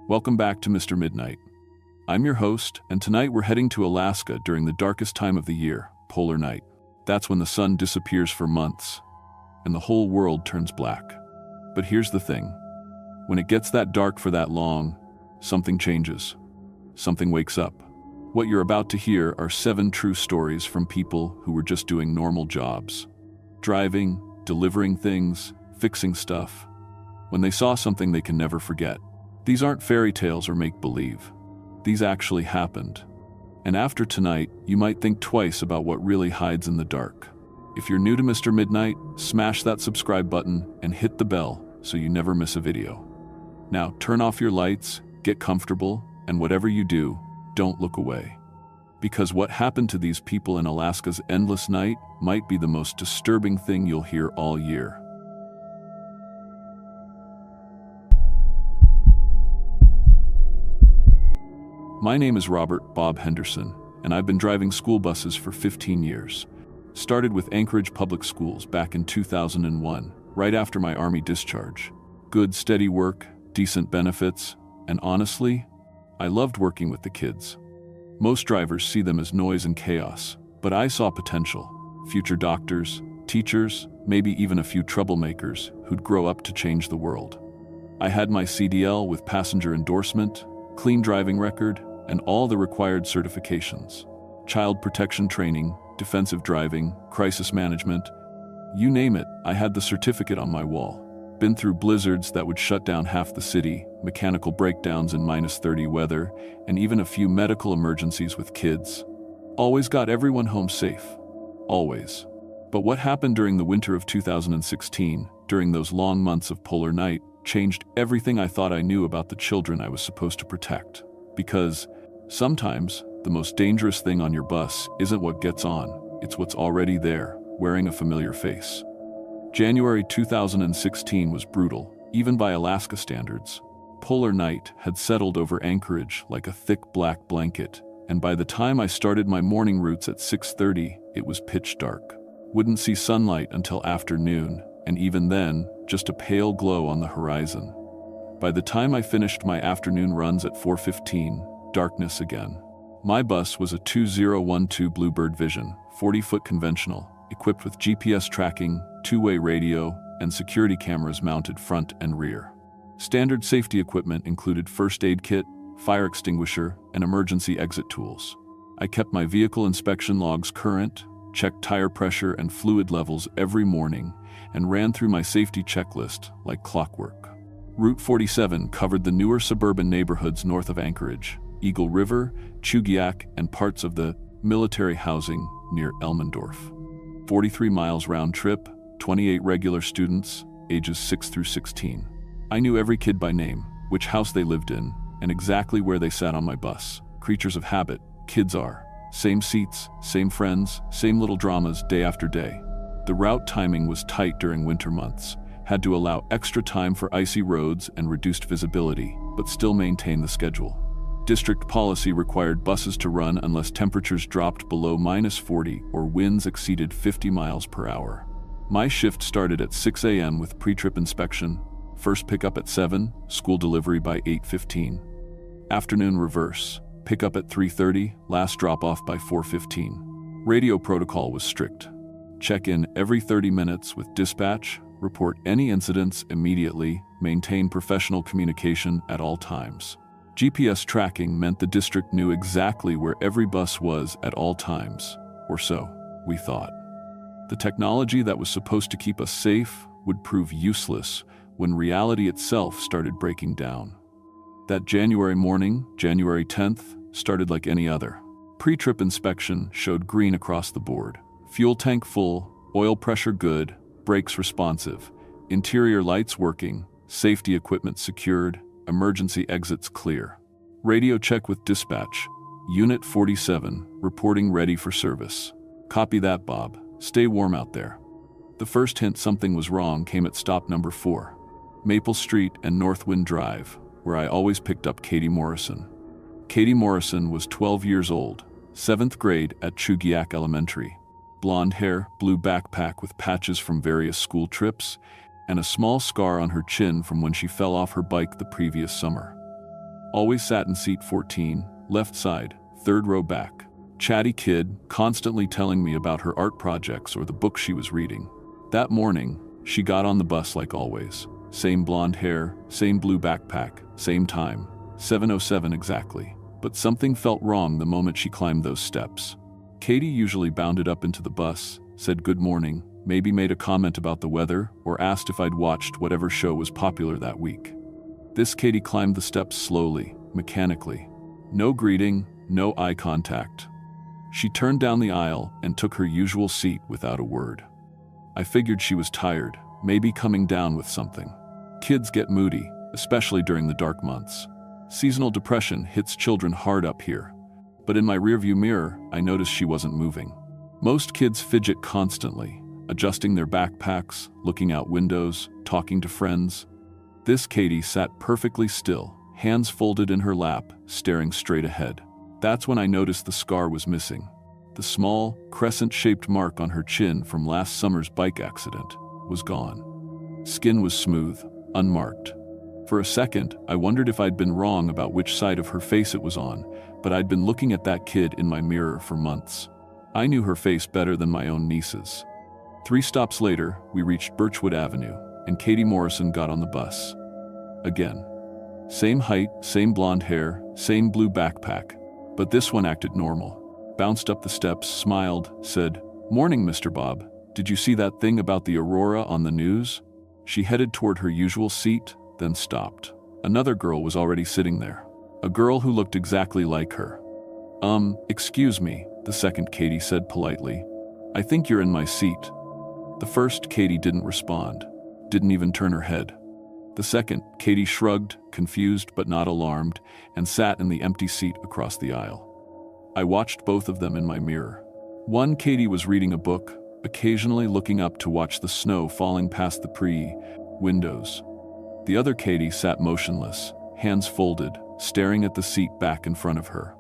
Welcome back to Mr. Midnight. I'm your host, and tonight we're heading to Alaska during the darkest time of the year, polar night. That's when the sun disappears for months, and the whole world turns black. But here's the thing. When it gets that dark for that long, something changes. Something wakes up. What you're about to hear are 7 true stories from people who were just doing normal jobs. Driving, delivering things, fixing stuff. When they saw something they can never forget. These aren't fairy tales or make-believe. These actually happened. And after tonight, you might think twice about what really hides in the dark. If you're new to Mr. Midnight, smash that subscribe button and hit the bell so you never miss a video. Now turn off your lights, get comfortable, and whatever you do, don't look away. Because what happened to these people in Alaska's endless night might be the most disturbing thing you'll hear all year. My name is Robert Bob Henderson, and I've been driving school buses for 15 years. Started with Anchorage Public Schools back in 2001, right after my Army discharge. Good, steady work, decent benefits, and honestly, I loved working with the kids. Most drivers see them as noise and chaos, but I saw potential. Future doctors, teachers, maybe even a few troublemakers who'd grow up to change the world. I had my CDL with passenger endorsement, clean driving record, and all the required certifications. Child protection training, defensive driving, crisis management. You name it, I had the certificate on my wall. Been through blizzards that would shut down half the city, mechanical breakdowns in -30 weather, and even a few medical emergencies with kids. Always got everyone home safe. Always. But what happened during the winter of 2016, during those long months of polar night, changed everything I thought I knew about the children I was supposed to protect. Because sometimes the most dangerous thing on your bus isn't what gets on, it's what's already there, wearing a familiar face. January 2016 was brutal, even by Alaska standards. Polar night had settled over Anchorage like a thick black blanket, and by the time I started my morning routes at 6:30, it was pitch dark. Wouldn't see sunlight until afternoon, and even then, just a pale glow on the horizon. By the time I finished my afternoon runs at 4:15, darkness again. My bus was a 2012 Bluebird Vision, 40-foot conventional, equipped with GPS tracking, two-way radio, and security cameras mounted front and rear. Standard safety equipment included first aid kit, fire extinguisher, and emergency exit tools. I kept my vehicle inspection logs current, checked tire pressure and fluid levels every morning, and ran through my safety checklist like clockwork. Route 47 covered the newer suburban neighborhoods north of Anchorage, Eagle River, Chugiak, and parts of the military housing near Elmendorf. 43 miles round trip, 28 regular students, ages 6 through 16. I knew every kid by name, which house they lived in, and exactly where they sat on my bus. Creatures of habit, kids are. Same seats, same friends, same little dramas day after day. The route timing was tight during winter months, had to allow extra time for icy roads and reduced visibility, but still maintain the schedule. District policy required buses to run unless temperatures dropped below -40 or winds exceeded 50 miles per hour. My shift started at 6 a.m. with pre-trip inspection, first pickup at 7, school delivery by 8:15. Afternoon reverse, pickup at 3:30, last drop-off by 4:15. Radio protocol was strict. Check in every 30 minutes with dispatch, report any incidents immediately, maintain professional communication at all times. GPS tracking meant the district knew exactly where every bus was at all times, or so we thought. The technology that was supposed to keep us safe would prove useless when reality itself started breaking down. That January morning, January 10th, started like any other. Pre-trip inspection showed green across the board. Fuel tank full, oil pressure good, brakes responsive, interior lights working, safety equipment secured, emergency exits clear. Radio check with dispatch. Unit 47, reporting ready for service. Copy that, Bob. Stay warm out there. The first hint something was wrong came at stop number 4, Maple Street and Northwind Drive, where I always picked up Katie Morrison. Katie Morrison was 12 years old, 7th grade at Chugiak Elementary. Blonde hair, blue backpack with patches from various school trips, and a small scar on her chin from when she fell off her bike the previous summer. Always sat in seat 14, left side, third row back. Chatty kid, constantly telling me about her art projects or the book she was reading. That morning, she got on the bus like always. Same blonde hair, same blue backpack, same time. 7:07 exactly. But something felt wrong the moment she climbed those steps. Katie usually bounded up into the bus, said good morning, maybe made a comment about the weather, or asked if I'd watched whatever show was popular that week. This Katie climbed the steps slowly, mechanically. No greeting, no eye contact. She turned down the aisle and took her usual seat without a word. I figured she was tired, maybe coming down with something. Kids get moody, especially during the dark months. Seasonal depression hits children hard up here. But in my rearview mirror, I noticed she wasn't moving. Most kids fidget constantly, adjusting their backpacks, looking out windows, talking to friends. This Katie sat perfectly still, hands folded in her lap, staring straight ahead. That's when I noticed the scar was missing. The small, crescent-shaped mark on her chin from last summer's bike accident was gone. Skin was smooth, unmarked. For a second, I wondered if I'd been wrong about which side of her face it was on, but I'd been looking at that kid in my mirror for months. I knew her face better than my own niece's. 3 stops later, we reached Birchwood Avenue, and Katie Morrison got on the bus. Again. Same height, same blonde hair, same blue backpack, but this one acted normal. Bounced up the steps, smiled, said, "Morning, Mr. Bob. Did you see that thing about the aurora on the news?" She headed toward her usual seat, then stopped. Another girl was already sitting there. A girl who looked exactly like her. Excuse me," the second Katie said politely. "I think you're in my seat." The first Katie didn't respond, didn't even turn her head. The second, Katie shrugged, confused but not alarmed, and sat in the empty seat across the aisle. I watched both of them in my mirror. One Katie was reading a book, occasionally looking up to watch the snow falling past the windows. The other Katie sat motionless, hands folded, staring at the seat back in front of her.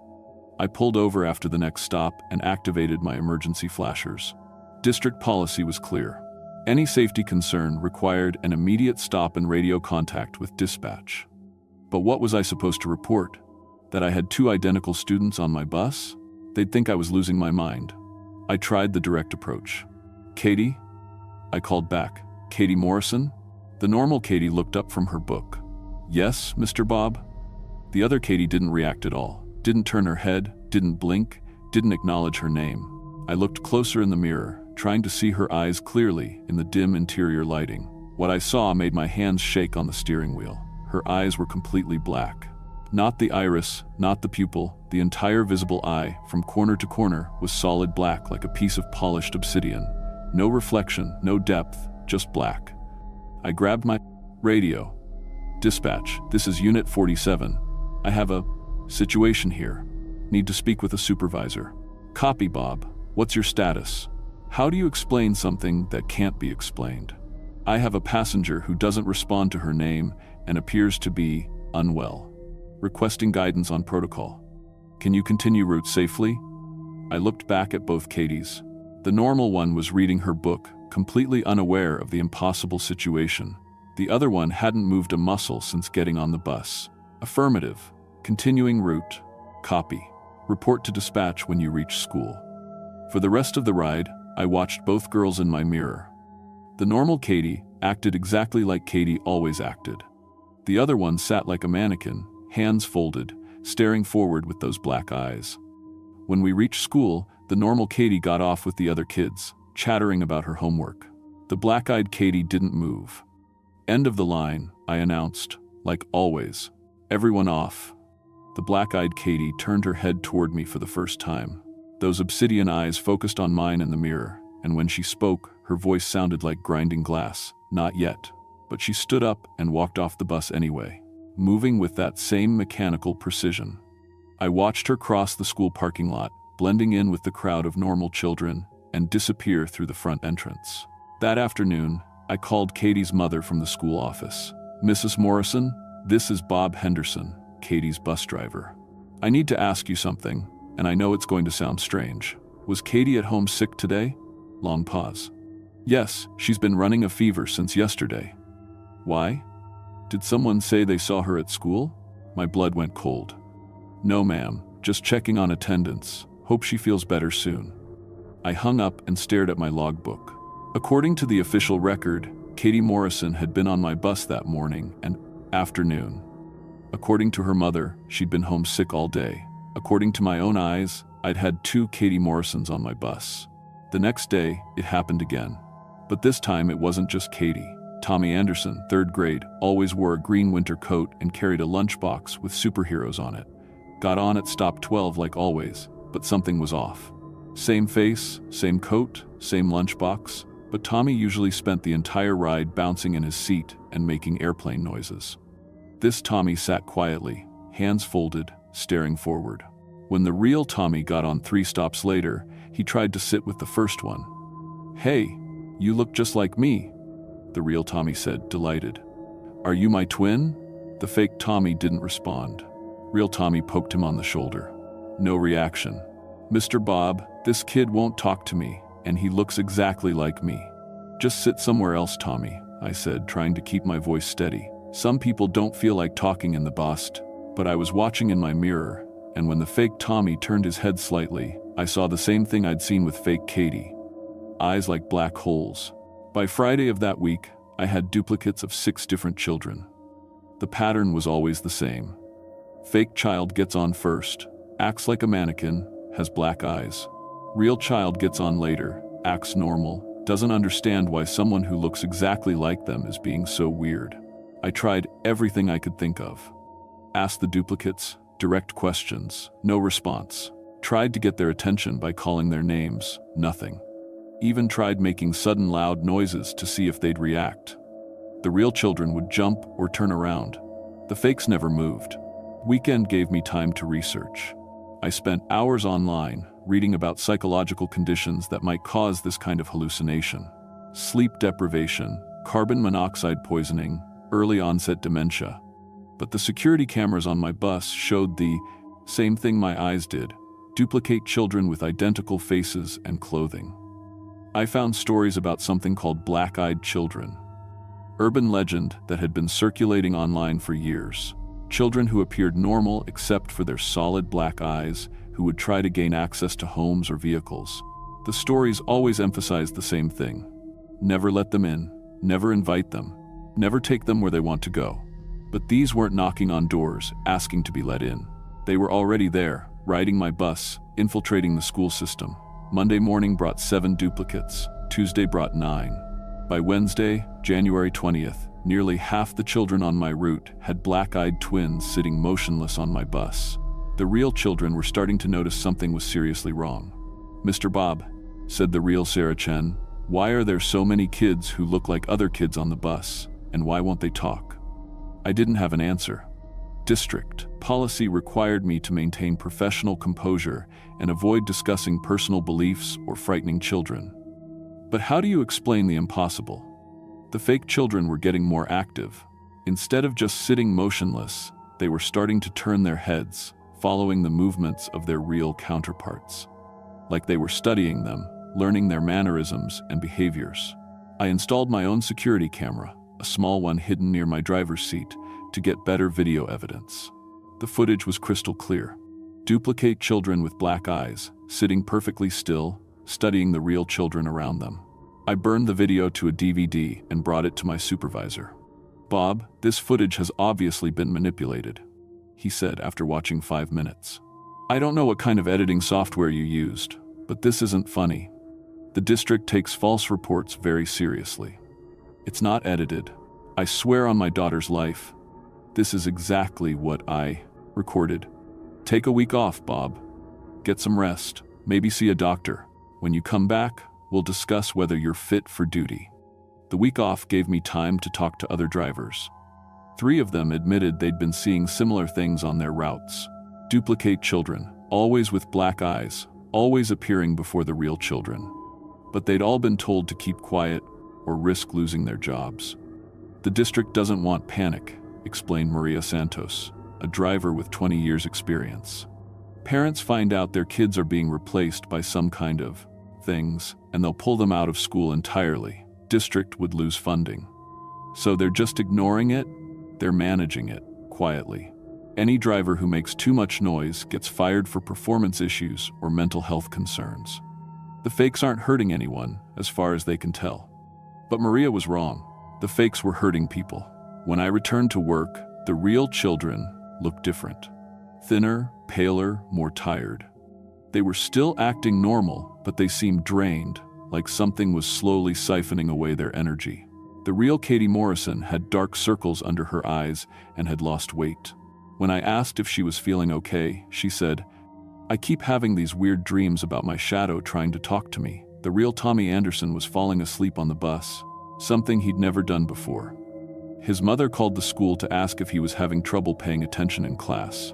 I pulled over after the next stop and activated my emergency flashers. District policy was clear. Any safety concern required an immediate stop and radio contact with dispatch. But what was I supposed to report? That I had 2 identical students on my bus? They'd think I was losing my mind. I tried the direct approach. "Katie?" I called back. "Katie Morrison?" The normal Katie looked up from her book. "Yes, Mr. Bob?" The other Katie didn't react at all, didn't turn her head, didn't blink, didn't acknowledge her name. I looked closer in the mirror, trying to see her eyes clearly in the dim interior lighting. What I saw made my hands shake on the steering wheel. Her eyes were completely black. Not the iris, not the pupil, the entire visible eye, from corner to corner, was solid black like a piece of polished obsidian. No reflection, no depth, just black. I grabbed my radio. "Dispatch, this is Unit 47. I have a situation here. Need to speak with a supervisor." "Copy, Bob. What's your status?" "How do you explain something that can't be explained?" "I have a passenger who doesn't respond to her name and appears to be unwell. Requesting guidance on protocol. Can you continue route safely?" I looked back at both Katies. The normal one was reading her book, completely unaware of the impossible situation. The other one hadn't moved a muscle since getting on the bus. "Affirmative. Continuing route. Copy. Report to dispatch when you reach school." For the rest of the ride, I watched both girls in my mirror. The normal Katie acted exactly like Katie always acted. The other one sat like a mannequin, hands folded, staring forward with those black eyes. When we reached school, the normal Katie got off with the other kids, chattering about her homework. The black-eyed Katie didn't move. "End of the line," I announced, like always. "Everyone off." The black-eyed Katie turned her head toward me for the first time. Those obsidian eyes focused on mine in the mirror, and when she spoke, her voice sounded like grinding glass. "Not yet." But she stood up and walked off the bus anyway, moving with that same mechanical precision. I watched her cross the school parking lot, blending in with the crowd of normal children, and disappear through the front entrance. That afternoon, I called Katie's mother from the school office. "Mrs. Morrison, this is Bob Henderson, Katie's bus driver. I need to ask you something, and I know it's going to sound strange. Was Katie at home sick today?" Long pause. "Yes, she's been running a fever since yesterday." "Why? Did someone say they saw her at school?" My blood went cold. "No, ma'am, just checking on attendance. Hope she feels better soon." I hung up and stared at my logbook. According to the official record, Katie Morrison had been on my bus that morning and afternoon. According to her mother, she'd been home sick all day. According to my own eyes, I'd had 2 Katie Morrisons on my bus. The next day, it happened again. But this time it wasn't just Katie. Tommy Anderson, 3rd grade, always wore a green winter coat and carried a lunchbox with superheroes on it. Got on at stop 12 like always, but something was off. Same face, same coat, same lunchbox, but Tommy usually spent the entire ride bouncing in his seat and making airplane noises. This Tommy sat quietly, hands folded, staring forward. When the real Tommy got on 3 stops later, he tried to sit with the first one. "Hey, you look just like me," the real Tommy said, delighted. "Are you my twin?" The fake Tommy didn't respond. Real Tommy poked him on the shoulder. No reaction. "Mr. Bob, this kid won't talk to me, and he looks exactly like me." "Just sit somewhere else, Tommy," I said, trying to keep my voice steady. Some people don't feel like talking in the bus, but I was watching in my mirror, and when the fake Tommy turned his head slightly, I saw the same thing I'd seen with fake Katie. Eyes like black holes. By Friday of that week, I had duplicates of 6 different children. The pattern was always the same. Fake child gets on first, acts like a mannequin, has black eyes. Real child gets on later, acts normal, doesn't understand why someone who looks exactly like them is being so weird. I tried everything I could think of. Asked the duplicates, direct questions, no response. Tried to get their attention by calling their names, nothing. Even tried making sudden loud noises to see if they'd react. The real children would jump or turn around. The fakes never moved. Weekend gave me time to research. I spent hours online, reading about psychological conditions that might cause this kind of hallucination. Sleep deprivation, carbon monoxide poisoning, early onset dementia. But the security cameras on my bus showed the same thing my eyes did: duplicate children with identical faces and clothing. I found stories about something called black-eyed children. Urban legend that had been circulating online for years. Children who appeared normal except for their solid black eyes, who would try to gain access to homes or vehicles. The stories always emphasized the same thing. Never let them in, never invite them, never take them where they want to go. But these weren't knocking on doors, asking to be let in. They were already there, riding my bus, infiltrating the school system. Monday morning brought 7 duplicates, Tuesday brought 9. By Wednesday, January 20th, nearly half the children on my route had black-eyed twins sitting motionless on my bus. The real children were starting to notice something was seriously wrong. "Mr. Bob," said the real Sarah Chen, "why are there so many kids who look like other kids on the bus, and why won't they talk?" I didn't have an answer. District policy required me to maintain professional composure and avoid discussing personal beliefs or frightening children. But how do you explain the impossible? The fake children were getting more active. Instead of just sitting motionless, they were starting to turn their heads, following the movements of their real counterparts. Like they were studying them, learning their mannerisms and behaviors. I installed my own security camera, a small one hidden near my driver's seat, to get better video evidence. The footage was crystal clear. Duplicate children with black eyes, sitting perfectly still, studying the real children around them. I burned the video to a DVD and brought it to my supervisor. "Bob, this footage has obviously been manipulated," he said after watching 5 minutes. "I don't know what kind of editing software you used, but this isn't funny. The district takes false reports very seriously. It's not edited. I swear on my daughter's life. This is exactly what I recorded. Take a week off, Bob. Get some rest, maybe see a doctor. When you come back, we'll discuss whether you're fit for duty." The week off gave me time to talk to other drivers. 3 of them admitted they'd been seeing similar things on their routes. Duplicate children, always with black eyes, always appearing before the real children. But they'd all been told to keep quiet or risk losing their jobs. "The district doesn't want panic," explained Maria Santos, a driver with 20 years' experience. "Parents find out their kids are being replaced by some kind of things, and they'll pull them out of school entirely. District would lose funding. So they're just ignoring it? They're managing it, quietly. Any driver who makes too much noise gets fired for performance issues or mental health concerns. The fakes aren't hurting anyone, as far as they can tell. But Maria was wrong. The fakes were hurting people. When I returned to work, the real children looked different. Thinner, paler, more tired. They were still acting normal, but they seemed drained, like something was slowly siphoning away their energy. The real Katie Morrison had dark circles under her eyes and had lost weight. When I asked if she was feeling okay, she said, "I keep having these weird dreams about my shadow trying to talk to me." The real Tommy Anderson was falling asleep on the bus, something he'd never done before. His mother called the school to ask if he was having trouble paying attention in class.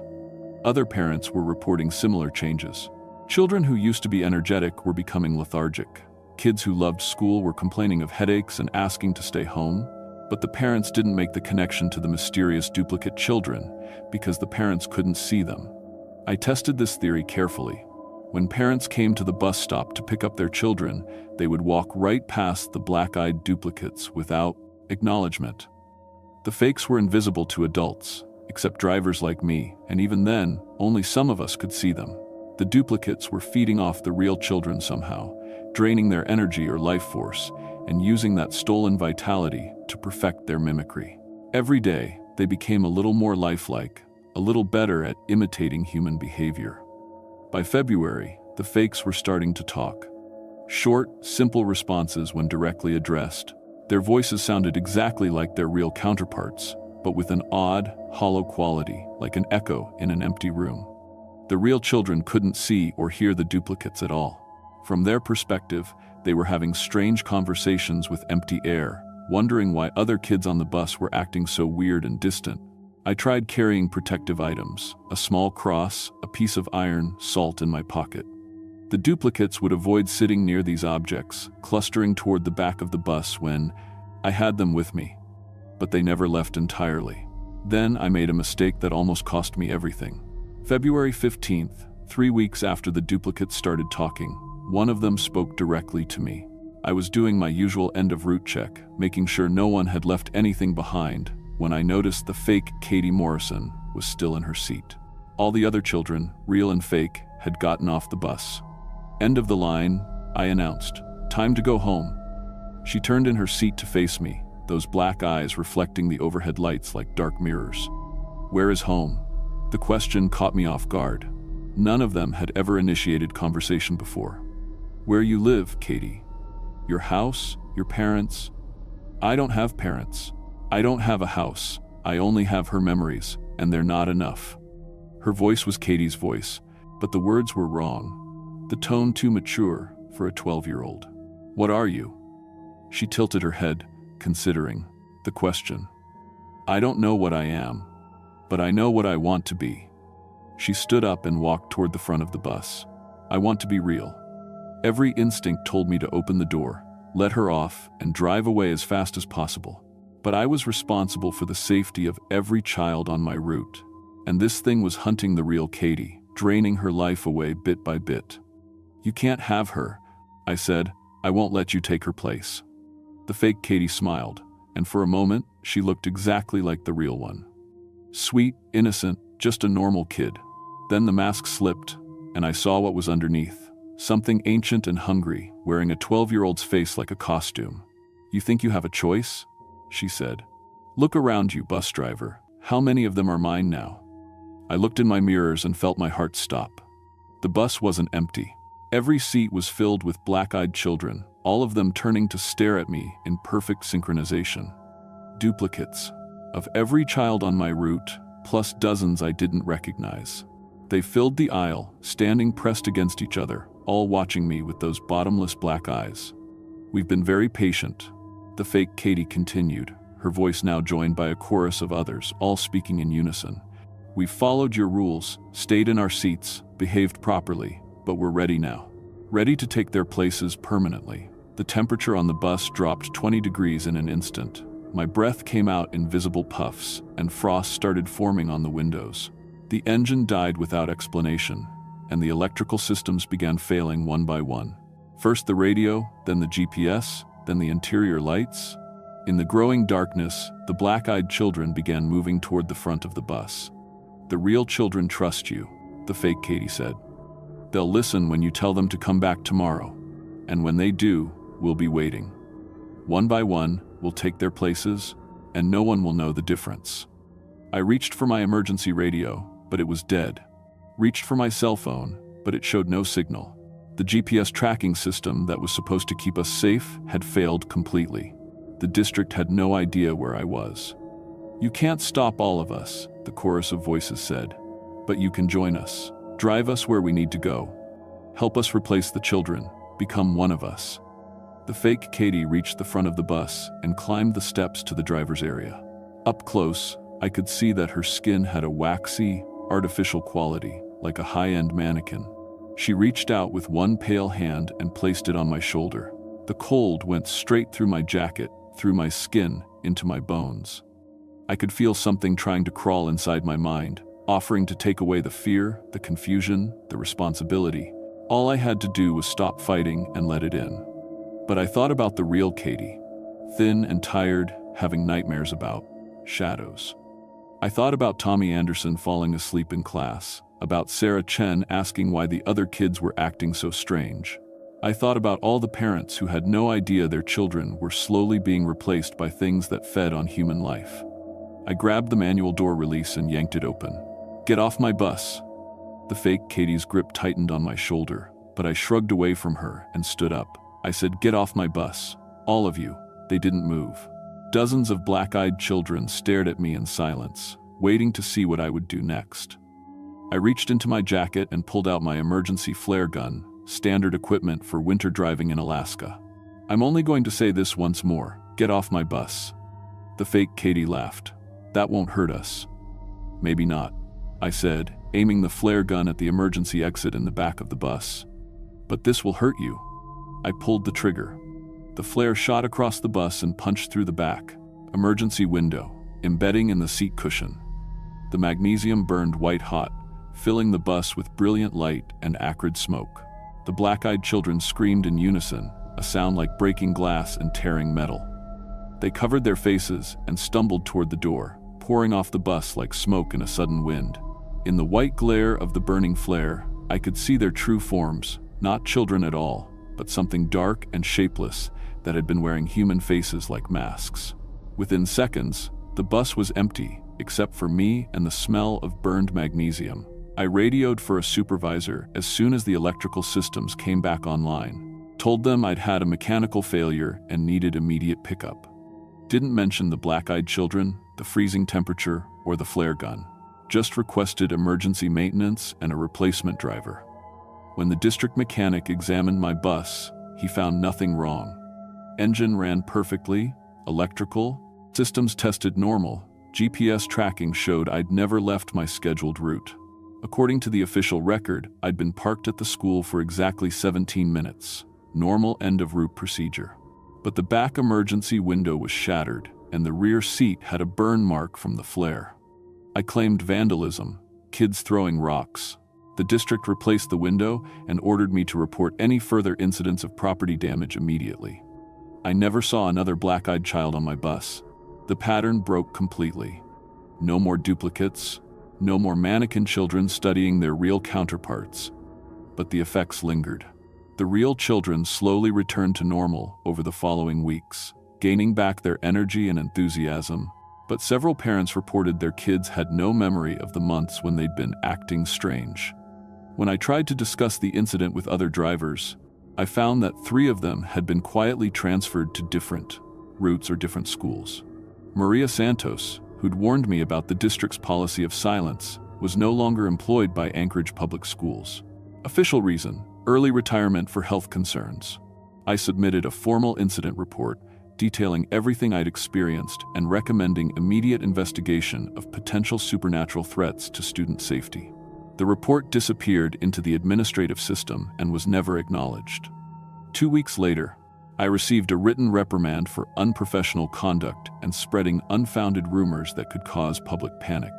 Other parents were reporting similar changes. Children who used to be energetic were becoming lethargic. Kids who loved school were complaining of headaches and asking to stay home, but the parents didn't make the connection to the mysterious duplicate children because the parents couldn't see them. I tested this theory carefully. When parents came to the bus stop to pick up their children, they would walk right past the black-eyed duplicates without acknowledgement. The fakes were invisible to adults, except drivers like me, and even then, only some of us could see them. The duplicates were feeding off the real children somehow, draining their energy or life force, and using that stolen vitality to perfect their mimicry. Every day, they became a little more lifelike, a little better at imitating human behavior. By February, the fakes were starting to talk. Short, simple responses when directly addressed. Their voices sounded exactly like their real counterparts, but with an odd, hollow quality, like an echo in an empty room. The real children couldn't see or hear the duplicates at all. From their perspective, they were having strange conversations with empty air, wondering why other kids on the bus were acting so weird and distant. I tried carrying protective items, a small cross, a piece of iron, salt in my pocket. The duplicates would avoid sitting near these objects, clustering toward the back of the bus when I had them with me. But they never left entirely. Then I made a mistake that almost cost me everything. February 15th, 3 weeks after the duplicates started talking, one of them spoke directly to me. I was doing my usual end-of-route check, making sure no one had left anything behind, when I noticed the fake Katie Morrison was still in her seat. All the other children, real and fake, had gotten off the bus. "End of the line," I announced. "Time to go home." She turned in her seat to face me, those black eyes reflecting the overhead lights like dark mirrors. "Where is home?" The question caught me off guard. None of them had ever initiated conversation before. "Where you live, Katie? Your house? Your parents?" "I don't have parents. I don't have a house. I only have her memories, and they're not enough." Her voice was Katie's voice, but the words were wrong. The tone too mature for a 12-year-old. "What are you?" She tilted her head, considering the question. "I don't know what I am, but I know what I want to be." She stood up and walked toward the front of the bus. "I want to be real." Every instinct told me to open the door, let her off, and drive away as fast as possible. But I was responsible for the safety of every child on my route, and this thing was hunting the real Katie, draining her life away bit by bit. "You can't have her," I said. "I won't let you take her place." The fake Katie smiled, and for a moment, she looked exactly like the real one. Sweet, innocent, just a normal kid. Then the mask slipped, and I saw what was underneath. Something ancient and hungry, wearing a 12-year-old's face like a costume. "You think you have a choice?" she said. "Look around you, bus driver. How many of them are mine now?" I looked in my mirrors and felt my heart stop. The bus wasn't empty. Every seat was filled with black-eyed children, all of them turning to stare at me in perfect synchronization. Duplicates of every child on my route, plus dozens I didn't recognize. They filled the aisle, standing pressed against each other, all watching me with those bottomless black eyes. "We've been very patient," the fake Katie continued, her voice now joined by a chorus of others, all speaking in unison. "We've followed your rules, stayed in our seats, behaved properly, but we're ready now. Ready to take their places permanently." The temperature on the bus dropped 20 degrees in an instant. My breath came out in visible puffs, and frost started forming on the windows. The engine died without explanation, and the electrical systems began failing one by one. First the radio, then the GPS, then the interior lights. In the growing darkness, the black-eyed children began moving toward the front of the bus. The real children trust you, the fake Katie said. They'll listen when you tell them to come back tomorrow. And when they do, we'll be waiting. One by one, we'll take their places, and no one will know the difference. I reached for my emergency radio, but it was dead. Reached for my cell phone, but it showed no signal. The GPS tracking system that was supposed to keep us safe had failed completely. The district had no idea where I was. You can't stop all of us, the chorus of voices said. But you can join us. Drive us where we need to go. Help us replace the children. Become one of us. The fake Katie reached the front of the bus and climbed the steps to the driver's area. Up close, I could see that her skin had a waxy, artificial quality, like a high-end mannequin. She reached out with one pale hand and placed it on my shoulder. The cold went straight through my jacket, through my skin, into my bones. I could feel something trying to crawl inside my mind, offering to take away the fear, the confusion, the responsibility. All I had to do was stop fighting and let it in. But I thought about the real Katie, thin and tired, having nightmares about shadows. I thought about Tommy Anderson falling asleep in class, about Sarah Chen asking why the other kids were acting so strange. I thought about all the parents who had no idea their children were slowly being replaced by things that fed on human life. I grabbed the manual door release and yanked it open. "Get off my bus." The fake Katie's grip tightened on my shoulder, but I shrugged away from her and stood up. I said, "Get off my bus. All of you." They didn't move. Dozens of black-eyed children stared at me in silence, waiting to see what I would do next. I reached into my jacket and pulled out my emergency flare gun, standard equipment for winter driving in Alaska. "I'm only going to say this once more. Get off my bus." The fake Katie laughed. "That won't hurt us." "Maybe not," I said, aiming the flare gun at the emergency exit in the back of the bus. "But this will hurt you." I pulled the trigger. The flare shot across the bus and punched through the back emergency window, embedding in the seat cushion. The magnesium burned white hot, filling the bus with brilliant light and acrid smoke. The black-eyed children screamed in unison, a sound like breaking glass and tearing metal. They covered their faces and stumbled toward the door, pouring off the bus like smoke in a sudden wind. In the white glare of the burning flare, I could see their true forms, not children at all, but something dark and shapeless that had been wearing human faces like masks. Within seconds, the bus was empty, except for me and the smell of burned magnesium. I radioed for a supervisor as soon as the electrical systems came back online. Told them I'd had a mechanical failure and needed immediate pickup. Didn't mention the black-eyed children, the freezing temperature, or the flare gun. Just requested emergency maintenance and a replacement driver. When the district mechanic examined my bus, he found nothing wrong. Engine ran perfectly, electrical systems tested normal, GPS tracking showed I'd never left my scheduled route. According to the official record, I'd been parked at the school for exactly 17 minutes, normal end-of-route procedure. But the back emergency window was shattered, and the rear seat had a burn mark from the flare. I claimed vandalism, kids throwing rocks. The district replaced the window and ordered me to report any further incidents of property damage immediately. I never saw another black-eyed child on my bus. The pattern broke completely. No more duplicates, no more mannequin children studying their real counterparts. But the effects lingered. The real children slowly returned to normal over the following weeks, gaining back their energy and enthusiasm. But several parents reported their kids had no memory of the months when they'd been acting strange. When I tried to discuss the incident with other drivers, I found that 3 of them had been quietly transferred to different routes or different schools. Maria Santos, who'd warned me about the district's policy of silence, was no longer employed by Anchorage Public Schools. Official reason: early retirement for health concerns. I submitted a formal incident report detailing everything I'd experienced and recommending immediate investigation of potential supernatural threats to student safety. The report disappeared into the administrative system and was never acknowledged. 2 weeks later, I received a written reprimand for unprofessional conduct and spreading unfounded rumors that could cause public panic.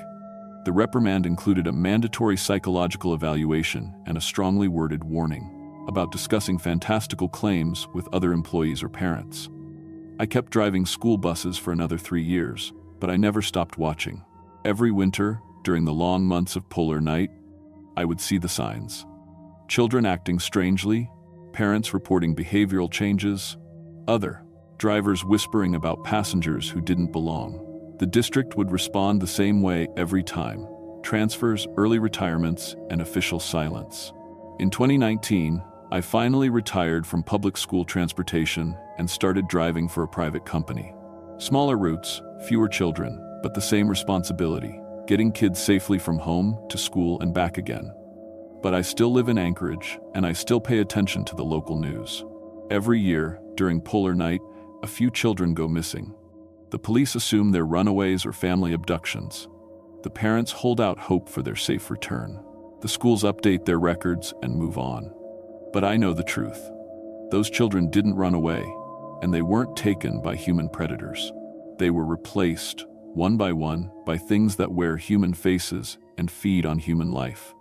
The reprimand included a mandatory psychological evaluation and a strongly worded warning about discussing fantastical claims with other employees or parents. I kept driving school buses for another 3 years, but I never stopped watching. Every winter, During the long months of polar night, I would see the signs. Children acting strangely, parents reporting behavioral changes, other drivers whispering about passengers who didn't belong. The district would respond the same way every time: transfers, early retirements, and official silence. In 2019, I finally retired from public school transportation and started driving for a private company. Smaller routes, fewer children, but the same responsibility: getting kids safely from home to school and back again. But I still live in Anchorage, and I still pay attention to the local news. Every year, during polar night, a few children go missing. The police assume they're runaways or family abductions. The parents hold out hope for their safe return. The schools update their records and move on. But I know the truth. Those children didn't run away, and they weren't taken by human predators. They were replaced, one, by things that wear human faces and feed on human life.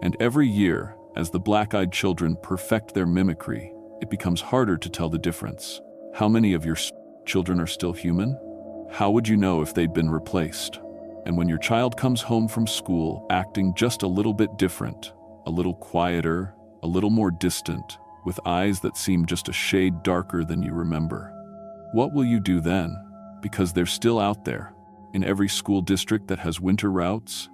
And every year, as the black-eyed children perfect their mimicry, it becomes harder to tell the difference. How many of your children are still human? How would you know if they'd been replaced? And when your child comes home from school acting just a little bit different, a little quieter, a little more distant, with eyes that seem just a shade darker than you remember, what will you do then? Because they're still out there, in every school district that has winter routes,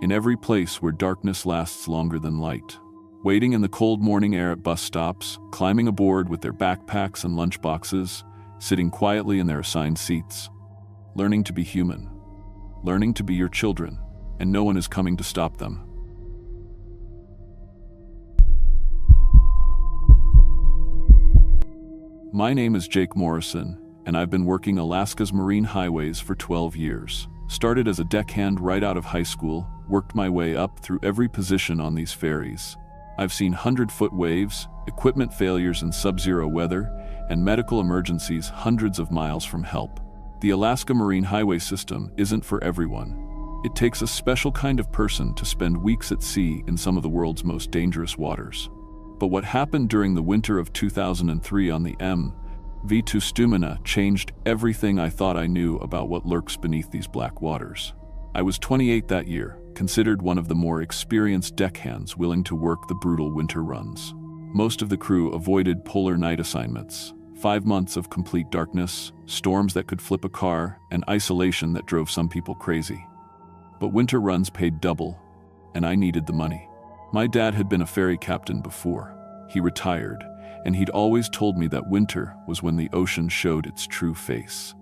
in every place where darkness lasts longer than light, waiting in the cold morning air at bus stops, climbing aboard with their backpacks and lunchboxes, sitting quietly in their assigned seats, learning to be human, learning to be your children, and no one is coming to stop them. My name is Jake Morrison, and I've been working Alaska's marine highways for 12 years. Started as a deckhand right out of high school, worked my way up through every position on these ferries. I've seen 100-foot waves, equipment failures in sub-zero weather, and medical emergencies hundreds of miles from help. The Alaska Marine Highway System isn't for everyone. It takes a special kind of person to spend weeks at sea in some of the world's most dangerous waters. But what happened during the winter of 2003 on the MV Stumina changed everything I thought I knew about what lurks beneath these black waters. I was 28 that year, considered one of the more experienced deckhands willing to work the brutal winter runs. Most of the crew avoided polar night assignments. 5 months of complete darkness, storms that could flip a car, and isolation that drove some people crazy. But winter runs paid double, and I needed the money. My dad had been a ferry captain before. He retired, and he'd always told me that winter was when the ocean showed its true face.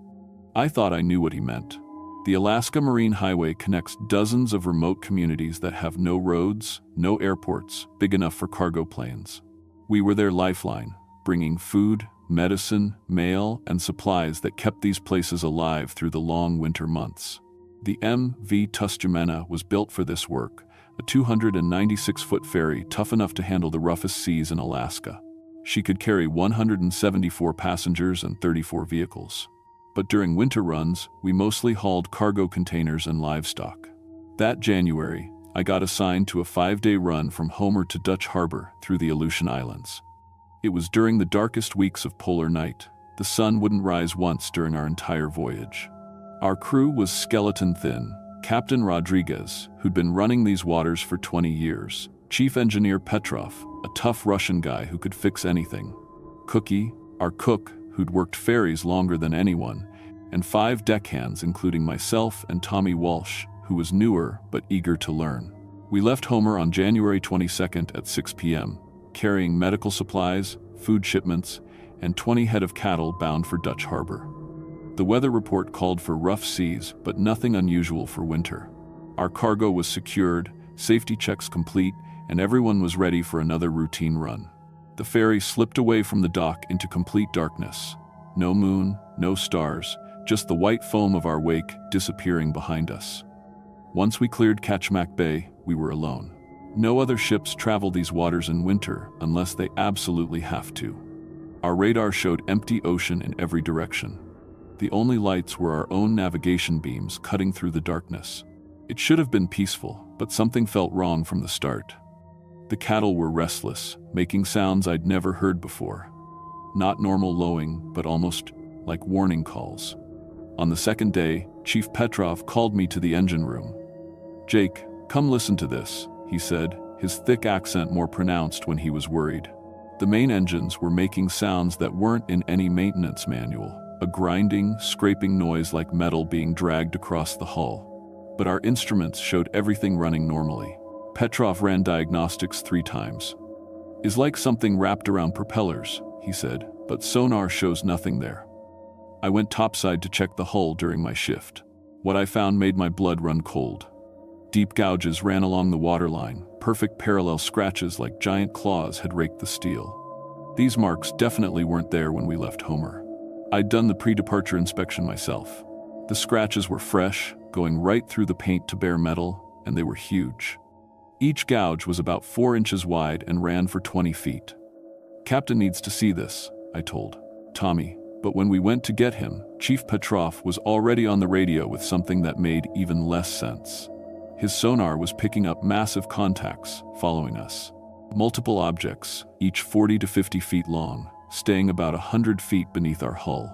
I thought I knew what he meant. The Alaska Marine Highway connects dozens of remote communities that have no roads, no airports big enough for cargo planes. We were their lifeline, bringing food, medicine, mail, and supplies that kept these places alive through the long winter months. The MV Stumina was built for this work, a 296-foot ferry tough enough to handle the roughest seas in Alaska. She could carry 174 passengers and 34 vehicles. But during winter runs, we mostly hauled cargo containers and livestock. That January, I got assigned to a 5-day run from Homer to Dutch Harbor through the Aleutian Islands. It was during the darkest weeks of polar night. The sun wouldn't rise once during our entire voyage. Our crew was skeleton thin. Captain Rodriguez, who'd been running these waters for 20 years. Chief Engineer Petrov, a tough Russian guy who could fix anything. Cookie, our cook, who'd worked ferries longer than anyone. And 5 deckhands, including myself and Tommy Walsh, who was newer but eager to learn. We left Homer on January 22nd at 6 p.m., carrying medical supplies, food shipments, and 20 head of cattle bound for Dutch Harbor. The weather report called for rough seas, but nothing unusual for winter. Our cargo was secured, safety checks complete, and everyone was ready for another routine run. The ferry slipped away from the dock into complete darkness. No moon, no stars, just the white foam of our wake disappearing behind us. Once we cleared Kachemak Bay, we were alone. No other ships travel these waters in winter unless they absolutely have to. Our radar showed empty ocean in every direction. The only lights were our own navigation beams cutting through the darkness. It should have been peaceful, but something felt wrong from the start. The cattle were restless, making sounds I'd never heard before. Not normal lowing, but almost like warning calls. On the second day, Chief Petrov called me to the engine room. "Jake, come listen to this," he said, his thick accent more pronounced when he was worried. The main engines were making sounds that weren't in any maintenance manual, a grinding, scraping noise like metal being dragged across the hull. But our instruments showed everything running normally. Petrov ran diagnostics 3 times. "Is like something wrapped around propellers," he said, "but sonar shows nothing there." I went topside to check the hull during my shift. What I found made my blood run cold. Deep gouges ran along the waterline, perfect parallel scratches like giant claws had raked the steel. These marks definitely weren't there when we left Homer. I'd done the pre-departure inspection myself. The scratches were fresh, going right through the paint to bare metal, and they were huge. Each gouge was about 4 inches wide and ran for 20 feet. "Captain needs to see this," I told Tommy, but when we went to get him, Chief Petrov was already on the radio with something that made even less sense. His sonar was picking up massive contacts, following us. Multiple objects, each 40 to 50 feet long, staying about 100 feet beneath our hull.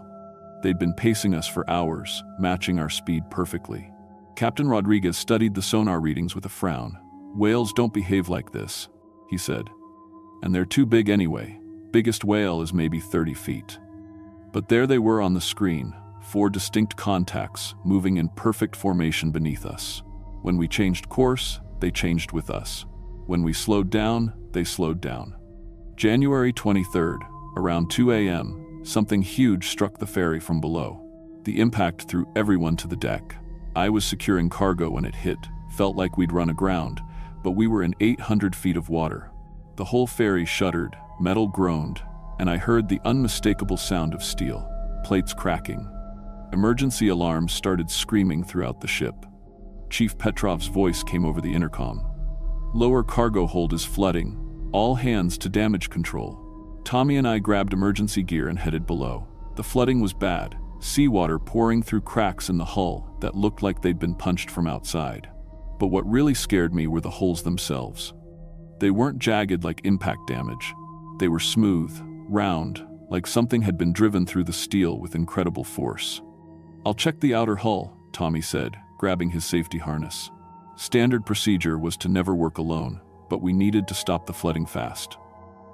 They'd been pacing us for hours, matching our speed perfectly. Captain Rodriguez studied the sonar readings with a frown. "Whales don't behave like this," he said. "And they're too big anyway. Biggest whale is maybe 30 feet. But there they were on the screen, 4 distinct contacts moving in perfect formation beneath us. When we changed course, they changed with us. When we slowed down, they slowed down. January 23rd, around 2 a.m., something huge struck the ferry from below. The impact threw everyone to the deck. I was securing cargo when it hit. Felt like we'd run aground, but we were in 800 feet of water. The whole ferry shuddered, metal groaned, and I heard the unmistakable sound of steel, plates cracking. Emergency alarms started screaming throughout the ship. Chief Petrov's voice came over the intercom. "Lower cargo hold is flooding. All hands to damage control." Tommy and I grabbed emergency gear and headed below. The flooding was bad, seawater pouring through cracks in the hull that looked like they'd been punched from outside. But what really scared me were the holes themselves. They weren't jagged like impact damage. They were smooth, round, like something had been driven through the steel with incredible force. "I'll check the outer hull," Tommy said, grabbing his safety harness. Standard procedure was to never work alone, but we needed to stop the flooding fast.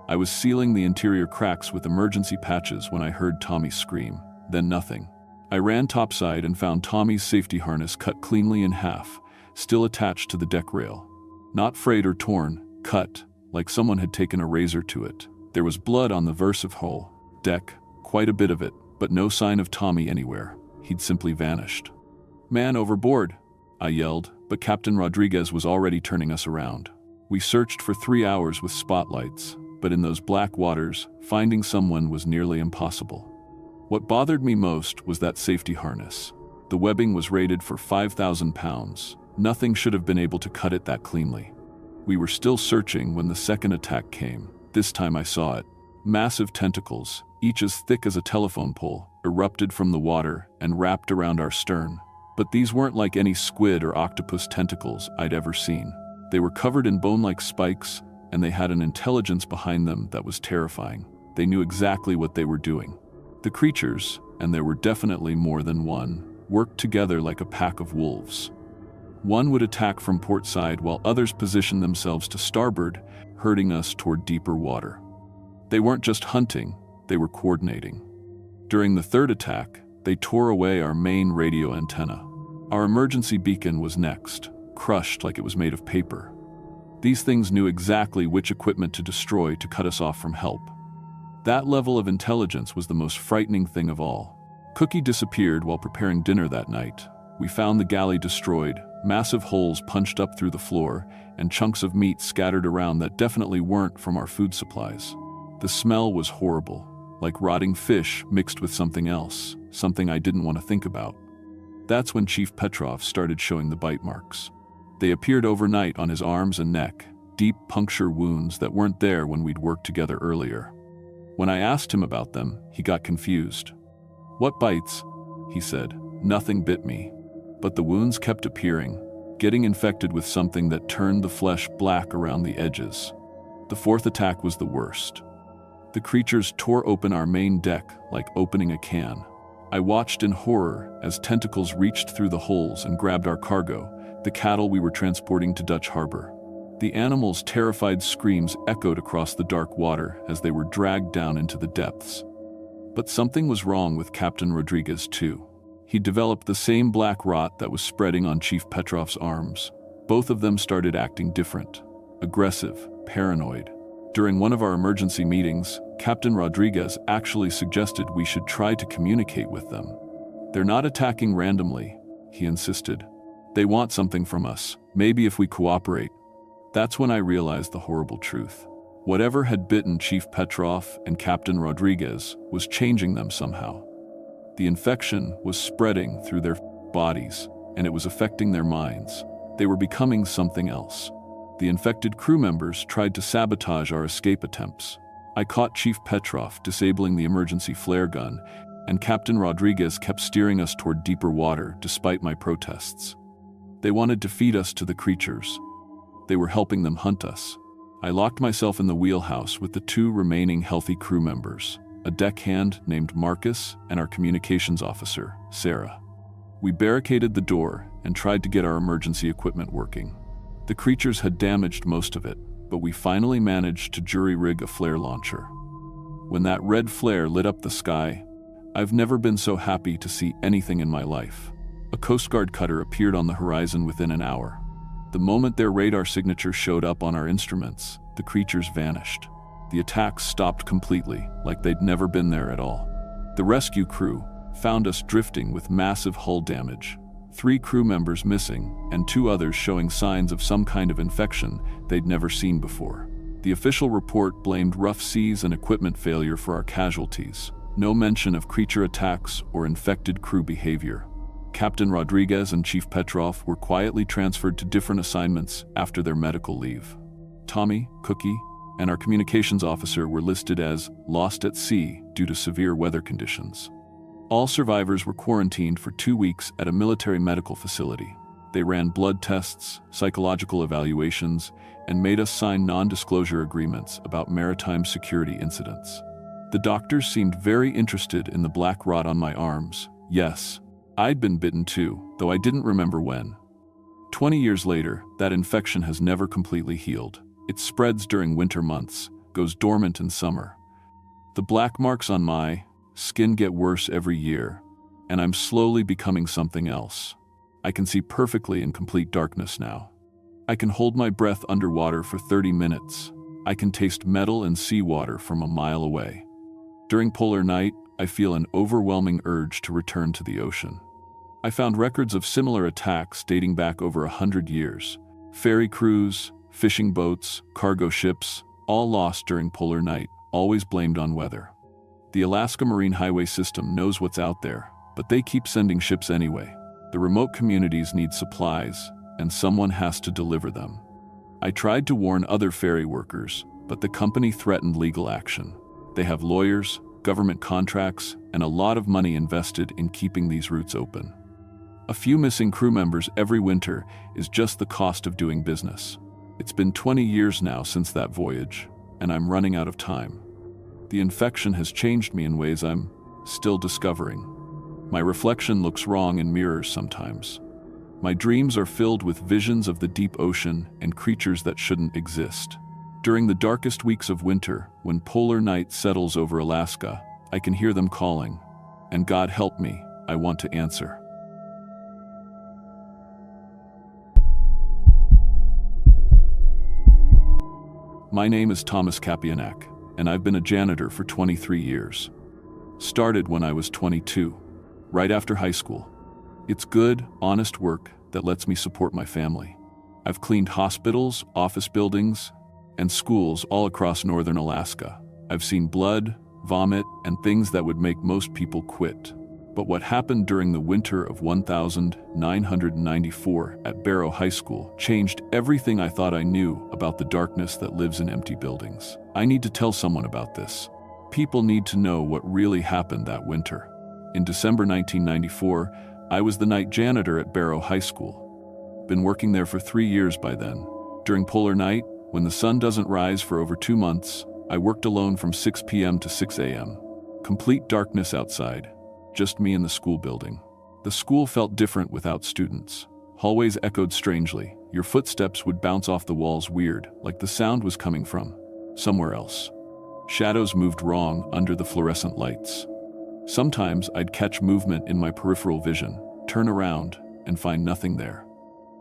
I was sealing the interior cracks with emergency patches when I heard Tommy scream, then nothing. I ran topside and found Tommy's safety harness cut cleanly in half, still attached to the deck rail. Not frayed or torn, cut, like someone had taken a razor to it. There was blood on the Versive hull deck, quite a bit of it, but no sign of Tommy anywhere. He'd simply vanished. "Man overboard," I yelled, but Captain Rodriguez was already turning us around. We searched for 3 hours with spotlights, but in those black waters, finding someone was nearly impossible. What bothered me most was that safety harness. The webbing was rated for 5,000 pounds. Nothing should have been able to cut it that cleanly. We were still searching when the second attack came. This time I saw it. Massive tentacles, each as thick as a telephone pole, erupted from the water and wrapped around our stern. But these weren't like any squid or octopus tentacles I'd ever seen. They were covered in bone-like spikes, and they had an intelligence behind them that was terrifying. They knew exactly what they were doing. The creatures, and there were definitely more than one, worked together like a pack of wolves. One would attack from port side while others positioned themselves to starboard, herding us toward deeper water. They weren't just hunting, they were coordinating. During the third attack, they tore away our main radio antenna. Our emergency beacon was next, crushed like it was made of paper. These things knew exactly which equipment to destroy to cut us off from help. That level of intelligence was the most frightening thing of all. Cookie disappeared while preparing dinner that night. We found the galley destroyed, massive holes punched up through the floor, and chunks of meat scattered around that definitely weren't from our food supplies. The smell was horrible, like rotting fish mixed with something else, something I didn't want to think about. That's when Chief Petrov started showing the bite marks. They appeared overnight on his arms and neck, deep puncture wounds that weren't there when we'd worked together earlier. When I asked him about them, he got confused. "What bites?" he said. "Nothing bit me." But the wounds kept appearing, getting infected with something that turned the flesh black around the edges. The fourth attack was the worst. The creatures tore open our main deck like opening a can. I watched in horror as tentacles reached through the holes and grabbed our cargo, the cattle we were transporting to Dutch Harbor. The animals' terrified screams echoed across the dark water as they were dragged down into the depths. But something was wrong with Captain Rodriguez too. He developed the same black rot that was spreading on Chief Petrov's arms. Both of them started acting different, aggressive, paranoid. During one of our emergency meetings, Captain Rodriguez actually suggested we should try to communicate with them. "They're not attacking randomly," he insisted. "They want something from us, maybe if we cooperate." That's when I realized the horrible truth. Whatever had bitten Chief Petrov and Captain Rodriguez was changing them somehow. The infection was spreading through their bodies, and it was affecting their minds. They were becoming something else. The infected crew members tried to sabotage our escape attempts. I caught Chief Petrov disabling the emergency flare gun, and Captain Rodriguez kept steering us toward deeper water despite my protests. They wanted to feed us to the creatures. They were helping them hunt us. I locked myself in the wheelhouse with the 2 remaining healthy crew members, a deckhand named Marcus and our communications officer, Sarah. We barricaded the door and tried to get our emergency equipment working. The creatures had damaged most of it, but we finally managed to jury-rig a flare launcher. When that red flare lit up the sky, I've never been so happy to see anything in my life. A Coast Guard cutter appeared on the horizon within an hour. The moment their radar signature showed up on our instruments, the creatures vanished. The attacks stopped completely, like they'd never been there at all. The rescue crew found us drifting with massive hull damage, 3 crew members missing, and 2 others showing signs of some kind of infection they'd never seen before. The official report blamed rough seas and equipment failure for our casualties. No mention of creature attacks or infected crew behavior. Captain Rodriguez and Chief Petrov were quietly transferred to different assignments after their medical leave. Tommy, Cookie, and our communications officer were listed as lost at sea due to severe weather conditions. All survivors were quarantined for 2 weeks at a military medical facility. They ran blood tests, psychological evaluations, and made us sign non-disclosure agreements about maritime security incidents. The doctors seemed very interested in the black rot on my arms. Yes, I'd been bitten too, though I didn't remember when. 20 years later, that infection has never completely healed. It spreads during winter months, goes dormant in summer. The black marks on my skin get worse every year, and I'm slowly becoming something else. I can see perfectly in complete darkness now. I can hold my breath underwater for 30 minutes. I can taste metal and seawater from a mile away. During polar night, I feel an overwhelming urge to return to the ocean. I found records of similar attacks dating back over 100 years. Ferry crews, fishing boats, cargo ships, all lost during polar night, always blamed on weather. The Alaska Marine Highway System knows what's out there, but they keep sending ships anyway. The remote communities need supplies, and someone has to deliver them. I tried to warn other ferry workers, but the company threatened legal action. They have lawyers, government contracts, and a lot of money invested in keeping these routes open. A few missing crew members every winter is just the cost of doing business. It's been 20 years now since that voyage, and I'm running out of time. The infection has changed me in ways I'm still discovering. My reflection looks wrong in mirrors sometimes. My dreams are filled with visions of the deep ocean and creatures that shouldn't exist. During the darkest weeks of winter, when polar night settles over Alaska, I can hear them calling. And God help me, I want to answer. My name is Thomas Kapianak, and I've been a janitor for 23 years. Started when I was 22, right after high school. It's good, honest work that lets me support my family. I've cleaned hospitals, office buildings, and schools all across northern Alaska. I've seen blood, vomit, and things that would make most people quit. But what happened during the winter of 1994 at Barrow High School changed everything I thought I knew about the darkness that lives in empty buildings. I need to tell someone about this. People need to know what really happened that winter. In December 1994, I was the night janitor at Barrow High School. Been working there for 3 years by then. During polar night, when the sun doesn't rise for over 2 months, I worked alone from 6 p.m. to 6 a.m. Complete darkness outside. Just me in the school building. The school felt different without students. Hallways echoed strangely. Your footsteps would bounce off the walls weird, like the sound was coming from somewhere else. Shadows moved wrong under the fluorescent lights. Sometimes I'd catch movement in my peripheral vision, turn around, and find nothing there.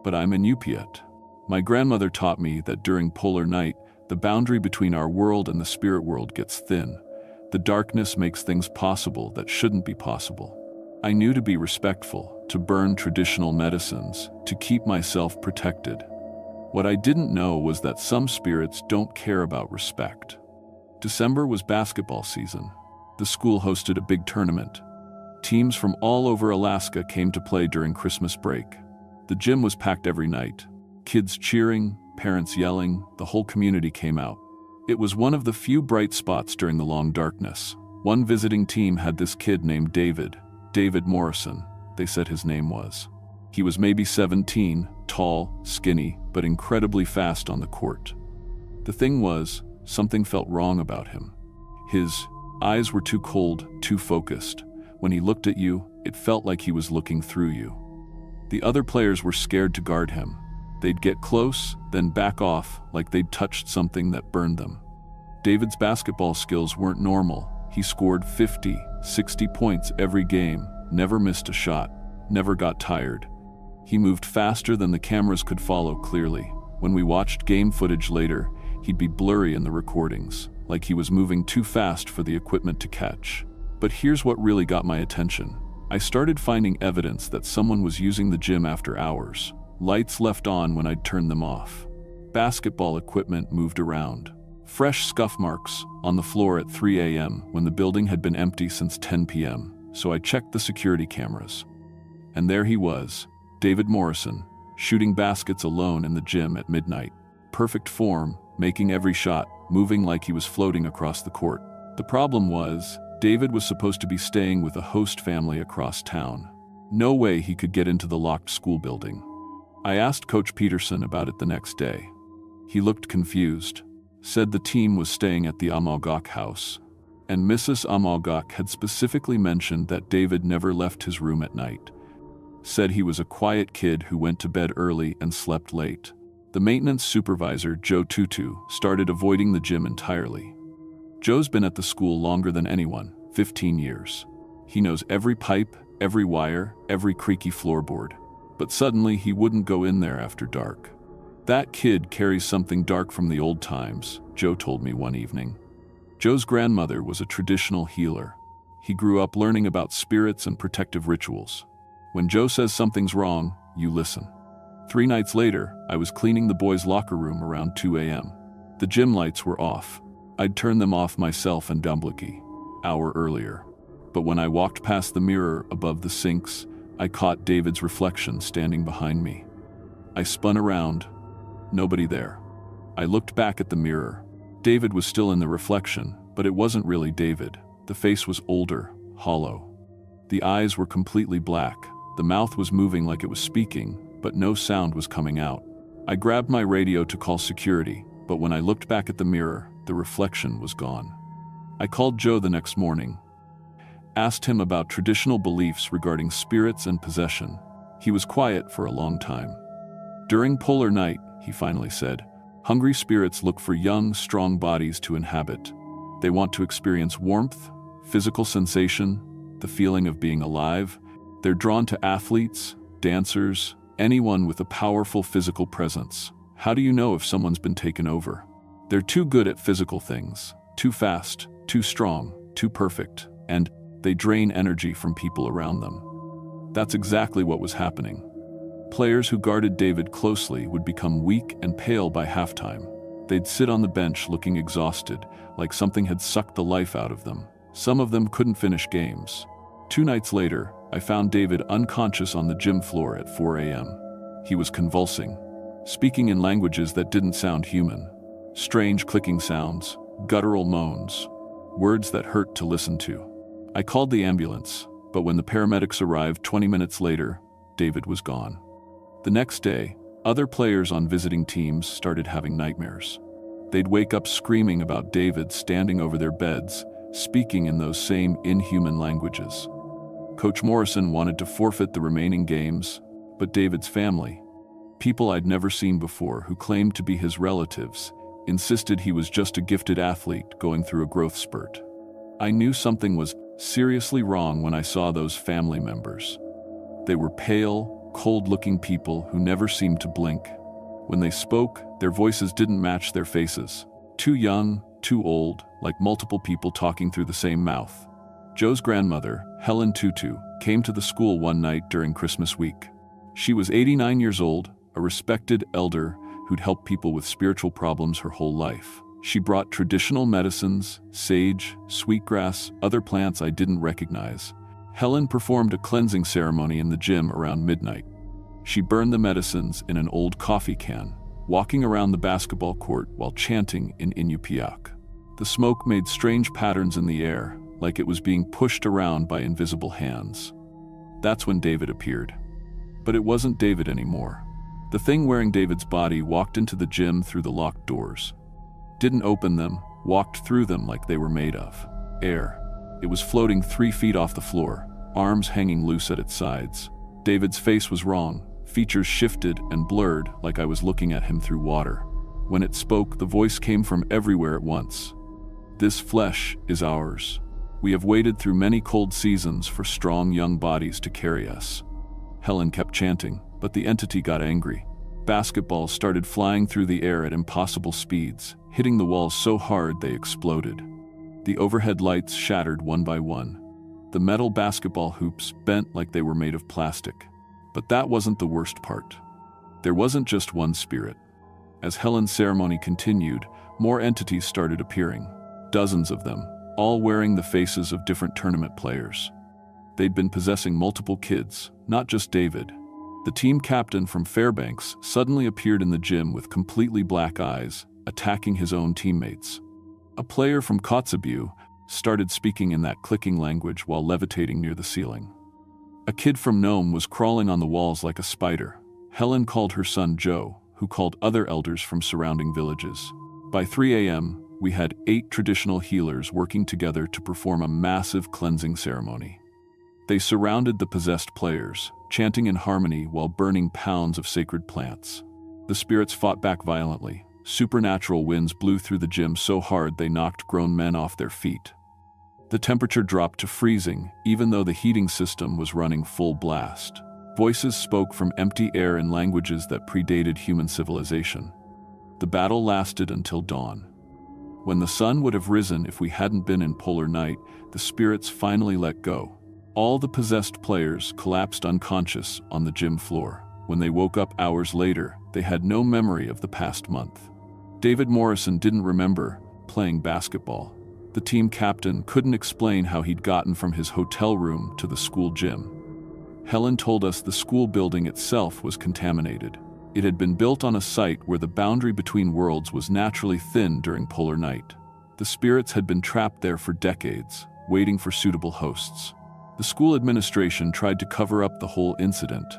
But I'm in Upiat. My grandmother taught me that during polar night, the boundary between our world and the spirit world gets thin. The darkness makes things possible that shouldn't be possible. I knew to be respectful, to burn traditional medicines, to keep myself protected. What I didn't know was that some spirits don't care about respect. December was basketball season. The school hosted a big tournament. Teams from all over Alaska came to play during Christmas break. The gym was packed every night. Kids cheering, parents yelling, the whole community came out. It was one of the few bright spots during the long darkness. One visiting team had this kid named David Morrison, they said his name was. He was maybe 17, tall, skinny, but incredibly fast on the court. The thing was, something felt wrong about him. His eyes were too cold, too focused. When he looked at you, it felt like he was looking through you. The other players were scared to guard him. They'd get close, then back off like they'd touched something that burned them. David's basketball skills weren't normal. He scored 50, 60 points every game, never missed a shot, never got tired. He moved faster than the cameras could follow clearly. When we watched game footage later, he'd be blurry in the recordings, like he was moving too fast for the equipment to catch. But here's what really got my attention. I started finding evidence that someone was using the gym after hours. Lights left on when I'd turn them off. Basketball equipment moved around. Fresh scuff marks on the floor at 3 a.m. when the building had been empty since 10 p.m., so I checked the security cameras. And there he was, David Morrison, shooting baskets alone in the gym at midnight. Perfect form, making every shot, moving like he was floating across the court. The problem was, David was supposed to be staying with a host family across town. No way he could get into the locked school building. I asked Coach Peterson about it the next day. He looked confused, said the team was staying at the Amalgak house, and Mrs. Amalgak had specifically mentioned that David never left his room at night. Said he was a quiet kid who went to bed early and slept late. The maintenance supervisor, Joe Tutu, started avoiding the gym entirely. Joe's been at the school longer than anyone, 15 years. He knows every pipe, every wire, every creaky floorboard. But suddenly he wouldn't go in there after dark. That kid carries something dark from the old times, Joe told me one evening. Joe's grandmother was a traditional healer. He grew up learning about spirits and protective rituals. When Joe says something's wrong, you listen. 3 nights later, I was cleaning the boys' locker room around 2 a.m. The gym lights were off. I'd turned them off myself and Dumblucky, hour earlier. But when I walked past the mirror above the sinks, I caught David's reflection standing behind me. I spun around. Nobody there. I looked back at the mirror. David was still in the reflection, but it wasn't really David. The face was older, hollow. The eyes were completely black. The mouth was moving like it was speaking, but no sound was coming out. I grabbed my radio to call security, but when I looked back at the mirror, the reflection was gone. I called Joe the next morning, asked him about traditional beliefs regarding spirits and possession. He was quiet for a long time. During polar night, he finally said, hungry spirits look for young, strong bodies to inhabit. They want to experience warmth, physical sensation, the feeling of being alive. They're drawn to athletes, dancers, anyone with a powerful physical presence. How do you know if someone's been taken over? They're too good at physical things, too fast, too strong, too perfect, and they drain energy from people around them. That's exactly what was happening. Players who guarded David closely would become weak and pale by halftime. They'd sit on the bench looking exhausted, like something had sucked the life out of them. Some of them couldn't finish games. 2 nights later, I found David unconscious on the gym floor at 4 a.m. He was convulsing, speaking in languages that didn't sound human. Strange clicking sounds, guttural moans, words that hurt to listen to. I called the ambulance, but when the paramedics arrived 20 minutes later, David was gone. The next day, other players on visiting teams started having nightmares. They'd wake up screaming about David standing over their beds, speaking in those same inhuman languages. Coach Morrison wanted to forfeit the remaining games, But David's family, people I'd never seen before who claimed to be his relatives, insisted he was just a gifted athlete going through a growth spurt. I knew something was seriously wrong when I saw those family members. They were pale, cold-looking people who never seemed to blink. When they spoke, their voices didn't match their faces. Too young, too old, like multiple people talking through the same mouth. Joe's grandmother, Helen Tutu, came to the school one night during Christmas week. She was 89 years old, a respected elder who'd helped people with spiritual problems her whole life. She brought traditional medicines, sage, sweetgrass, other plants I didn't recognize. Helen performed a cleansing ceremony in the gym around midnight. She burned the medicines in an old coffee can, walking around the basketball court while chanting in Inupiaq. The smoke made strange patterns in the air, like it was being pushed around by invisible hands. That's when David appeared. But it wasn't David anymore. The thing wearing David's body walked into the gym through the locked doors. Didn't open them, walked through them like they were made of air. It was floating 3 feet off the floor, arms hanging loose at its sides. David's face was wrong, features shifted and blurred like I was looking at him through water. When it spoke, the voice came from everywhere at once. This flesh is ours. We have waited through many cold seasons for strong young bodies to carry us. Helen kept chanting, but the entity got angry. Basketballs started flying through the air at impossible speeds, hitting the walls so hard they exploded. The overhead lights shattered one by one. The metal basketball hoops bent like they were made of plastic. But that wasn't the worst part. There wasn't just one spirit. As Helen's ceremony continued, more entities started appearing. Dozens of them, all wearing the faces of different tournament players. They'd been possessing multiple kids, not just David. The team captain from Fairbanks suddenly appeared in the gym with completely black eyes, attacking his own teammates. A player from Kotzebue started speaking in that clicking language while levitating near the ceiling. A kid from Nome was crawling on the walls like a spider. Helen called her son Joe, who called other elders from surrounding villages. By 3 a.m., we had 8 traditional healers working together to perform a massive cleansing ceremony. They surrounded the possessed players, chanting in harmony while burning pounds of sacred plants. The spirits fought back violently. Supernatural winds blew through the gym so hard they knocked grown men off their feet. The temperature dropped to freezing, even though the heating system was running full blast. Voices spoke from empty air in languages that predated human civilization. The battle lasted until dawn. When the sun would have risen if we hadn't been in polar night, the spirits finally let go. All the possessed players collapsed unconscious on the gym floor. When they woke up hours later, they had no memory of the past month. David Morrison didn't remember playing basketball. The team captain couldn't explain how he'd gotten from his hotel room to the school gym. Helen told us the school building itself was contaminated. It had been built on a site where the boundary between worlds was naturally thin during polar night. The spirits had been trapped there for decades, waiting for suitable hosts. The school administration tried to cover up the whole incident.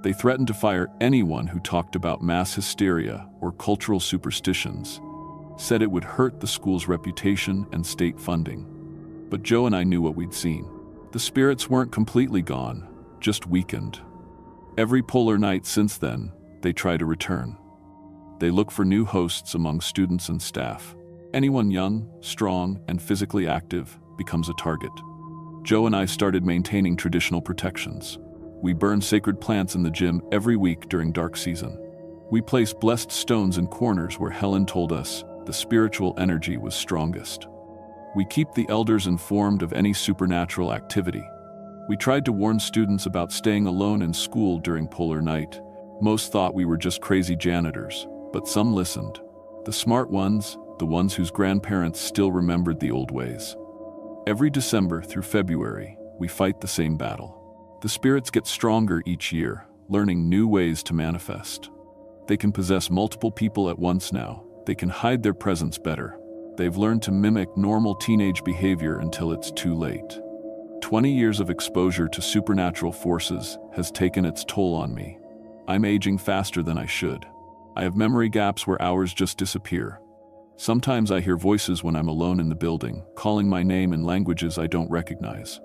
They threatened to fire anyone who talked about mass hysteria or cultural superstitions, said it would hurt the school's reputation and state funding. But Joe and I knew what we'd seen. The spirits weren't completely gone, just weakened. Every polar night since then, they try to return. They look for new hosts among students and staff. Anyone young, strong, and physically active becomes a target. Joe and I started maintaining traditional protections. We burn sacred plants in the gym every week during dark season. We place blessed stones in corners where Helen told us the spiritual energy was strongest. We keep the elders informed of any supernatural activity. We tried to warn students about staying alone in school during polar night. Most thought we were just crazy janitors, but some listened. The smart ones, the ones whose grandparents still remembered the old ways. Every December through February, we fight the same battle. The spirits get stronger each year, learning new ways to manifest. They can possess multiple people at once now. They can hide their presence better. They've learned to mimic normal teenage behavior until it's too late. 20 years of exposure to supernatural forces has taken its toll on me. I'm aging faster than I should. I have memory gaps where hours just disappear. Sometimes I hear voices when I'm alone in the building, calling my name in languages I don't recognize.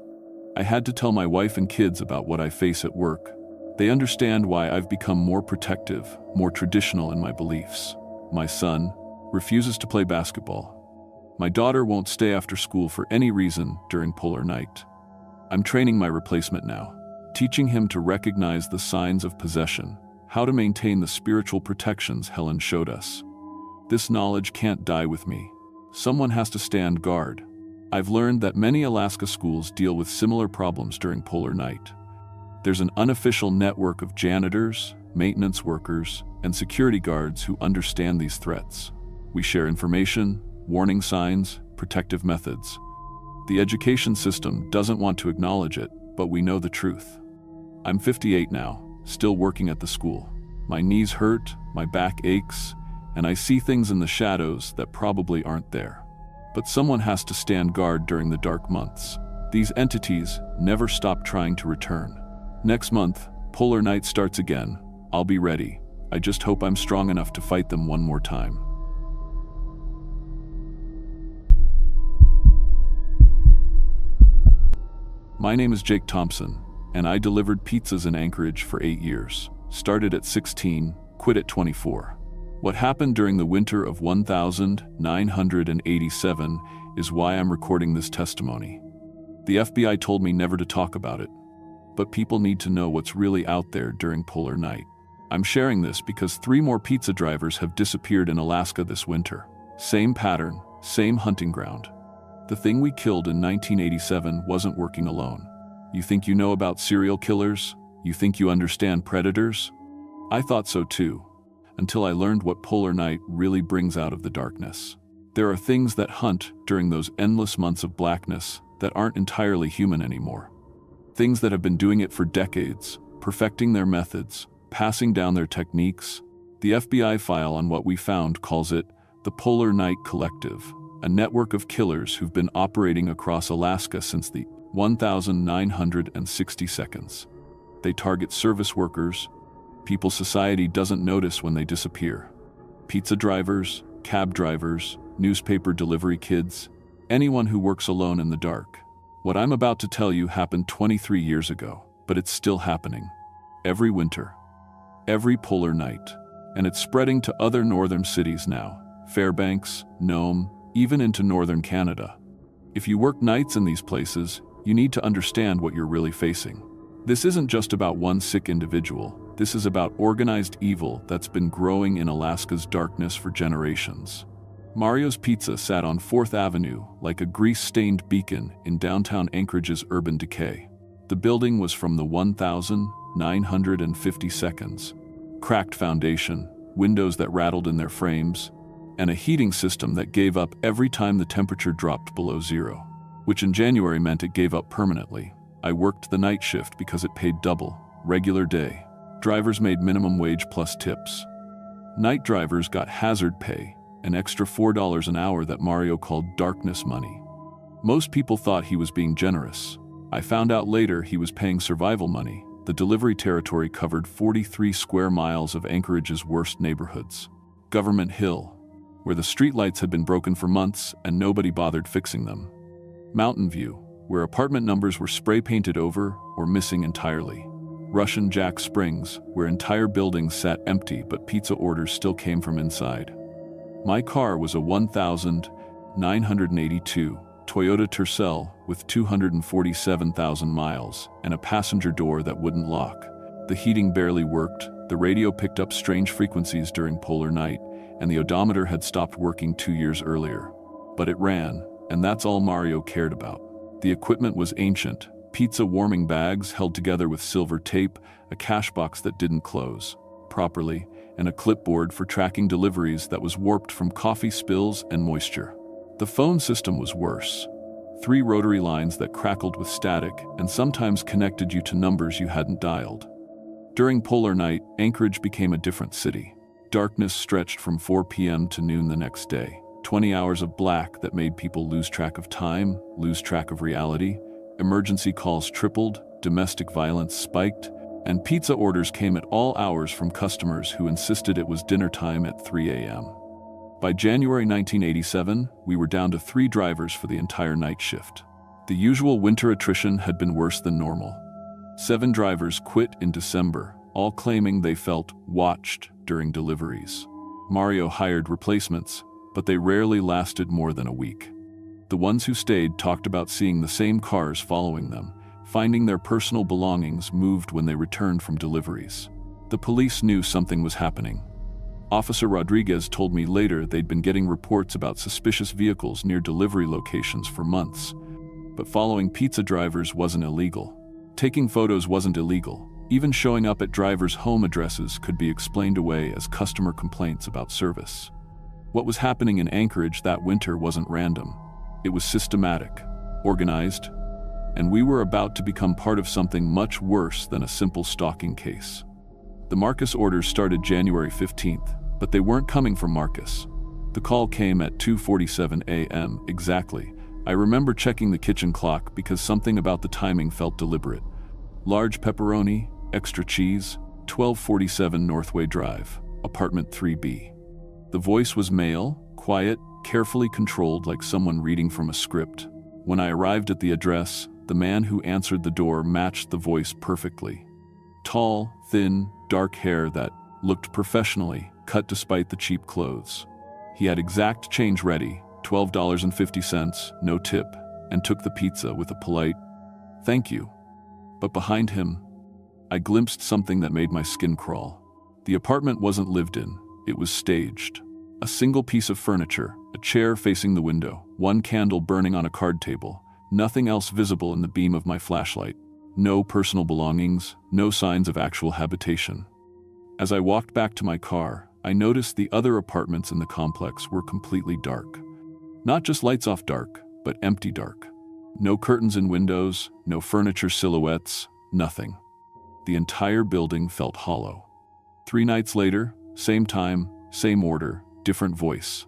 I had to tell my wife and kids about what I face at work. They understand why I've become more protective, more traditional in my beliefs. My son refuses to play basketball. My daughter won't stay after school for any reason during polar night. I'm training my replacement now, teaching him to recognize the signs of possession, how to maintain the spiritual protections Helen showed us. This knowledge can't die with me. Someone has to stand guard. I've learned that many Alaska schools deal with similar problems during polar night. There's an unofficial network of janitors, maintenance workers, and security guards who understand these threats. We share information, warning signs, protective methods. The education system doesn't want to acknowledge it, but we know the truth. I'm 58 now, still working at the school. My knees hurt, my back aches, and I see things in the shadows that probably aren't there. But someone has to stand guard during the dark months. These entities never stop trying to return. Next month, polar night starts again. I'll be ready. I just hope I'm strong enough to fight them one more time. My name is Jake Thompson, and I delivered pizzas in Anchorage for 8 years. Started at 16, quit at 24. What happened during the winter of 1987 is why I'm recording this testimony. The FBI told me never to talk about it, but people need to know what's really out there during polar night. I'm sharing this because 3 more pizza drivers have disappeared in Alaska this winter. Same pattern, same hunting ground. The thing we killed in 1987 wasn't working alone. You think you know about serial killers? You think you understand predators? I thought so too, until I learned what polar night really brings out of the darkness. There are things that hunt during those endless months of blackness that aren't entirely human anymore. Things that have been doing it for decades, perfecting their methods, passing down their techniques. The FBI file on what we found calls it the Polar Night Collective, a network of killers who've been operating across Alaska since the 1960 seconds. They target service workers, people society doesn't notice when they disappear. Pizza drivers, cab drivers, newspaper delivery kids, anyone who works alone in the dark. What I'm about to tell you happened 23 years ago, but it's still happening. Every winter, every polar night, and it's spreading to other northern cities now, Fairbanks, Nome, even into northern Canada. If you work nights in these places, you need to understand what you're really facing. This isn't just about one sick individual. This is about organized evil that's been growing in Alaska's darkness for generations. Mario's Pizza sat on 4th Avenue like a grease-stained beacon in downtown Anchorage's urban decay. The building was from the 1950 seconds. Cracked foundation, windows that rattled in their frames, and a heating system that gave up every time the temperature dropped below zero, which in January meant it gave up permanently. I worked the night shift because it paid double, regular day. Drivers made minimum wage plus tips. Night drivers got hazard pay, an extra $4 an hour that Mario called darkness money. Most people thought he was being generous. I found out later he was paying survival money. The delivery territory covered 43 square miles of Anchorage's worst neighborhoods. Government Hill, where the streetlights had been broken for months and nobody bothered fixing them. Mountain View, where apartment numbers were spray-painted over or missing entirely. Russian Jack Springs, where entire buildings sat empty but pizza orders still came from inside. My car was a 1982 Toyota Tercel with 247,000 miles and a passenger door that wouldn't lock. The heating barely worked, the radio picked up strange frequencies during polar night, and the odometer had stopped working 2 years earlier. But it ran, and that's all Mario cared about. The equipment was ancient, pizza warming bags held together with silver tape, a cash box that didn't close properly, and a clipboard for tracking deliveries that was warped from coffee spills and moisture. The phone system was worse. 3 rotary lines that crackled with static and sometimes connected you to numbers you hadn't dialed. During polar night, Anchorage became a different city. Darkness stretched from 4 p.m. to noon the next day. 20 hours of black that made people lose track of time, lose track of reality. Emergency calls tripled, domestic violence spiked, and pizza orders came at all hours from customers who insisted it was dinner time at 3 a.m. By January 1987, we were down to 3 drivers for the entire night shift. The usual winter attrition had been worse than normal. 7 drivers quit in December, all claiming they felt watched during deliveries. Mario hired replacements, but they rarely lasted more than a week. The ones who stayed talked about seeing the same cars following them, finding their personal belongings moved when they returned from deliveries. The police knew something was happening. Officer Rodriguez told me later they'd been getting reports about suspicious vehicles near delivery locations for months. But following pizza drivers wasn't illegal. Taking photos wasn't illegal. Even showing up at drivers' home addresses could be explained away as customer complaints about service. What was happening in Anchorage that winter wasn't random. It was systematic, organized, and we were about to become part of something much worse than a simple stalking case. The Marcus orders started January 15th, but they weren't coming from Marcus. The call came at 2:47 a.m. exactly. I remember checking the kitchen clock because something about the timing felt deliberate. Large pepperoni, extra cheese, 1247 Northway Drive, apartment 3B. The voice was male, quiet, carefully controlled like someone reading from a script. When I arrived at the address, the man who answered the door matched the voice perfectly. Tall, thin, dark hair that looked professionally cut despite the cheap clothes. He had exact change ready, $12.50, no tip, and took the pizza with a polite, "Thank you." But behind him, I glimpsed something that made my skin crawl. The apartment wasn't lived in, it was staged. A single piece of furniture, a chair facing the window, one candle burning on a card table, nothing else visible in the beam of my flashlight. No personal belongings, no signs of actual habitation. As I walked back to my car, I noticed the other apartments in the complex were completely dark. Not just lights off dark, but empty dark. No curtains in windows, no furniture silhouettes, nothing. The entire building felt hollow. 3 nights later, same time, same order, different voice.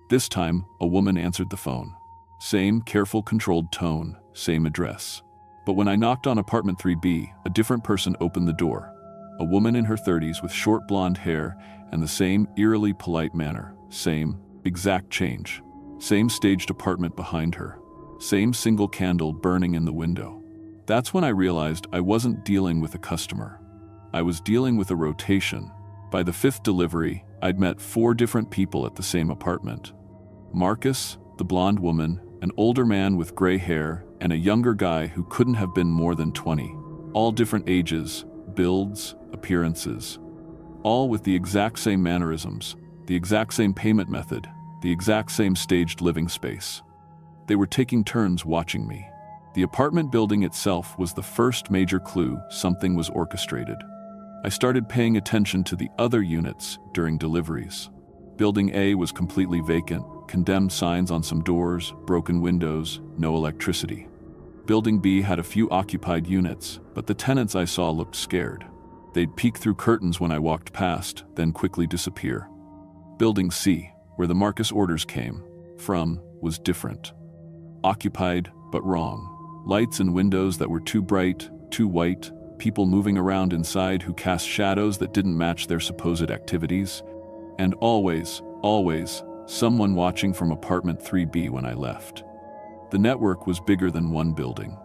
This time, a woman answered the phone. Same careful, controlled tone, same address. But when I knocked on apartment 3B, a different person opened the door. A woman in her 30s with short blonde hair and the same eerily polite manner. Same, exact change. Same staged apartment behind her. Same single candle burning in the window. That's when I realized I wasn't dealing with a customer. I was dealing with a rotation. By the 5th delivery, I'd met 4 different people at the same apartment. Marcus, the blonde woman, an older man with gray hair, and a younger guy who couldn't have been more than 20. All different ages, builds, appearances. All with the exact same mannerisms, the exact same payment method, the exact same staged living space. They were taking turns watching me. The apartment building itself was the first major clue something was orchestrated. I started paying attention to the other units during deliveries. Building A was completely vacant, condemned signs on some doors, broken windows, no electricity. Building B had a few occupied units, but the tenants I saw looked scared. They'd peek through curtains when I walked past, then quickly disappear. Building C, where the Marcus orders came from, was different. Occupied, but wrong. Lights and windows that were too bright, too white, people moving around inside who cast shadows that didn't match their supposed activities, and always, someone watching from apartment 3B when I left. The network was bigger than one building.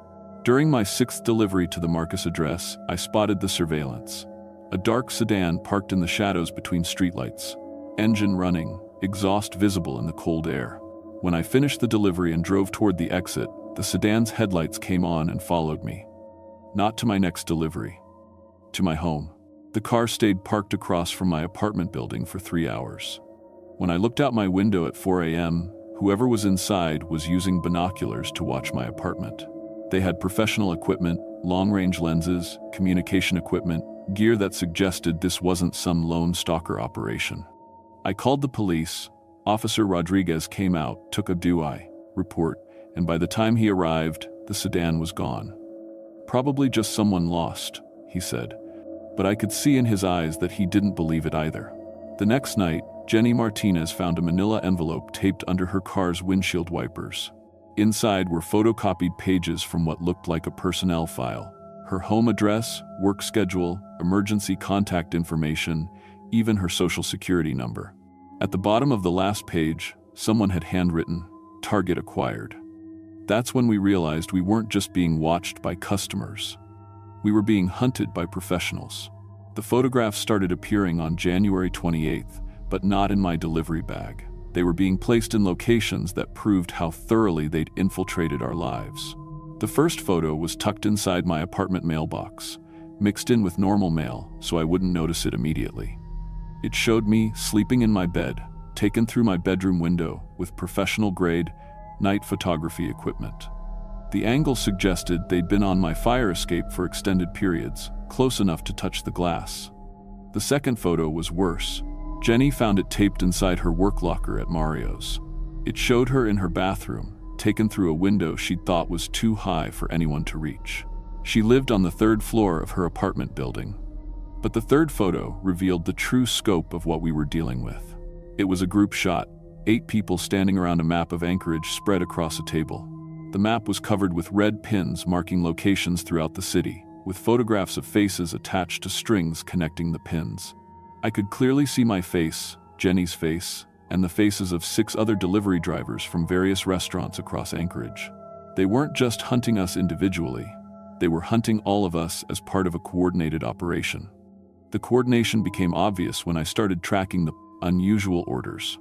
During my 6th delivery to the Marcus address, I spotted the surveillance. A dark sedan parked in the shadows between streetlights. Engine running, exhaust visible in the cold air. When I finished the delivery and drove toward the exit, the sedan's headlights came on and followed me. Not to my next delivery. To my home. The car stayed parked across from my apartment building for 3 hours. When I looked out my window at 4 a.m., whoever was inside was using binoculars to watch my apartment. They had professional equipment, long-range lenses, communication equipment, gear that suggested this wasn't some lone stalker operation. I called the police. Officer Rodriguez came out, took a DUI report, and by the time he arrived, the sedan was gone. Probably just someone lost, he said, but I could see in his eyes that he didn't believe it either. The next night, Jenny Martinez found a manila envelope taped under her car's windshield wipers. Inside were photocopied pages from what looked like a personnel file. Her home address, work schedule, emergency contact information, even her social security number. At the bottom of the last page, someone had handwritten, "Target acquired." That's when we realized we weren't just being watched by customers. We were being hunted by professionals. The photographs started appearing on January 28th, but not in my delivery bag. They were being placed in locations that proved how thoroughly they'd infiltrated our lives. The first photo was tucked inside my apartment mailbox, mixed in with normal mail so I wouldn't notice it immediately. It showed me sleeping in my bed, taken through my bedroom window with professional-grade night photography equipment. The angle suggested they'd been on my fire escape for extended periods, close enough to touch the glass. The second photo was worse. Jenny found it taped inside her work locker at Mario's. It showed her in her bathroom, taken through a window she'd thought was too high for anyone to reach. She lived on the third floor of her apartment building. But the third photo revealed the true scope of what we were dealing with. It was a group shot, 8 people standing around a map of Anchorage spread across a table. The map was covered with red pins marking locations throughout the city, with photographs of faces attached to strings connecting the pins. I could clearly see my face, Jenny's face, and the faces of 6 other delivery drivers from various restaurants across Anchorage. They weren't just hunting us individually, they were hunting all of us as part of a coordinated operation. The coordination became obvious when I started tracking the unusual orders.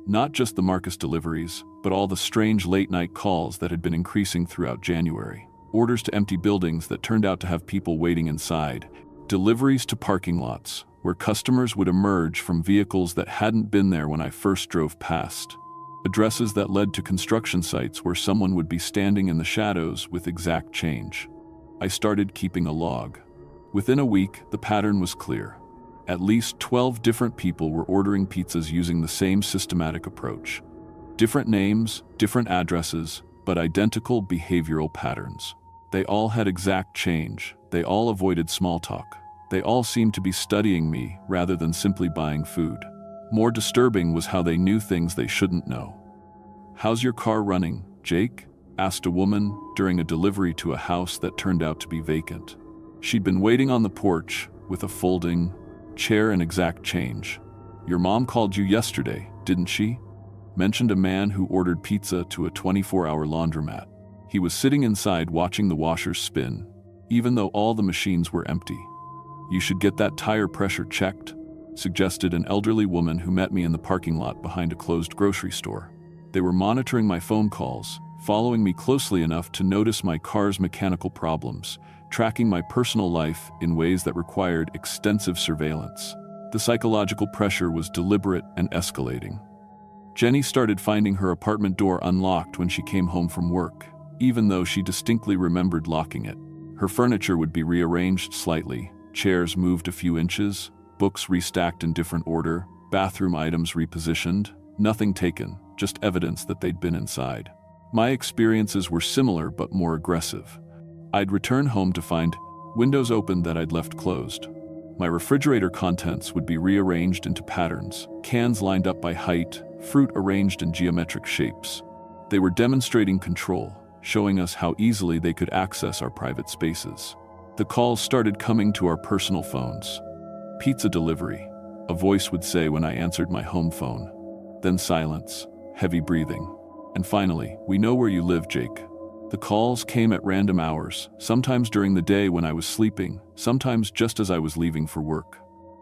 Not just the Marcus deliveries, but all the strange late-night calls that had been increasing throughout January. Orders to empty buildings that turned out to have people waiting inside. Deliveries to parking lots, where customers would emerge from vehicles that hadn't been there when I first drove past. Addresses that led to construction sites where someone would be standing in the shadows with exact change. I started keeping a log. Within a week, the pattern was clear. At least 12 different people were ordering pizzas using the same systematic approach. Different names, different addresses, but identical behavioral patterns. They all had exact change. They all avoided small talk. They all seemed to be studying me rather than simply buying food. More disturbing was how they knew things they shouldn't know. "How's your car running, Jake?" asked a woman during a delivery to a house that turned out to be vacant. She'd been waiting on the porch with a folding chair and exact change. "Your mom called you yesterday, didn't she?" mentioned a man who ordered pizza to a 24-hour laundromat. He was sitting inside watching the washers spin, even though all the machines were empty. "You should get that tire pressure checked," suggested an elderly woman who met me in the parking lot behind a closed grocery store. They were monitoring my phone calls, following me closely enough to notice my car's mechanical problems, tracking my personal life in ways that required extensive surveillance. The psychological pressure was deliberate and escalating. Jenny started finding her apartment door unlocked when she came home from work, even though she distinctly remembered locking it. Her furniture would be rearranged slightly, chairs moved a few inches, books restacked in different order, bathroom items repositioned, nothing taken, just evidence that they'd been inside. My experiences were similar but more aggressive. I'd return home to find windows open that I'd left closed. My refrigerator contents would be rearranged into patterns, cans lined up by height, fruit arranged in geometric shapes. They were demonstrating control, showing us how easily they could access our private spaces. The calls started coming to our personal phones. "Pizza delivery," a voice would say when I answered my home phone. Then silence, heavy breathing. And finally, "We know where you live, Jake." The calls came at random hours, sometimes during the day when I was sleeping, sometimes just as I was leaving for work.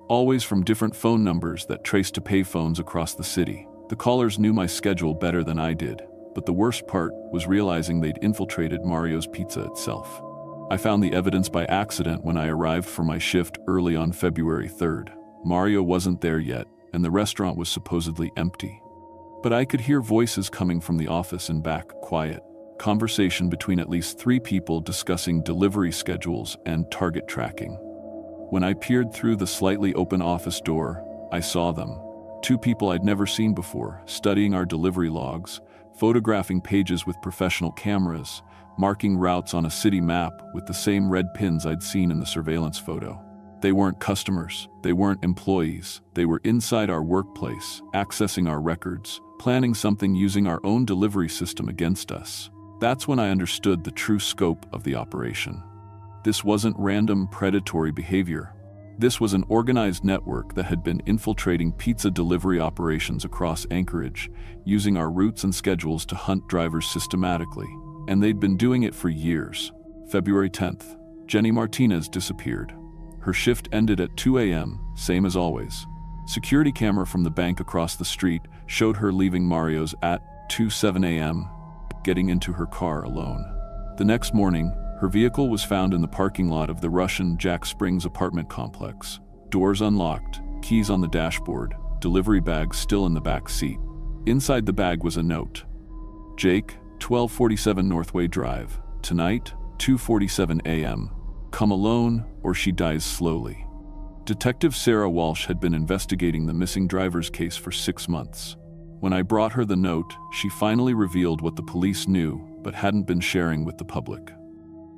Always from different phone numbers that traced to payphones across the city. The callers knew my schedule better than I did, but the worst part was realizing they'd infiltrated Mario's Pizza itself. I found the evidence by accident when I arrived for my shift early on February 3rd. Mario wasn't there yet, and the restaurant was supposedly empty. But I could hear voices coming from the office and back, quiet. Conversation between at least 3 people discussing delivery schedules and target tracking. When I peered through the slightly open office door, I saw them. 2 people I'd never seen before, studying our delivery logs, photographing pages with professional cameras, marking routes on a city map with the same red pins I'd seen in the surveillance photo. They weren't customers, they weren't employees, they were inside our workplace, accessing our records, planning something using our own delivery system against us. That's when I understood the true scope of the operation. This wasn't random predatory behavior. This was an organized network that had been infiltrating pizza delivery operations across Anchorage, using our routes and schedules to hunt drivers systematically. And they'd been doing it for years. February 10th. Jenny Martinez disappeared. Her shift ended at 2 a.m., same as always. Security camera from the bank across the street showed her leaving Mario's at 2:07 a.m., getting into her car alone. The next morning, her vehicle was found in the parking lot of the Russian Jack Springs apartment complex. Doors unlocked, keys on the dashboard, delivery bag still in the back seat. Inside the bag was a note. Jake, 1247 Northway Drive. Tonight, 2:47 a.m. Come alone, or she dies slowly. Detective Sarah Walsh had been investigating the missing driver's case for 6 months. When I brought her the note, she finally revealed what the police knew but hadn't been sharing with the public.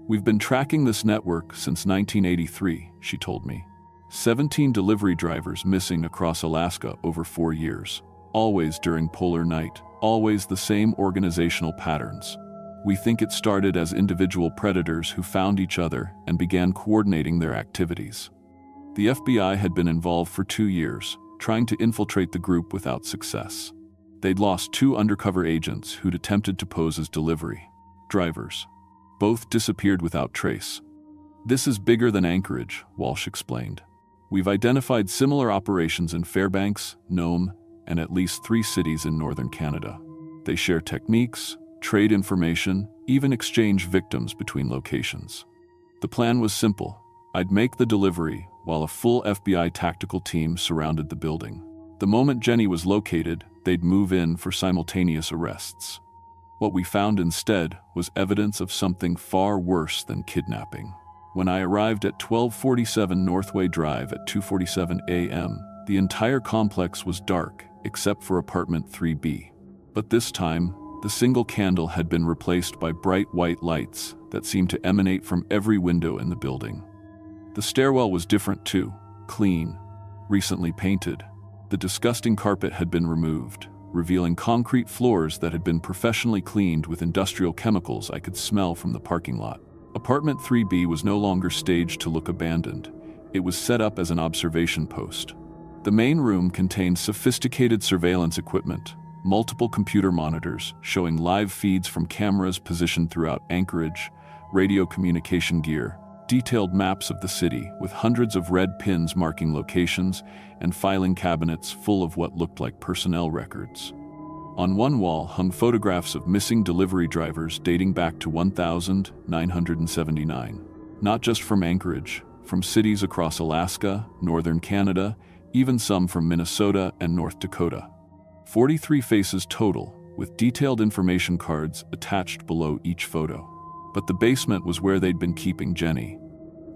We've been tracking this network since 1983, she told me. 17 delivery drivers missing across Alaska over 4 years. Always during polar night, always the same organizational patterns. We think it started as individual predators who found each other and began coordinating their activities. The FBI had been involved for 2 years, trying to infiltrate the group without success. They'd lost 2 undercover agents who'd attempted to pose as delivery drivers. Both disappeared without trace. This is bigger than Anchorage, Walsh explained. We've identified similar operations in Fairbanks, Nome, and at least 3 cities in northern Canada. They share techniques, trade information, even exchange victims between locations. The plan was simple. I'd make the delivery while a full FBI tactical team surrounded the building. The moment Jenny was located, they'd move in for simultaneous arrests. What we found instead was evidence of something far worse than kidnapping. When I arrived at 1247 Northway Drive at 2:47 a.m., the entire complex was dark except for apartment 3B. But this time, the single candle had been replaced by bright white lights that seemed to emanate from every window in the building. The stairwell was different too, clean, recently painted. The disgusting carpet had been removed, revealing concrete floors that had been professionally cleaned with industrial chemicals I could smell from the parking lot. Apartment 3B was no longer staged to look abandoned. It was set up as an observation post. The main room contained sophisticated surveillance equipment, multiple computer monitors showing live feeds from cameras positioned throughout Anchorage, radio communication gear, detailed maps of the city with hundreds of red pins marking locations, and filing cabinets full of what looked like personnel records. On one wall hung photographs of missing delivery drivers dating back to 1979. Not just from Anchorage, from cities across Alaska, northern Canada, even some from Minnesota and North Dakota. 43 faces total, with detailed information cards attached below each photo. But the basement was where they'd been keeping Jenny.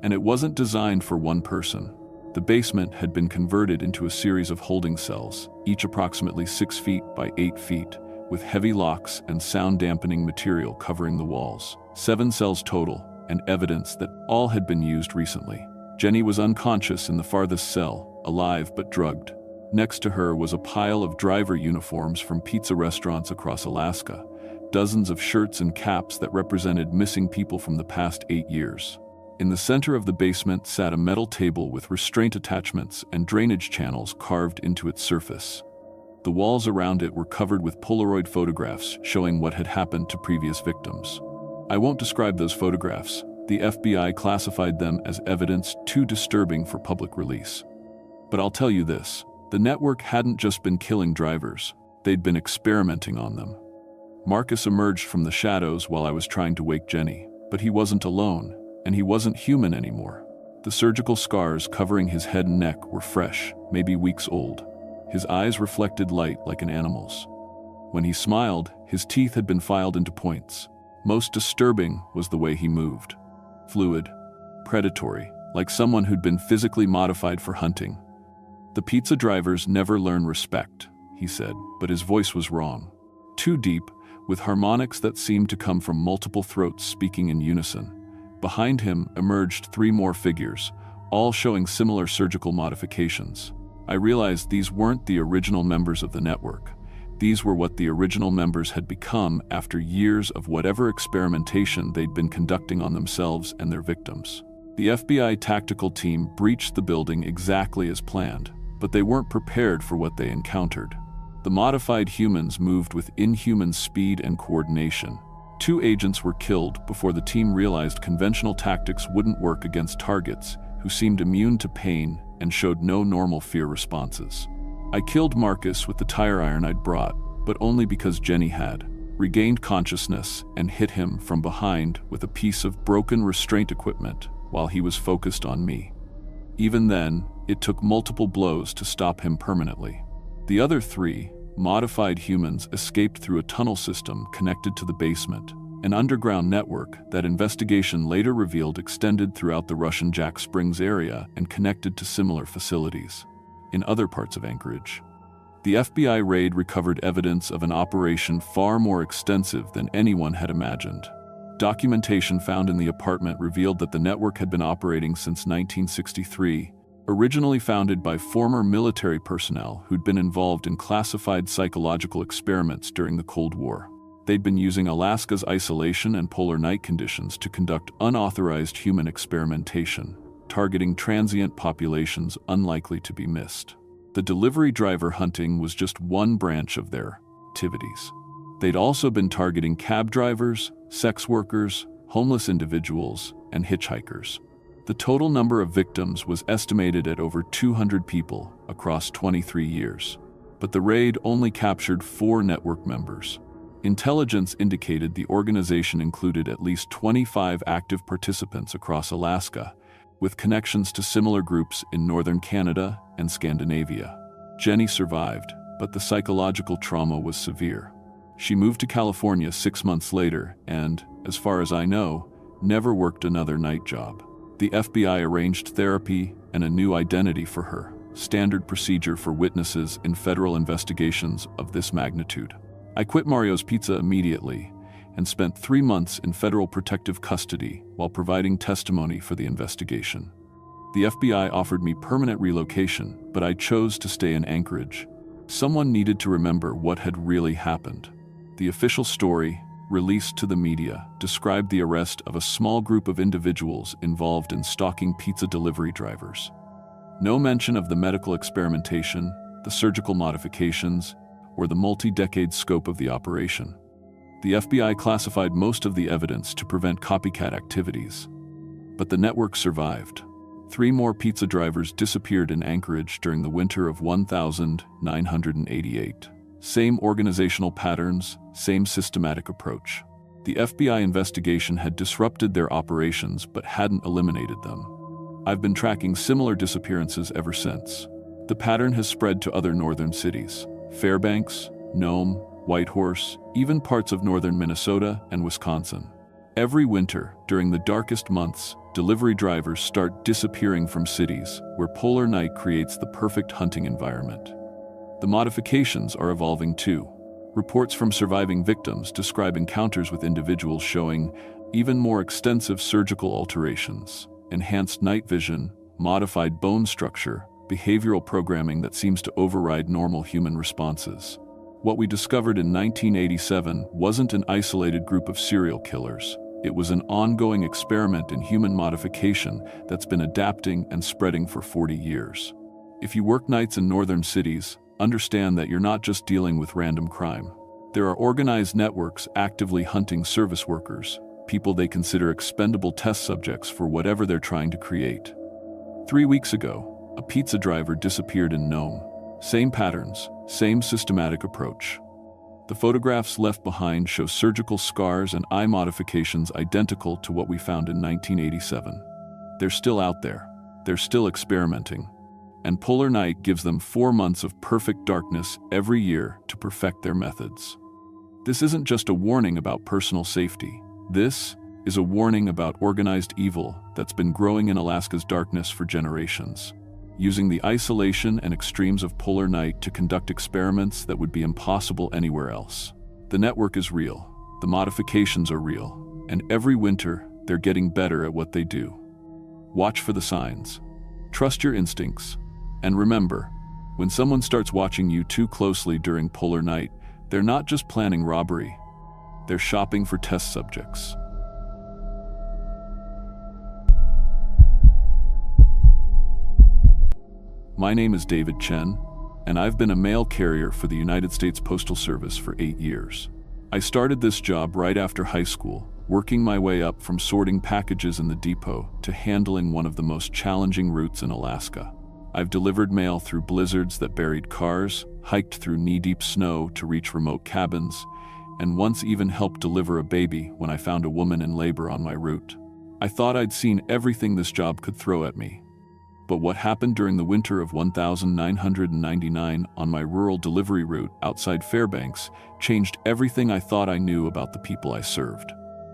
And it wasn't designed for one person. The basement had been converted into a series of holding cells, each approximately 6 feet by 8 feet, with heavy locks and sound-dampening material covering the walls. 7 cells total, and evidence that all had been used recently. Jenny was unconscious in the farthest cell, alive but drugged. Next to her was a pile of driver uniforms from pizza restaurants across Alaska, dozens of shirts and caps that represented missing people from the past 8 years. In the center of the basement sat a metal table with restraint attachments and drainage channels carved into its surface. The walls around it were covered with Polaroid photographs showing what had happened to previous victims. I won't describe those photographs. The FBI classified them as evidence too disturbing for public release. But I'll tell you this, the network hadn't just been killing drivers, they'd been experimenting on them. Marcus emerged from the shadows while I was trying to wake Jenny, but he wasn't alone, and he wasn't human anymore. The surgical scars covering his head and neck were fresh, maybe weeks old. His eyes reflected light like an animal's. When he smiled, his teeth had been filed into points. Most disturbing was the way he moved. Fluid, predatory, like someone who'd been physically modified for hunting. The pizza drivers never learn respect, he said, but his voice was wrong. Too deep, with harmonics that seemed to come from multiple throats speaking in unison. Behind him emerged 3 more figures, all showing similar surgical modifications. I realized these weren't the original members of the network. These were what the original members had become after years of whatever experimentation they'd been conducting on themselves and their victims. The FBI tactical team breached the building exactly as planned, but they weren't prepared for what they encountered. The modified humans moved with inhuman speed and coordination, 2 agents were killed before the team realized conventional tactics wouldn't work against targets who seemed immune to pain and showed no normal fear responses. I killed Marcus with the tire iron I'd brought, but only because Jenny had regained consciousness and hit him from behind with a piece of broken restraint equipment while he was focused on me. Even then, it took multiple blows to stop him permanently. The other 3, modified humans, escaped through a tunnel system connected to the basement, an underground network that investigation later revealed extended throughout the Russian Jack Springs area and connected to similar facilities in other parts of Anchorage. The FBI raid recovered evidence of an operation far more extensive than anyone had imagined. Documentation found in the apartment revealed that the network had been operating since 1963, originally founded by former military personnel who'd been involved in classified psychological experiments during the Cold War. They'd been using Alaska's isolation and polar night conditions to conduct unauthorized human experimentation, targeting transient populations unlikely to be missed. The delivery driver hunting was just one branch of their activities. They'd also been targeting cab drivers, sex workers, homeless individuals, and hitchhikers. The total number of victims was estimated at over 200 people across 23 years. But the raid only captured 4 network members. Intelligence indicated the organization included at least 25 active participants across Alaska, with connections to similar groups in northern Canada and Scandinavia. Jenny survived, but the psychological trauma was severe. She moved to California 6 months later and, as far as I know, never worked another night job. The FBI arranged therapy and a new identity for her, standard procedure for witnesses in federal investigations of this magnitude. I quit Mario's Pizza immediately and spent 3 months in federal protective custody while providing testimony for the investigation. The FBI offered me permanent relocation, but I chose to stay in Anchorage. Someone needed to remember what had really happened. The official story, released to the media, described the arrest of a small group of individuals involved in stalking pizza delivery drivers. No mention of the medical experimentation, the surgical modifications, or the multi-decade scope of the operation. The FBI classified most of the evidence to prevent copycat activities. But the network survived. 3 more pizza drivers disappeared in Anchorage during the winter of 1988. Same organizational patterns, same systematic approach. The FBI investigation had disrupted their operations but hadn't eliminated them. I've been tracking similar disappearances ever since. The pattern has spread to other northern cities: Fairbanks, Nome, Whitehorse, even parts of northern Minnesota and Wisconsin. Every winter, during the darkest months, delivery drivers start disappearing from cities where polar night creates the perfect hunting environment. The modifications are evolving too. Reports from surviving victims describe encounters with individuals showing even more extensive surgical alterations, enhanced night vision, modified bone structure, behavioral programming that seems to override normal human responses. What we discovered in 1987 wasn't an isolated group of serial killers. It was an ongoing experiment in human modification that's been adapting and spreading for 40 years. If you work nights in northern cities, understand that you're not just dealing with random crime. There are organized networks actively hunting service workers, people they consider expendable test subjects for whatever they're trying to create. 3 weeks ago, a pizza driver disappeared in Nome. Same patterns, same systematic approach. The photographs left behind show surgical scars and eye modifications identical to what we found in 1987. They're still out there. They're still experimenting. And polar night gives them 4 months of perfect darkness every year to perfect their methods. This isn't just a warning about personal safety. This is a warning about organized evil that's been growing in Alaska's darkness for generations, using the isolation and extremes of polar night to conduct experiments that would be impossible anywhere else. The network is real, the modifications are real, and every winter they're getting better at what they do. Watch for the signs. Trust your instincts. And remember, when someone starts watching you too closely during polar night, they're not just planning robbery, they're shopping for test subjects. My name is David Chen, and I've been a mail carrier for the United States Postal Service for 8 years. I started this job right after high school, working my way up from sorting packages in the depot to handling one of the most challenging routes in Alaska. I've delivered mail through blizzards that buried cars, hiked through knee-deep snow to reach remote cabins, and once even helped deliver a baby when I found a woman in labor on my route. I thought I'd seen everything this job could throw at me. But what happened during the winter of 1999 on my rural delivery route outside Fairbanks changed everything I thought I knew about the people I served.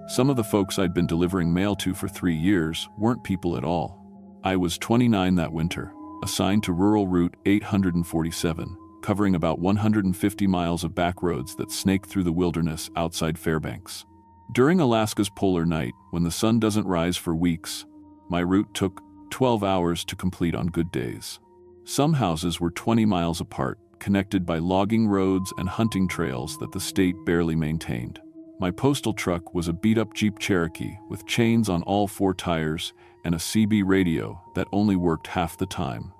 Some of the folks I'd been delivering mail to for 3 years weren't people at all. I was 29 that winter, assigned to rural route 847, covering about 150 miles of back roads that snake through the wilderness outside Fairbanks. During Alaska's polar night, when the sun doesn't rise for weeks, my route took 12 hours to complete on good days. Some houses were 20 miles apart, connected by logging roads and hunting trails that the state barely maintained. My postal truck was a beat-up Jeep Cherokee with chains on all 4 tires and a CB radio that only worked half the time.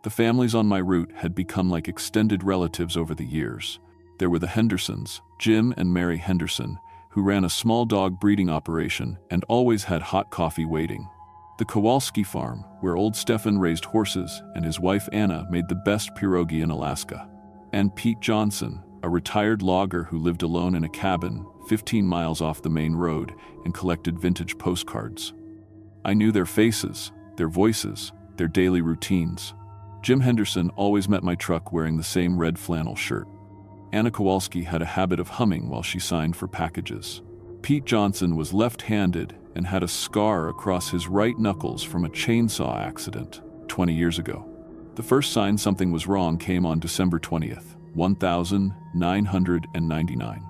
The families on my route had become like extended relatives over the years. There were the Hendersons, Jim and Mary Henderson, who ran a small dog breeding operation and always had hot coffee waiting. The Kowalski farm, where old Stefan raised horses and his wife Anna made the best pierogi in Alaska. And Pete Johnson, a retired logger who lived alone in a cabin 15 miles off the main road and collected vintage postcards. I knew their faces, their voices, their daily routines. Jim Henderson always met my truck wearing the same red flannel shirt. Anna Kowalski had a habit of humming while she signed for packages. Pete Johnson was left-handed and had a scar across his right knuckles from a chainsaw accident 20 years ago. The first sign something was wrong came on December 20th, 1999.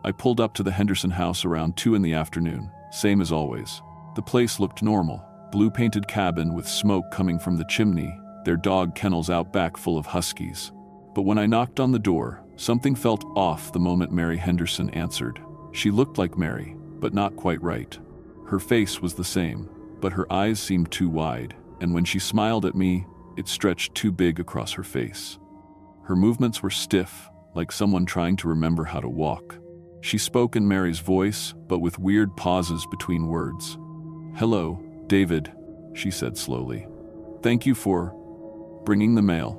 I pulled up to the Henderson house around 2 in the afternoon, same as always. The place looked normal, blue-painted cabin with smoke coming from the chimney, their dog kennels out back full of huskies. But when I knocked on the door, something felt off the moment Mary Henderson answered. She looked like Mary, but not quite right. Her face was the same, but her eyes seemed too wide, and when she smiled at me, it stretched too big across her face. Her movements were stiff, like someone trying to remember how to walk. She spoke in Mary's voice, but with weird pauses between words. "Hello, David," she said slowly. "Thank you for bringing the mail."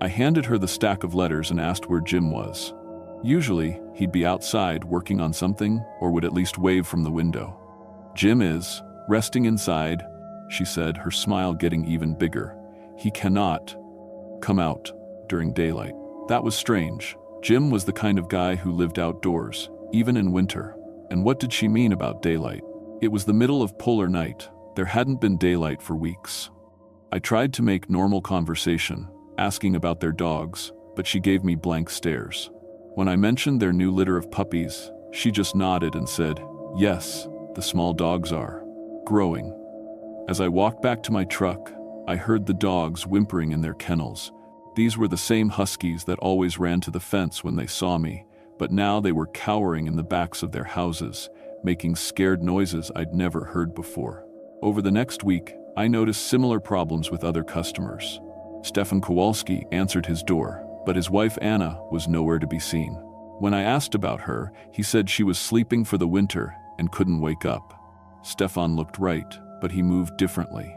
I handed her the stack of letters and asked where Jim was. Usually, he'd be outside working on something or would at least wave from the window. "Jim is resting inside," she said, her smile getting even bigger. "He cannot come out during daylight." That was strange. Jim was the kind of guy who lived outdoors, even in winter. And what did she mean about daylight? It was the middle of polar night. There hadn't been daylight for weeks. I tried to make normal conversation, asking about their dogs, but she gave me blank stares. When I mentioned their new litter of puppies, she just nodded and said, "Yes, the small dogs are growing." As I walked back to my truck, I heard the dogs whimpering in their kennels. These were the same huskies that always ran to the fence when they saw me, but now they were cowering in the backs of their houses, making scared noises I'd never heard before. Over the next week, I noticed similar problems with other customers. Stefan Kowalski answered his door, but his wife Anna was nowhere to be seen. When I asked about her, he said she was sleeping for the winter and couldn't wake up. Stefan looked right, but he moved differently.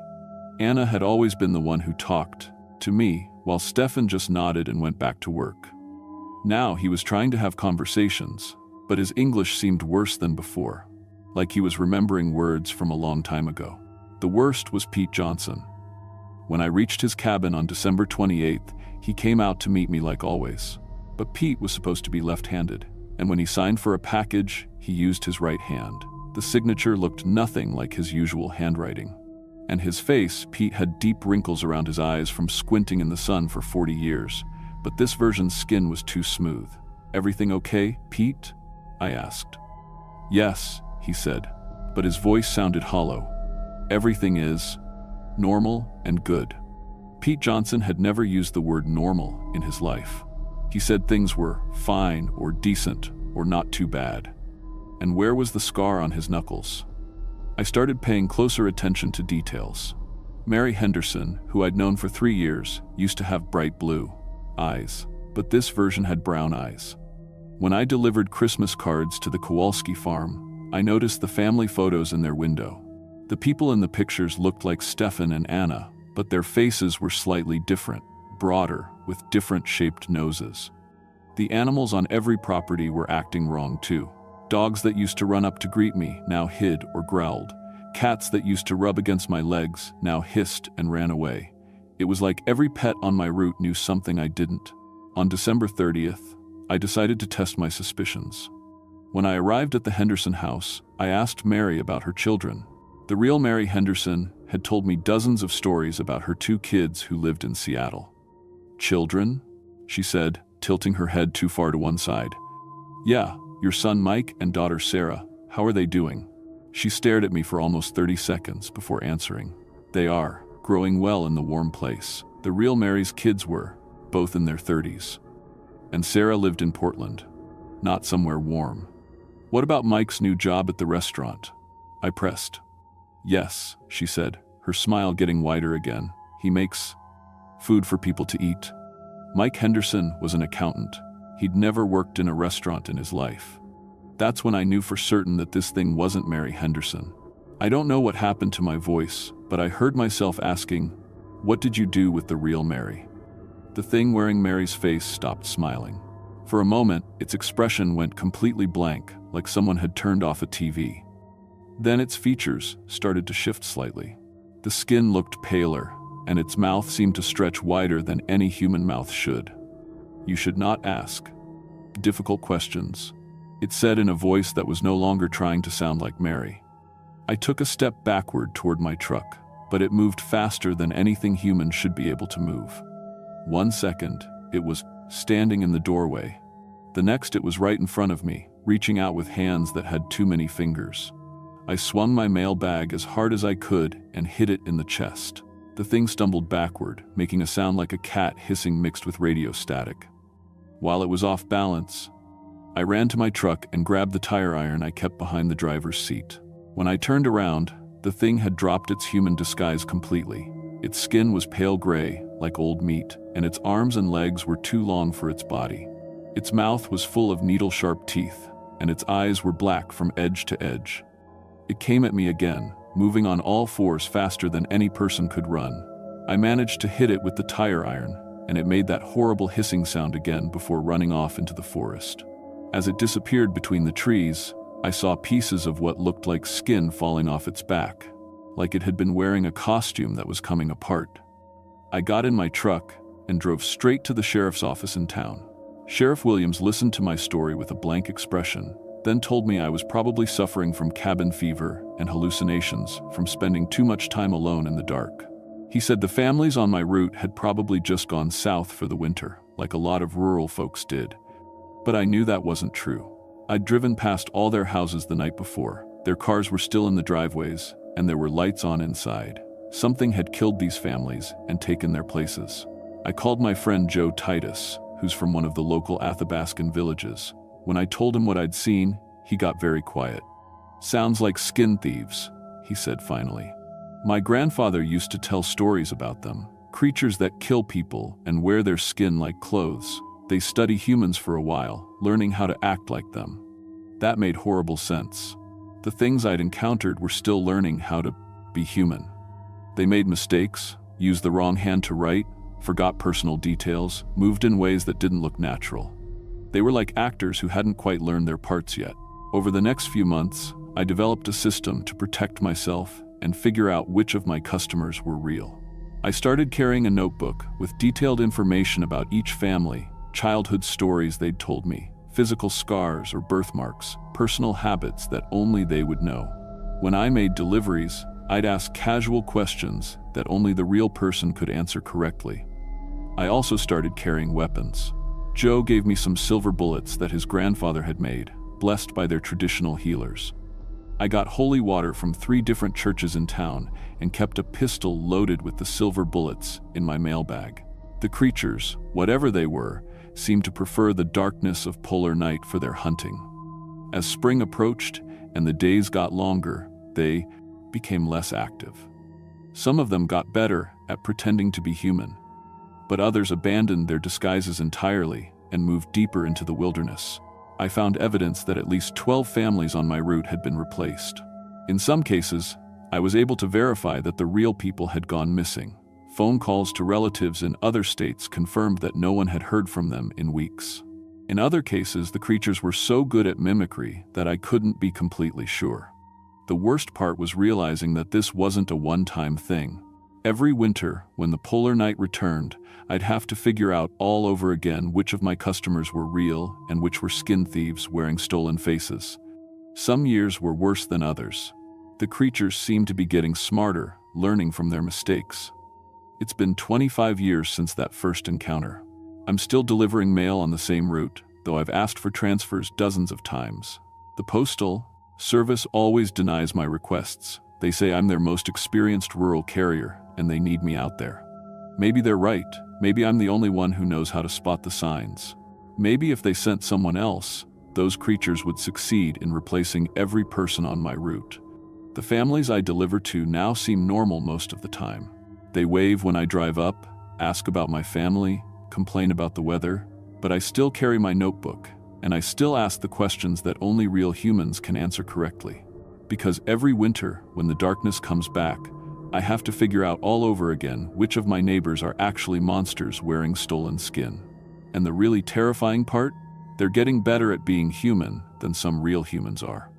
Anna had always been the one who talked to me, while Stefan just nodded and went back to work. Now he was trying to have conversations, but his English seemed worse than before, like he was remembering words from a long time ago. The worst was Pete Johnson. When I reached his cabin on December 28th, he came out to meet me like always. But Pete was supposed to be left-handed, and when he signed for a package, he used his right hand. The signature looked nothing like his usual handwriting. And his face, Pete had deep wrinkles around his eyes from squinting in the sun for 40 years, but this version's skin was too smooth. "Everything okay, Pete?" I asked. "Yes," he said, but his voice sounded hollow. "Everything is normal and good." Pete Johnson had never used the word normal in his life. He said things were fine or decent or not too bad. And where was the scar on his knuckles? I started paying closer attention to details. Mary Henderson, who I'd known for 3 years, used to have bright blue eyes, but this version had brown eyes. When I delivered Christmas cards to the Kowalski farm, I noticed the family photos in their window. The people in the pictures looked like Stefan and Anna, but their faces were slightly different, broader, with different shaped noses. The animals on every property were acting wrong too. Dogs that used to run up to greet me now hid or growled. Cats that used to rub against my legs now hissed and ran away. It was like every pet on my route knew something I didn't. On December 30th, I decided to test my suspicions. When I arrived at the Henderson house, I asked Mary about her children. The real Mary Henderson had told me dozens of stories about her 2 kids who lived in Seattle. "Children?" she said, tilting her head too far to one side. "Yeah, your son Mike and daughter Sarah. How are they doing?" She stared at me for almost 30 seconds before answering. "They are growing well in the warm place. The real Mary's kids were, both in their 30s. And Sarah lived in Portland, not somewhere warm." "What about Mike's new job at the restaurant?" I pressed. "Yes," she said, her smile getting wider again. "He makes food for people to eat." Mike Henderson was an accountant. He'd never worked in a restaurant in his life. That's when I knew for certain that this thing wasn't Mary Henderson. I don't know what happened to my voice, but I heard myself asking, "What did you do with the real Mary?" The thing wearing Mary's face stopped smiling. For a moment, its expression went completely blank, like someone had turned off a TV. Then its features started to shift slightly. The skin looked paler, and its mouth seemed to stretch wider than any human mouth should. "You should not ask difficult questions," it said in a voice that was no longer trying to sound like Mary. I took a step backward toward my truck, but it moved faster than anything human should be able to move. 1 second, it was standing in the doorway. The next, it was right in front of me, reaching out with hands that had too many fingers. I swung my mail bag as hard as I could and hit it in the chest. The thing stumbled backward, making a sound like a cat hissing mixed with radio static. While it was off balance, I ran to my truck and grabbed the tire iron I kept behind the driver's seat. When I turned around, the thing had dropped its human disguise completely. Its skin was pale gray, like old meat, and its arms and legs were too long for its body. Its mouth was full of needle-sharp teeth, and its eyes were black from edge to edge. It came at me again, moving on all fours faster than any person could run. I managed to hit it with the tire iron, and it made that horrible hissing sound again before running off into the forest. As it disappeared between the trees, I saw pieces of what looked like skin falling off its back, like it had been wearing a costume that was coming apart. I got in my truck and drove straight to the sheriff's office in town. Sheriff Williams listened to my story with a blank expression, then told me I was probably suffering from cabin fever and hallucinations from spending too much time alone in the dark. He said the families on my route had probably just gone south for the winter, like a lot of rural folks did. But I knew that wasn't true. I'd driven past all their houses the night before. Their cars were still in the driveways, and there were lights on inside. Something had killed these families and taken their places. I called my friend Joe Titus, who's from one of the local Athabascan villages. When I told him what I'd seen, he got very quiet. "Sounds like skin thieves," he said finally. "My grandfather used to tell stories about them, creatures that kill people and wear their skin like clothes. They study humans for a while, learning how to act like them." That made horrible sense. The things I'd encountered were still learning how to be human. They made mistakes, used the wrong hand to write, forgot personal details, moved in ways that didn't look natural. They were like actors who hadn't quite learned their parts yet. Over the next few months, I developed a system to protect myself and figure out which of my customers were real. I started carrying a notebook with detailed information about each family, childhood stories they'd told me, physical scars or birthmarks, personal habits that only they would know. When I made deliveries, I'd ask casual questions that only the real person could answer correctly. I also started carrying weapons. Joe gave me some silver bullets that his grandfather had made, blessed by their traditional healers. I got holy water from 3 different churches in town and kept a pistol loaded with the silver bullets in my mailbag. The creatures, whatever they were, seemed to prefer the darkness of polar night for their hunting. As spring approached and the days got longer, they became less active. Some of them got better at pretending to be human, but others abandoned their disguises entirely and moved deeper into the wilderness. I found evidence that at least 12 families on my route had been replaced. In some cases, I was able to verify that the real people had gone missing. Phone calls to relatives in other states confirmed that no one had heard from them in weeks. In other cases, the creatures were so good at mimicry that I couldn't be completely sure. The worst part was realizing that this wasn't a one-time thing. Every winter, when the polar night returned, I'd have to figure out all over again which of my customers were real and which were skin thieves wearing stolen faces. Some years were worse than others. The creatures seemed to be getting smarter, learning from their mistakes. It's been 25 years since that first encounter. I'm still delivering mail on the same route, though I've asked for transfers dozens of times. The postal service always denies my requests. They say I'm their most experienced rural carrier, and they need me out there. Maybe they're right. Maybe I'm the only one who knows how to spot the signs. Maybe if they sent someone else, those creatures would succeed in replacing every person on my route. The families I deliver to now seem normal most of the time. They wave when I drive up, ask about my family, complain about the weather, but I still carry my notebook, and I still ask the questions that only real humans can answer correctly. Because every winter, when the darkness comes back, I have to figure out all over again which of my neighbors are actually monsters wearing stolen skin. And the really terrifying part? They're getting better at being human than some real humans are.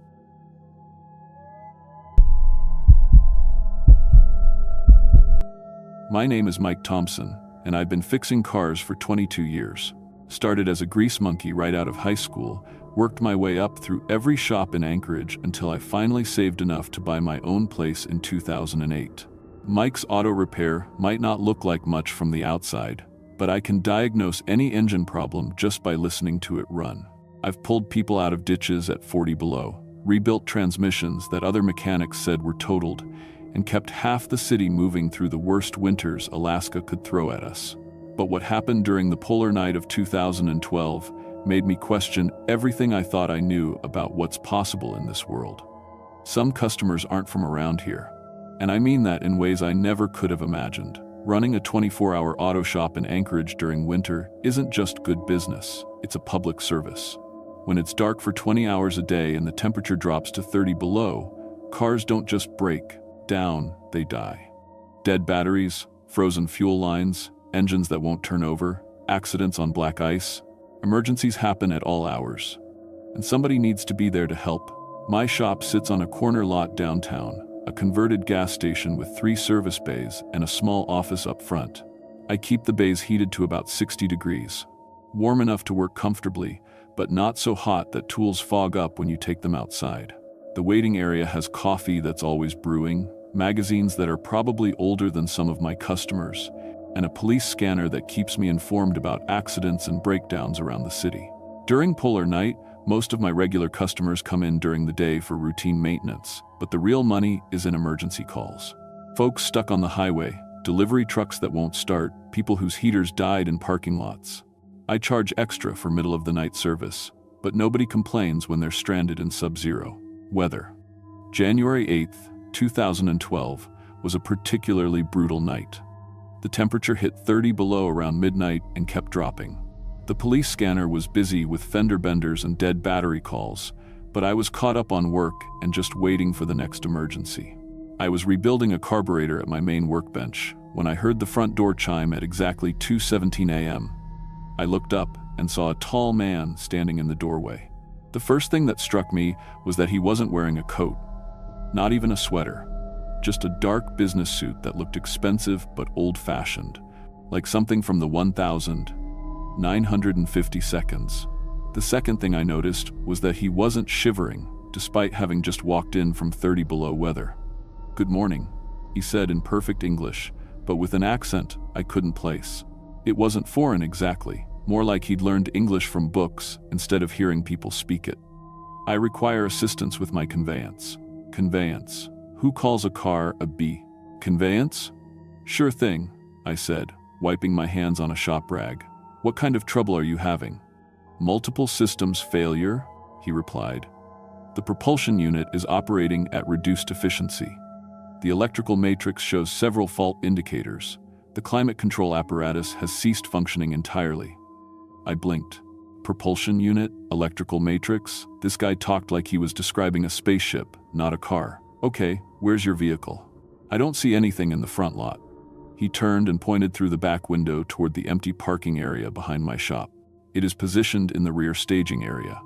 My name is Mike Thompson, and I've been fixing cars for 22 years. Started as a grease monkey right out of high school, worked my way up through every shop in Anchorage until I finally saved enough to buy my own place in 2008. Mike's Auto Repair might not look like much from the outside, but I can diagnose any engine problem just by listening to it run. I've pulled people out of ditches at 40 below, rebuilt transmissions that other mechanics said were totaled, and kept half the city moving through the worst winters Alaska could throw at us. But what happened during the polar night of 2012 made me question everything I thought I knew about what's possible in this world. Some customers aren't from around here, and I mean that in ways I never could have imagined. Running a 24-hour auto shop in Anchorage during winter isn't just good business, it's a public service. When it's dark for 20 hours a day and the temperature drops to 30 below, cars don't just break down, they die. Dead batteries, frozen fuel lines, engines that won't turn over, accidents on black ice. Emergencies happen at all hours, and somebody needs to be there to help. My shop sits on a corner lot downtown, a converted gas station with 3 service bays and a small office up front. I keep the bays heated to about 60 degrees, warm enough to work comfortably, but not so hot that tools fog up when you take them outside. The waiting area has coffee that's always brewing, magazines that are probably older than some of my customers, and a police scanner that keeps me informed about accidents and breakdowns around the city. During polar night, most of my regular customers come in during the day for routine maintenance, but the real money is in emergency calls. Folks stuck on the highway, delivery trucks that won't start, people whose heaters died in parking lots. I charge extra for middle-of-the-night service, but nobody complains when they're stranded in sub-zero weather. January 8th, 2012 was a particularly brutal night. The temperature hit 30 below around midnight and kept dropping. The police scanner was busy with fender benders and dead battery calls, but I was caught up on work and just waiting for the next emergency. I was rebuilding a carburetor at my main workbench when I heard the front door chime at exactly 2:17 a.m. I looked up and saw a tall man standing in the doorway. The first thing that struck me was that he wasn't wearing a coat, not even a sweater. Just a dark business suit that looked expensive but old-fashioned, like something from the 1950 seconds. The second thing I noticed was that he wasn't shivering, despite having just walked in from 30 below weather. "Good morning," he said in perfect English, but with an accent I couldn't place. It wasn't foreign exactly, more like he'd learned English from books instead of hearing people speak it. "I require assistance with my conveyance." "Conveyance? Who calls a car a conveyance?" "Sure thing," I said, wiping my hands on a shop rag. "What kind of trouble are you having?" "Multiple systems failure," he replied. "The propulsion unit is operating at reduced efficiency. The electrical matrix shows several fault indicators. The climate control apparatus has ceased functioning entirely." I blinked. propulsion unit, electrical matrix. This guy talked like he was describing a spaceship, not a car. Okay, where's your vehicle? I don't see anything in the front lot. He turned and pointed through the back window toward the empty parking area behind my shop. It is positioned in the rear staging area.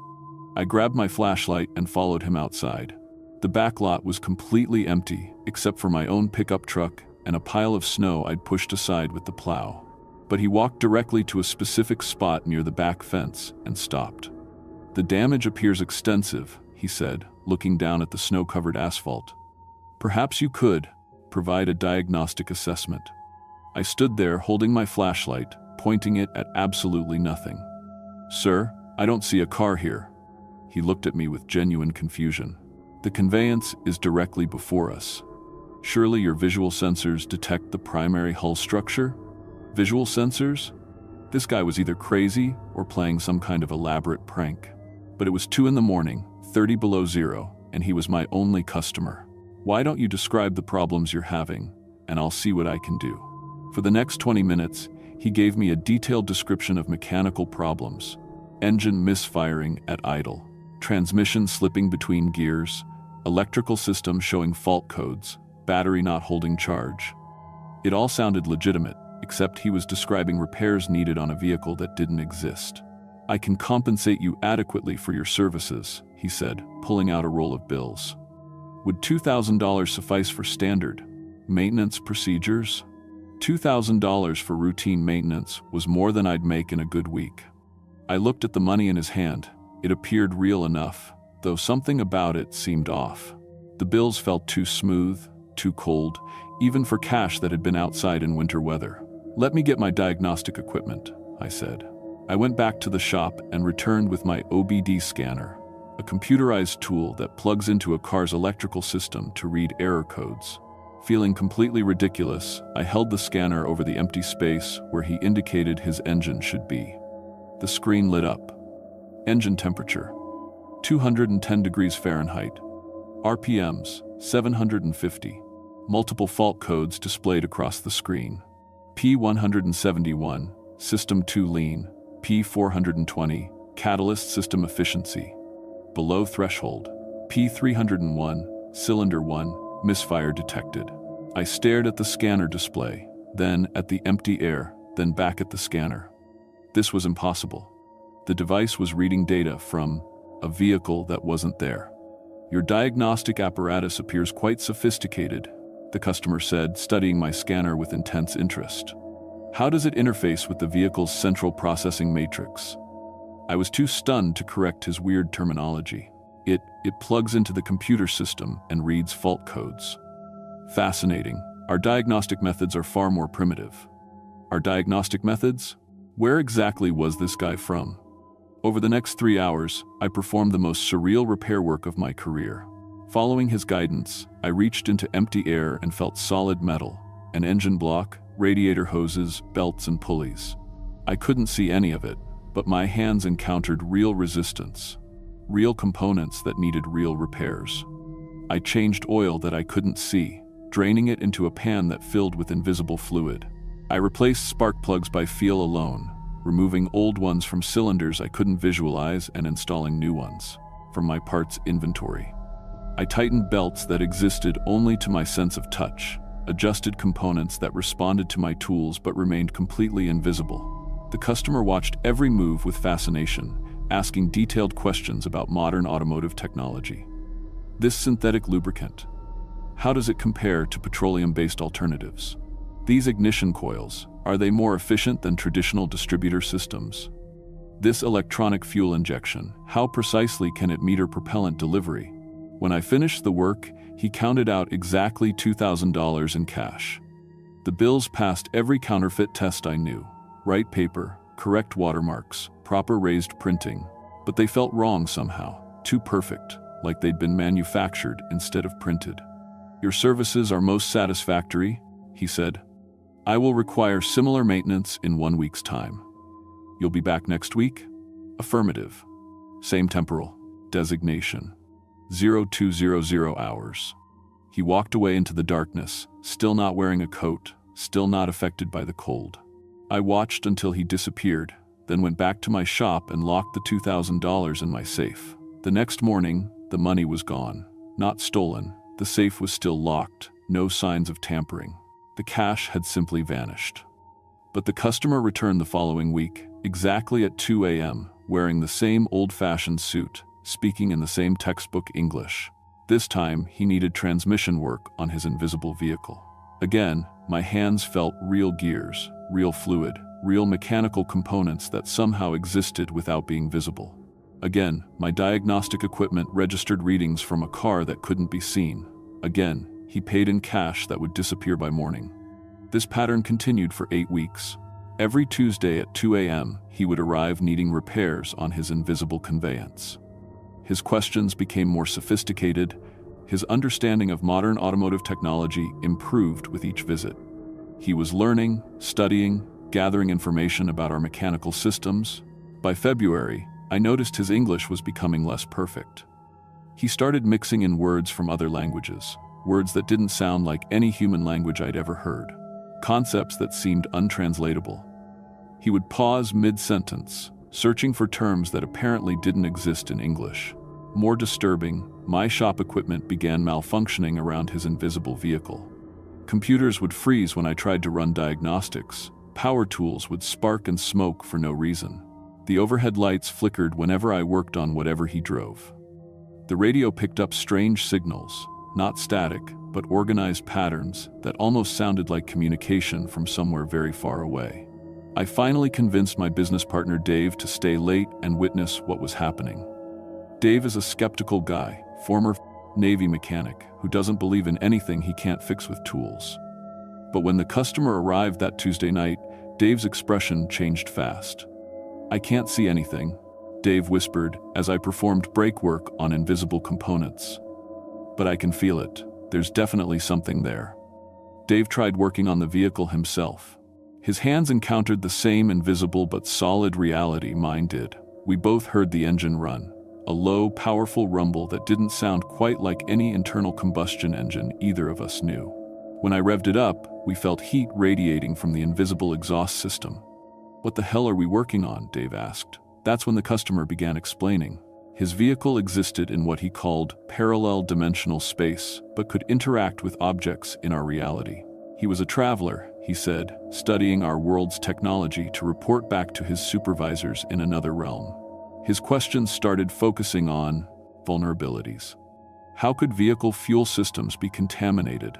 I grabbed my flashlight and followed him outside. The back lot was completely empty, except for my own pickup truck and a pile of snow I'd pushed aside with the plow. But he walked directly to a specific spot near the back fence and stopped. "The damage appears extensive," he said, looking down at the snow-covered asphalt. "Perhaps you could provide a diagnostic assessment." I stood there holding my flashlight, pointing it at absolutely nothing. "Sir, I don't see a car here." He looked at me with genuine confusion. "The conveyance is directly before us. Surely your visual sensors detect the primary hull structure?" Visual sensors? This guy was either crazy or playing some kind of elaborate prank. But it was 2 a.m, 30 below zero, and he was my only customer. "Why don't you describe the problems you're having, and I'll see what I can do." For the next 20 minutes, he gave me a detailed description of mechanical problems: engine misfiring at idle, transmission slipping between gears, electrical system showing fault codes, battery not holding charge. It all sounded legitimate, except he was describing repairs needed on a vehicle that didn't exist. "I can compensate you adequately for your services," he said, pulling out a roll of bills. "Would $2,000 suffice for standard maintenance procedures?" $2,000 for routine maintenance was more than I'd make in a good week. I looked at the money in his hand. It appeared real enough, though something about it seemed off. The bills felt too smooth, too cold, even for cash that had been outside in winter weather. "Let me get my diagnostic equipment," I said. I went back to the shop and returned with my OBD scanner, a computerized tool that plugs into a car's electrical system to read error codes. Feeling completely ridiculous, I held the scanner over the empty space where he indicated his engine should be. The screen lit up. Engine temperature: 210 degrees Fahrenheit. RPMs: 750. Multiple fault codes displayed across the screen. P171, System 2 lean. P420, Catalyst system efficiency. Below threshold. P301, Cylinder 1, misfire detected. I stared at the scanner display, then at the empty air, then back at the scanner. This was impossible. The device was reading data from a vehicle that wasn't there. "Your diagnostic apparatus appears quite sophisticated," the customer said, studying my scanner with intense interest. "How does it interface with the vehicle's central processing matrix?" I was too stunned to correct his weird terminology. It plugs into the computer system and reads fault codes." "Fascinating. Our diagnostic methods are far more primitive." "Our diagnostic methods? Where exactly was this guy from?" Over the next 3 hours, I performed the most surreal repair work of my career. Following his guidance, I reached into empty air and felt solid metal, an engine block, radiator hoses, belts, and pulleys. I couldn't see any of it, but my hands encountered real resistance, real components that needed real repairs. I changed oil that I couldn't see, draining it into a pan that filled with invisible fluid. I replaced spark plugs by feel alone, removing old ones from cylinders I couldn't visualize and installing new ones from my parts inventory. I tightened belts that existed only to my sense of touch, adjusted components that responded to my tools but remained completely invisible. The customer watched every move with fascination, asking detailed questions about modern automotive technology. "This synthetic lubricant, how does it compare to petroleum-based alternatives? These ignition coils, are they more efficient than traditional distributor systems? This electronic fuel injection, how precisely can it meter propellant delivery?" When I finished the work, he counted out exactly $2,000 in cash. The bills passed every counterfeit test I knew: right paper, correct watermarks, proper raised printing. But they felt wrong somehow, too perfect, like they'd been manufactured instead of printed. "Your services are most satisfactory," he said. "I will require similar maintenance in 1 week's time." "You'll be back next week?" "Affirmative." "Same temporal designation." 0200 hours. He walked away into the darkness, still not wearing a coat, still not affected by the cold. I watched until he disappeared, then went back to my shop and locked the $2,000 in my safe. The next morning, the money was gone. Not stolen. The safe was still locked, no signs of tampering. The cash had simply vanished. But the customer returned the following week, exactly at 2 a.m., wearing the same old-fashioned suit, speaking in the same textbook English. This time, he needed transmission work on his invisible vehicle. Again, my hands felt real gears, real fluid, real mechanical components that somehow existed without being visible. Again, my diagnostic equipment registered readings from a car that couldn't be seen. Again, he paid in cash that would disappear by morning. This pattern continued for 8 weeks. Every Tuesday at 2 a.m., he would arrive needing repairs on his invisible conveyance. His questions became more sophisticated. His understanding of modern automotive technology improved with each visit. He was learning, studying, gathering information about our mechanical systems. By February, I noticed his English was becoming less perfect. He started mixing in words from other languages, words that didn't sound like any human language I'd ever heard, concepts that seemed untranslatable. He would pause mid-sentence, searching for terms that apparently didn't exist in English. More disturbing, my shop equipment began malfunctioning around his invisible vehicle. Computers would freeze when I tried to run diagnostics. Power tools would spark and smoke for no reason. The overhead lights flickered whenever I worked on whatever he drove. The radio picked up strange signals, not static, but organized patterns that almost sounded like communication from somewhere very far away. I finally convinced my business partner Dave to stay late and witness what was happening. Dave is a skeptical guy, former Navy mechanic, who doesn't believe in anything he can't fix with tools. But when the customer arrived that Tuesday night, Dave's expression changed fast. "I can't see anything," Dave whispered as I performed brake work on invisible components. "But I can feel it. There's definitely something there." Dave tried working on the vehicle himself. His hands encountered the same invisible but solid reality mine did. We both heard the engine run, a low, powerful rumble that didn't sound quite like any internal combustion engine either of us knew. When I revved it up, we felt heat radiating from the invisible exhaust system. "What the hell are we working on?" Dave asked. That's when the customer began explaining. His vehicle existed in what he called parallel dimensional space, but could interact with objects in our reality. He was a traveler, he said, studying our world's technology to report back to his supervisors in another realm. His questions started focusing on vulnerabilities. How could vehicle fuel systems be contaminated?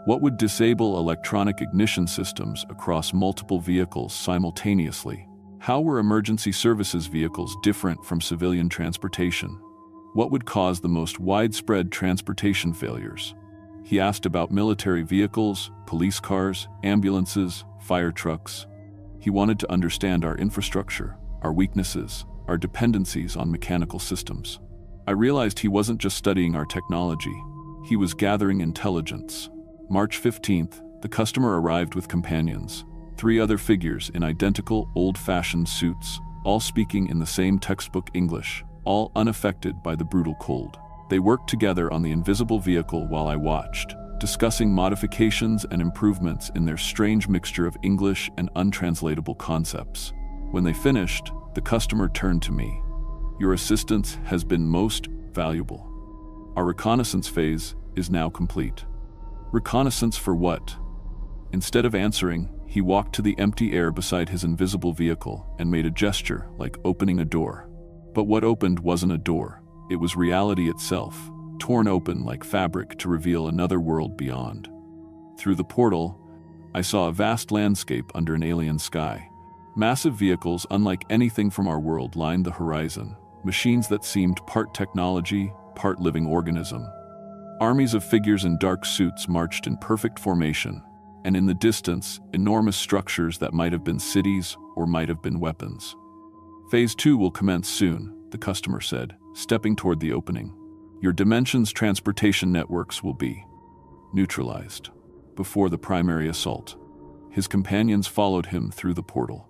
What would disable electronic ignition systems across multiple vehicles simultaneously? How were emergency services vehicles different from civilian transportation? What would cause the most widespread transportation failures? He asked about military vehicles, police cars, ambulances, fire trucks. He wanted to understand our infrastructure, our weaknesses, our dependencies on mechanical systems. I realized he wasn't just studying our technology. He was gathering intelligence. March 15th, the customer arrived with companions, 3 other figures in identical, old-fashioned suits, all speaking in the same textbook English, all unaffected by the brutal cold. They worked together on the invisible vehicle while I watched, discussing modifications and improvements in their strange mixture of English and untranslatable concepts. When they finished, the customer turned to me. "Your assistance has been most valuable. Our reconnaissance phase is now complete." Reconnaissance for what? Instead of answering, he walked to the empty air beside his invisible vehicle and made a gesture like opening a door. But what opened wasn't a door. It was reality itself, torn open like fabric to reveal another world beyond. Through the portal, I saw a vast landscape under an alien sky. Massive vehicles unlike anything from our world lined the horizon, machines that seemed part technology, part living organism. Armies of figures in dark suits marched in perfect formation, and in the distance, enormous structures that might have been cities or might have been weapons. "Phase 2 will commence soon," the customer said, stepping toward the opening. "Your dimension's transportation networks will be neutralized before the primary assault." His companions followed him through the portal.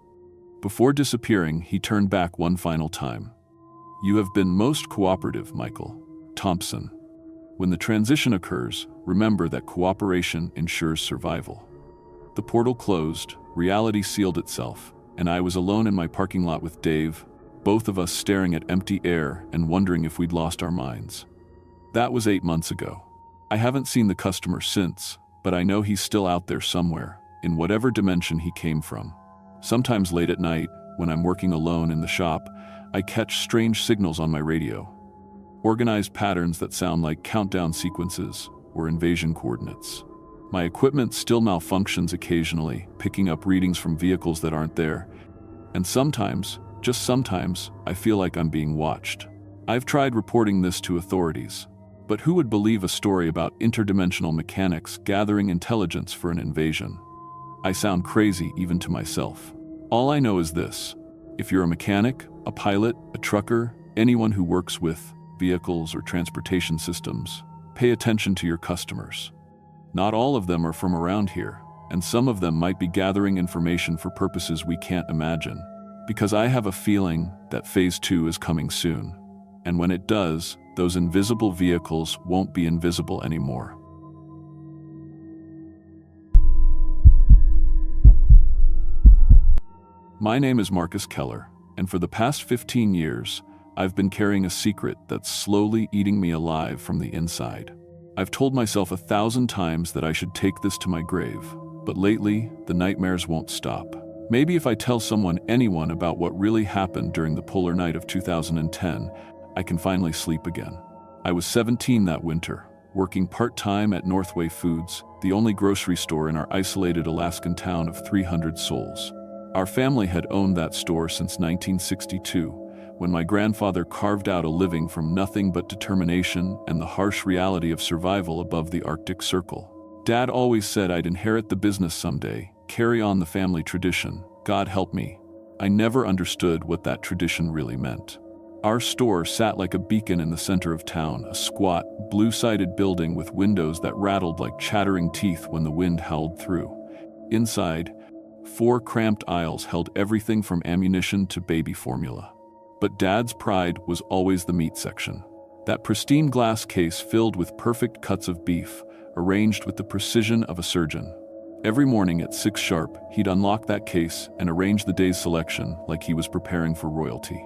Before disappearing, he turned back one final time. "You have been most cooperative, Michael Thompson. When the transition occurs, remember that cooperation ensures survival." The portal closed, reality sealed itself, and I was alone in my parking lot with Dave, both of us staring at empty air and wondering if we'd lost our minds. That was 8 months ago. I haven't seen the customer since, but I know he's still out there somewhere, in whatever dimension he came from. Sometimes late at night, when I'm working alone in the shop, I catch strange signals on my radio. Organized patterns that sound like countdown sequences or invasion coordinates. My equipment still malfunctions occasionally, picking up readings from vehicles that aren't there. And sometimes, just sometimes, I feel like I'm being watched. I've tried reporting this to authorities, but who would believe a story about interdimensional mechanics gathering intelligence for an invasion? I sound crazy even to myself. All I know is this: if you're a mechanic, a pilot, a trucker, anyone who works with vehicles or transportation systems, pay attention to your customers. Not all of them are from around here, and some of them might be gathering information for purposes we can't imagine. Because I have a feeling that Phase 2 is coming soon, and when it does, those invisible vehicles won't be invisible anymore. My name is Marcus Keller, and for the past 15 years, I've been carrying a secret that's slowly eating me alive from the inside. I've told myself 1,000 times that I should take this to my grave, but lately, the nightmares won't stop. Maybe if I tell anyone about what really happened during the polar night of 2010, I can finally sleep again. I was 17 that winter, working part-time at Northway Foods, the only grocery store in our isolated Alaskan town of 300 souls. Our family had owned that store since 1962, when my grandfather carved out a living from nothing but determination and the harsh reality of survival above the Arctic Circle. Dad always said I'd inherit the business someday, carry on the family tradition. God help me. I never understood what that tradition really meant. Our store sat like a beacon in the center of town, a squat, blue-sided building with windows that rattled like chattering teeth when the wind howled through. Inside, 4 cramped aisles held everything from ammunition to baby formula. But Dad's pride was always the meat section. That pristine glass case filled with perfect cuts of beef, arranged with the precision of a surgeon. Every morning at 6 sharp, he'd unlock that case and arrange the day's selection like he was preparing for royalty.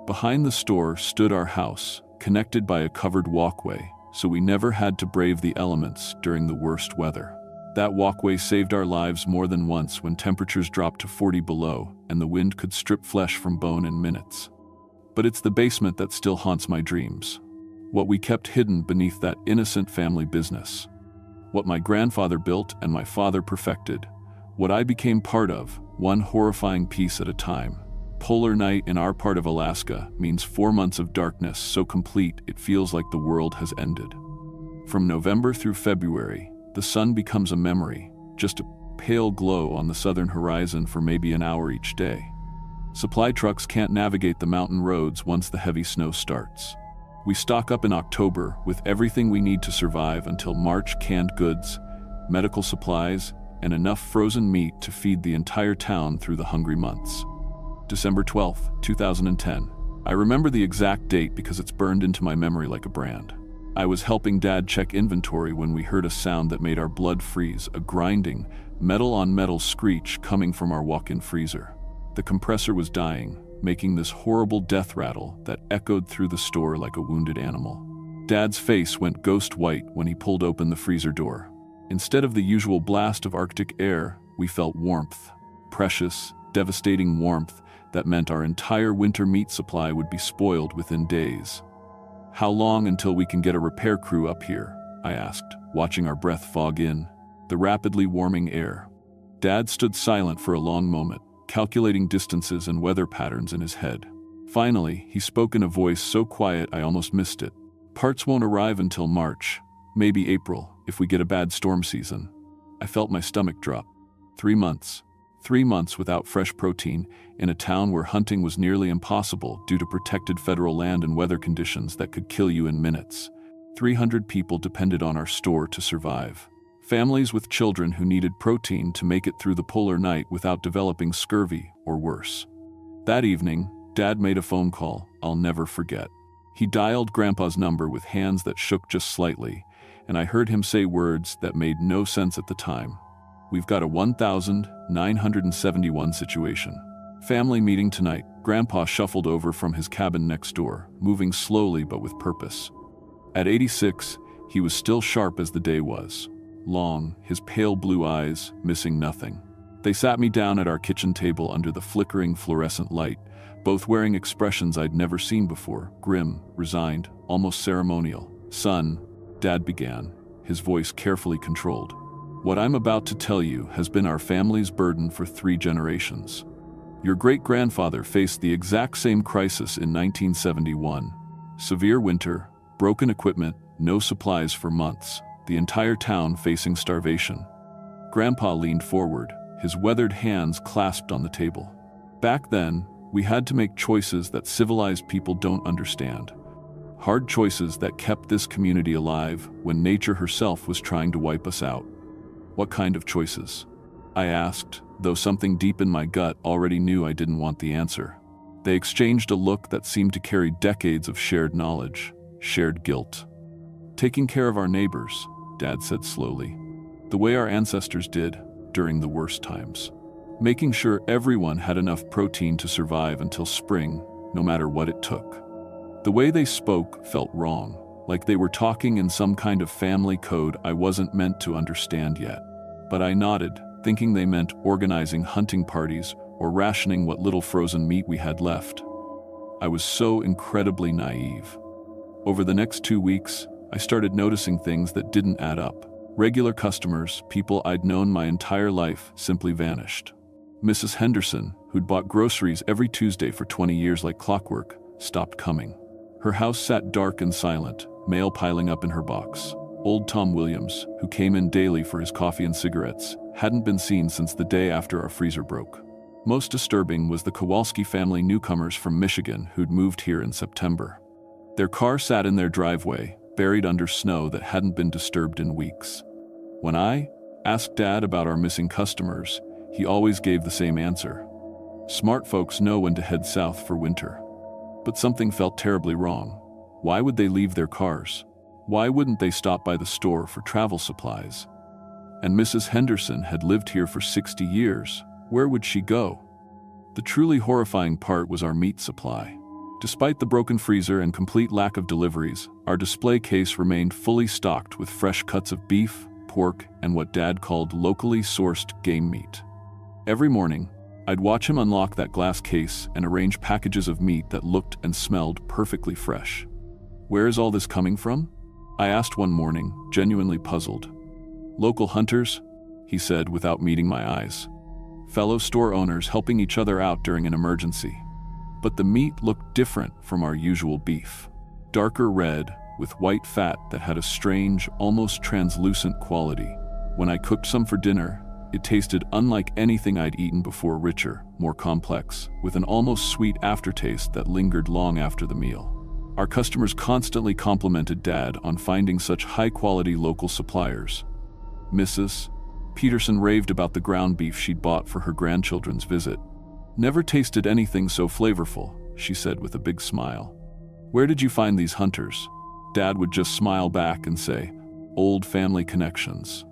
Behind the store stood our house, connected by a covered walkway, so we never had to brave the elements during the worst weather. That walkway saved our lives more than once when temperatures dropped to 40 below and the wind could strip flesh from bone in minutes. But it's the basement that still haunts my dreams. What we kept hidden beneath that innocent family business. What my grandfather built and my father perfected. What I became part of, one horrifying piece at a time. Polar night in our part of Alaska means 4 months of darkness so complete it feels like the world has ended. From November through February, the sun becomes a memory, just a pale glow on the southern horizon for maybe an hour each day. Supply trucks can't navigate the mountain roads once the heavy snow starts. We stock up in October with everything we need to survive until March: canned goods, medical supplies, and enough frozen meat to feed the entire town through the hungry months. December 12, 2010. I remember the exact date because it's burned into my memory like a brand. I was helping Dad check inventory when we heard a sound that made our blood freeze, a grinding, metal-on-metal screech coming from our walk-in freezer. The compressor was dying, making this horrible death rattle that echoed through the store like a wounded animal. Dad's face went ghost white when he pulled open the freezer door. Instead of the usual blast of Arctic air, we felt warmth. Precious, devastating warmth that meant our entire winter meat supply would be spoiled within days. "How long until we can get a repair crew up here?" I asked, watching our breath fog in the rapidly warming air. Dad stood silent for a long moment, calculating distances and weather patterns in his head. Finally, he spoke in a voice so quiet I almost missed it. "Parts won't arrive until March, maybe April, if we get a bad storm season." I felt my stomach drop. 3 months. 3 months without fresh protein, in a town where hunting was nearly impossible due to protected federal land and weather conditions that could kill you in minutes. 300 people depended on our store to survive. Families with children who needed protein to make it through the polar night without developing scurvy or worse. That evening, Dad made a phone call I'll never forget. He dialed Grandpa's number with hands that shook just slightly, and I heard him say words that made no sense at the time. "We've got a 1971 situation." Family meeting tonight. Grandpa shuffled over from his cabin next door, moving slowly but with purpose. At 86, he was still sharp as the day was. Long, his pale blue eyes missing nothing. They sat me down at our kitchen table under the flickering fluorescent light, both wearing expressions I'd never seen before, grim, resigned, almost ceremonial. "Son," Dad began, his voice carefully controlled. "What I'm about to tell you has been our family's burden for 3 generations. Your great-grandfather faced the exact same crisis in 1971. Severe winter, broken equipment, no supplies for months, the entire town facing starvation." Grandpa leaned forward, his weathered hands clasped on the table. "Back then, we had to make choices that civilized people don't understand. Hard choices that kept this community alive when nature herself was trying to wipe us out." "What kind of choices?" I asked, though something deep in my gut already knew I didn't want the answer. They exchanged a look that seemed to carry decades of shared knowledge, shared guilt. "Taking care of our neighbors," Dad said slowly. "The way our ancestors did during the worst times. Making sure everyone had enough protein to survive until spring, no matter what it took." The way they spoke felt wrong, like they were talking in some kind of family code I wasn't meant to understand yet. But I nodded, thinking they meant organizing hunting parties or rationing what little frozen meat we had left. I was so incredibly naive. Over the next 2 weeks, I started noticing things that didn't add up. Regular customers, people I'd known my entire life, simply vanished. Mrs. Henderson, who'd bought groceries every Tuesday for 20 years like clockwork, stopped coming. Her house sat dark and silent, mail piling up in her box. Old Tom Williams, who came in daily for his coffee and cigarettes, hadn't been seen since the day after our freezer broke. Most disturbing was the Kowalski family newcomers from Michigan who'd moved here in September. Their car sat in their driveway, buried under snow that hadn't been disturbed in weeks. When I asked Dad about our missing customers, he always gave the same answer. Smart folks know when to head south for winter. But something felt terribly wrong. Why would they leave their cars? Why wouldn't they stop by the store for travel supplies? And Mrs. Henderson had lived here for 60 years. Where would she go? The truly horrifying part was our meat supply. Despite the broken freezer and complete lack of deliveries, our display case remained fully stocked with fresh cuts of beef, pork, and what Dad called locally sourced game meat. Every morning, I'd watch him unlock that glass case and arrange packages of meat that looked and smelled perfectly fresh. "Where is all this coming from?" I asked one morning, genuinely puzzled. "Local hunters," he said without meeting my eyes. "Fellow store owners helping each other out during an emergency." But the meat looked different from our usual beef. Darker red, with white fat that had a strange, almost translucent quality. When I cooked some for dinner, it tasted unlike anything I'd eaten before, richer, more complex, with an almost sweet aftertaste that lingered long after the meal. Our customers constantly complimented Dad on finding such high-quality local suppliers. Mrs. Peterson raved about the ground beef she'd bought for her grandchildren's visit. "Never tasted anything so flavorful," she said with a big smile. "Where did you find these hunters?" Dad would just smile back and say, "Old family connections."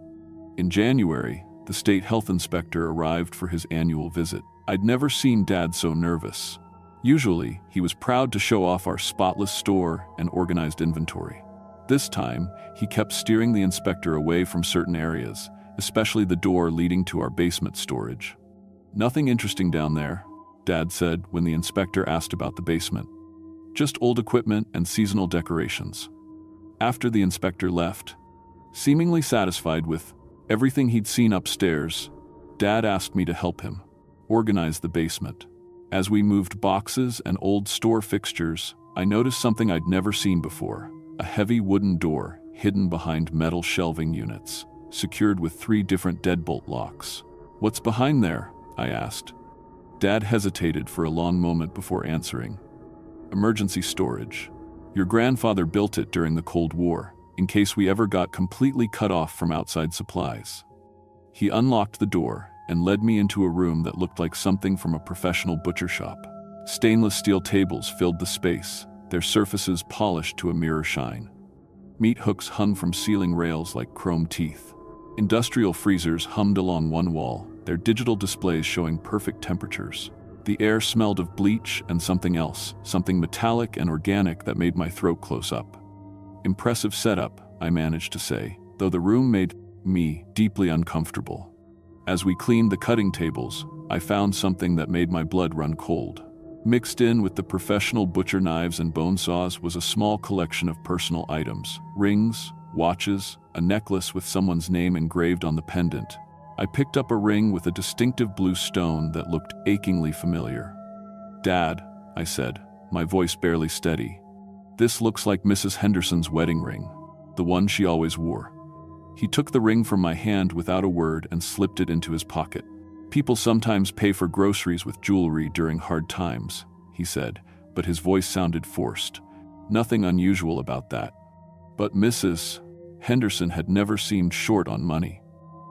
In January, the state health inspector arrived for his annual visit. I'd never seen Dad so nervous. Usually, he was proud to show off our spotless store and organized inventory. This time, he kept steering the inspector away from certain areas, especially the door leading to our basement storage. "Nothing interesting down there," Dad said when the inspector asked about the basement. "Just old equipment and seasonal decorations." After the inspector left, seemingly satisfied with everything he'd seen upstairs, Dad asked me to help him organize the basement. As we moved boxes and old store fixtures, I noticed something I'd never seen before: a heavy wooden door hidden behind metal shelving units, secured with 3 different deadbolt locks. "What's behind there?" I asked. Dad hesitated for a long moment before answering. "Emergency storage. Your grandfather built it during the Cold War, in case we ever got completely cut off from outside supplies." He unlocked the door and led me into a room that looked like something from a professional butcher shop. Stainless steel tables filled the space, their surfaces polished to a mirror shine. Meat hooks hung from ceiling rails like chrome teeth. Industrial freezers hummed along one wall, their digital displays showing perfect temperatures. The air smelled of bleach and something else, something metallic and organic that made my throat close up. "Impressive setup," I managed to say, though the room made me deeply uncomfortable. As we cleaned the cutting tables, I found something that made my blood run cold. Mixed in with the professional butcher knives and bone saws was a small collection of personal items: rings, watches, a necklace with someone's name engraved on the pendant. I picked up a ring with a distinctive blue stone that looked achingly familiar. "Dad," I said, my voice barely steady, "this looks like Mrs. Henderson's wedding ring, the one she always wore." He took the ring from my hand without a word and slipped it into his pocket. "People sometimes pay for groceries with jewelry during hard times," he said, but his voice sounded forced. Nothing unusual about that. But Mrs. Henderson had never seemed short on money.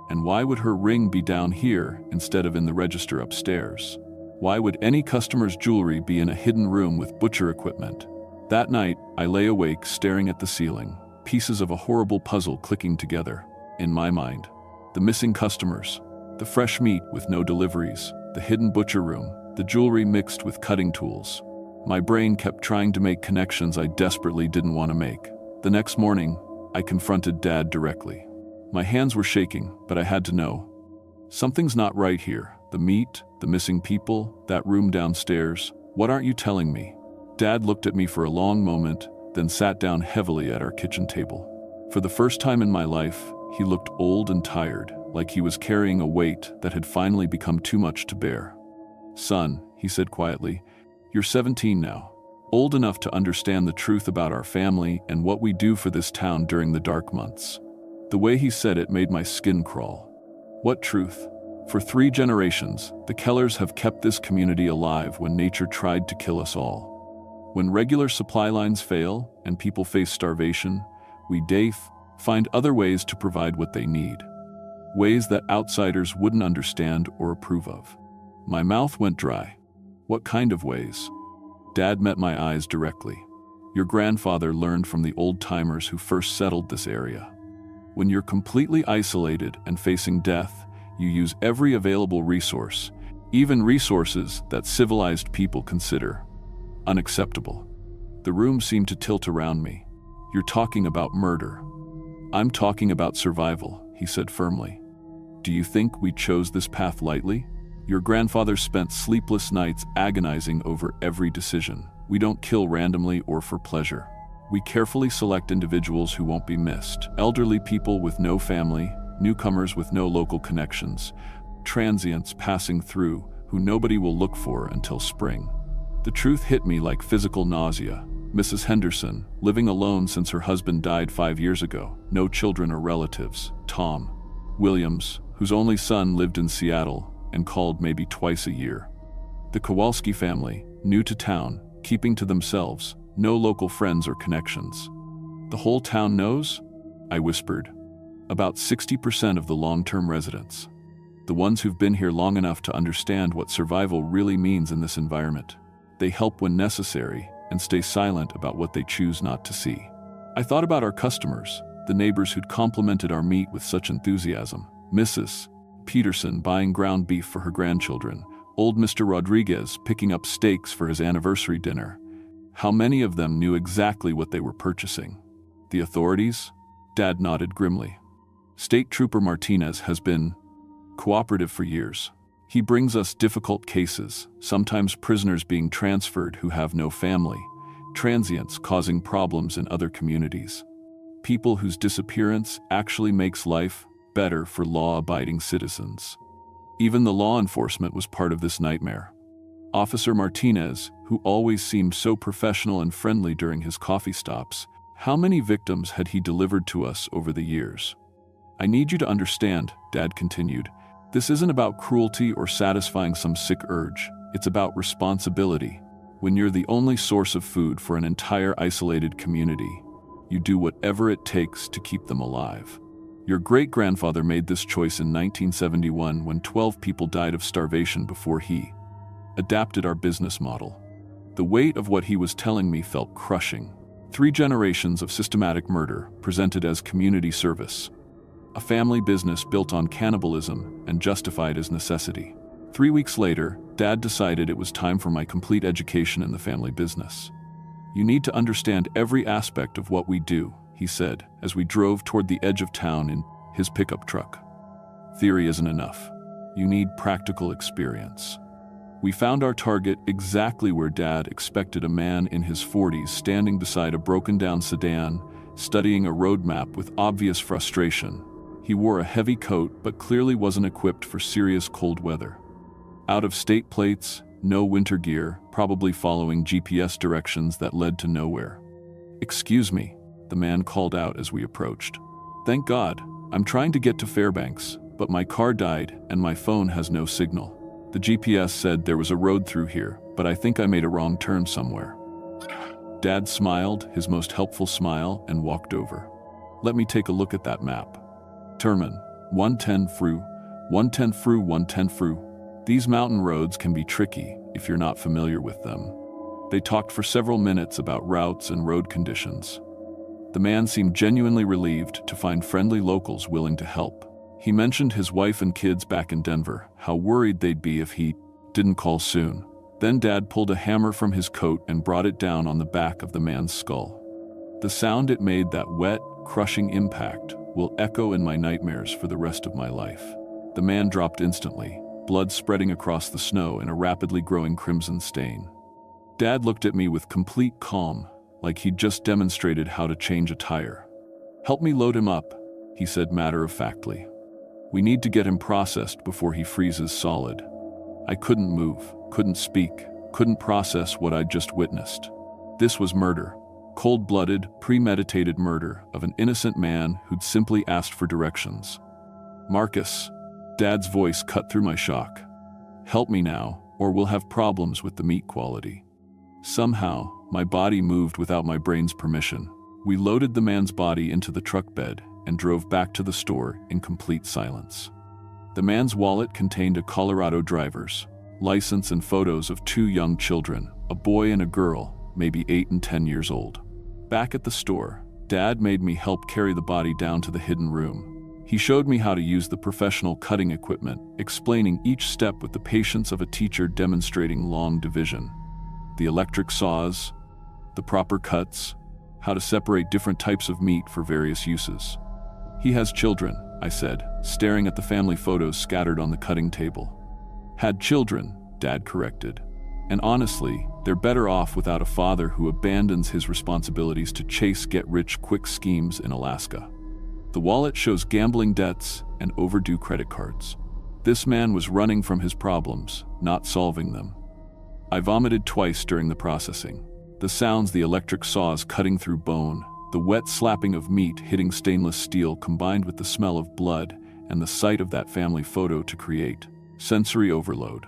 And why would her ring be down here instead of in the register upstairs? Why would any customer's jewelry be in a hidden room with butcher equipment? That night, I lay awake staring at the ceiling, pieces of a horrible puzzle clicking together. In my mind, the missing customers, the fresh meat with no deliveries, the hidden butcher room, the jewelry mixed with cutting tools. My brain kept trying to make connections I desperately didn't want to make. The next morning, I confronted Dad directly. My hands were shaking, but I had to know. Something's not right here. The meat, the missing people, that room downstairs. What aren't you telling me? Dad looked at me for a long moment, then sat down heavily at our kitchen table. For the first time in my life, he looked old and tired, like he was carrying a weight that had finally become too much to bear. "Son," he said quietly, "you're 17 now, old enough to understand the truth about our family and what we do for this town during the dark months." The way he said it made my skin crawl. What truth? For 3 generations, the Kellers have kept this community alive when nature tried to kill us all. When regular supply lines fail and people face starvation, we find other ways to provide what they need. Ways that outsiders wouldn't understand or approve of. My mouth went dry. What kind of ways? Dad met my eyes directly. "Your grandfather learned from the old-timers who first settled this area. When you're completely isolated and facing death, you use every available resource, even resources that civilized people consider unacceptable." The room seemed to tilt around me. "You're talking about murder." "I'm talking about survival," he said firmly. "Do you think we chose this path lightly? Your grandfather spent sleepless nights agonizing over every decision. We don't kill randomly or for pleasure. We carefully select individuals who won't be missed. Elderly people with no family, newcomers with no local connections, transients passing through who nobody will look for until spring." The truth hit me like physical nausea. Mrs. Henderson, living alone since her husband died 5 years ago, no children or relatives. Tom Williams, whose only son lived in Seattle and called maybe twice a year. The Kowalski family, new to town, keeping to themselves, no local friends or connections. "The whole town knows?" I whispered. "About 60% of the long-term residents. The ones who've been here long enough to understand what survival really means in this environment. They help when necessary and stay silent about what they choose not to see." I thought about our customers, the neighbors who'd complimented our meat with such enthusiasm. Mrs. Peterson buying ground beef for her grandchildren, old Mr. Rodriguez picking up steaks for his anniversary dinner. How many of them knew exactly what they were purchasing? The authorities? Dad nodded grimly. State Trooper Martinez has been cooperative for years. He brings us difficult cases, sometimes prisoners being transferred who have no family, transients causing problems in other communities, people whose disappearance actually makes life better for law-abiding citizens. Even the law enforcement was part of this nightmare. Officer Martinez, who always seemed so professional and friendly during his coffee stops, how many victims had he delivered to us over the years? "I need you to understand," Dad continued, "this isn't about cruelty or satisfying some sick urge. It's about responsibility. When you're the only source of food for an entire isolated community, you do whatever it takes to keep them alive. Your great-grandfather made this choice in 1971 when 12 people died of starvation before he adapted our business model." The weight of what he was telling me felt crushing. 3 generations of systematic murder presented as community service. A family business built on cannibalism and justified as necessity. 3 weeks later, Dad decided it was time for my complete education in the family business. "You need to understand every aspect of what we do," he said, as we drove toward the edge of town in his pickup truck. "Theory isn't enough. You need practical experience." We found our target exactly where Dad expected a man in his 40s standing beside a broken-down sedan, studying a road map with obvious frustration. He wore a heavy coat but clearly wasn't equipped for serious cold weather. Out-of-state plates, no winter gear, probably following GPS directions that led to nowhere. "Excuse me," the man called out as we approached. "Thank God, I'm trying to get to Fairbanks, but my car died and my phone has no signal. The GPS said there was a road through here, but I think I made a wrong turn somewhere." Dad smiled, his most helpful smile, and walked over. "Let me take a look at that map. Termin, 110 through, 110 through, 110 through. These mountain roads can be tricky if you're not familiar with them." They talked for several minutes about routes and road conditions. The man seemed genuinely relieved to find friendly locals willing to help. He mentioned his wife and kids back in Denver, how worried they'd be if he didn't call soon. Then Dad pulled a hammer from his coat and brought it down on the back of the man's skull. The sound it made, that wet, crushing impact, will echo in my nightmares for the rest of my life. The man dropped instantly, blood spreading across the snow in a rapidly growing crimson stain. Dad looked at me with complete calm, like he'd just demonstrated how to change a tire. "Help me load him up," he said matter-of-factly. "We need to get him processed before he freezes solid." I couldn't move, couldn't speak, couldn't process what I'd just witnessed. This was murder. Cold-blooded, premeditated murder of an innocent man who'd simply asked for directions. "Marcus," Dad's voice cut through my shock. "Help me now, or we'll have problems with the meat quality." Somehow, my body moved without my brain's permission. We loaded the man's body into the truck bed and drove back to the store in complete silence. The man's wallet contained a Colorado driver's license and photos of 2 young children, a boy and a girl, maybe 8 and 10 years old. Back at the store, Dad made me help carry the body down to the hidden room. He showed me how to use the professional cutting equipment, explaining each step with the patience of a teacher demonstrating long division. The electric saws, the proper cuts, how to separate different types of meat for various uses. "He has children," I said, staring at the family photos scattered on the cutting table. "Had children," Dad corrected. "And honestly, they're better off without a father who abandons his responsibilities to chase get-rich-quick schemes in Alaska." The wallet shows gambling debts and overdue credit cards. This man was running from his problems, not solving them. I vomited twice during the processing. The sounds, the electric saws cutting through bone, the wet slapping of meat hitting stainless steel combined with the smell of blood and the sight of that family photo to create sensory overload.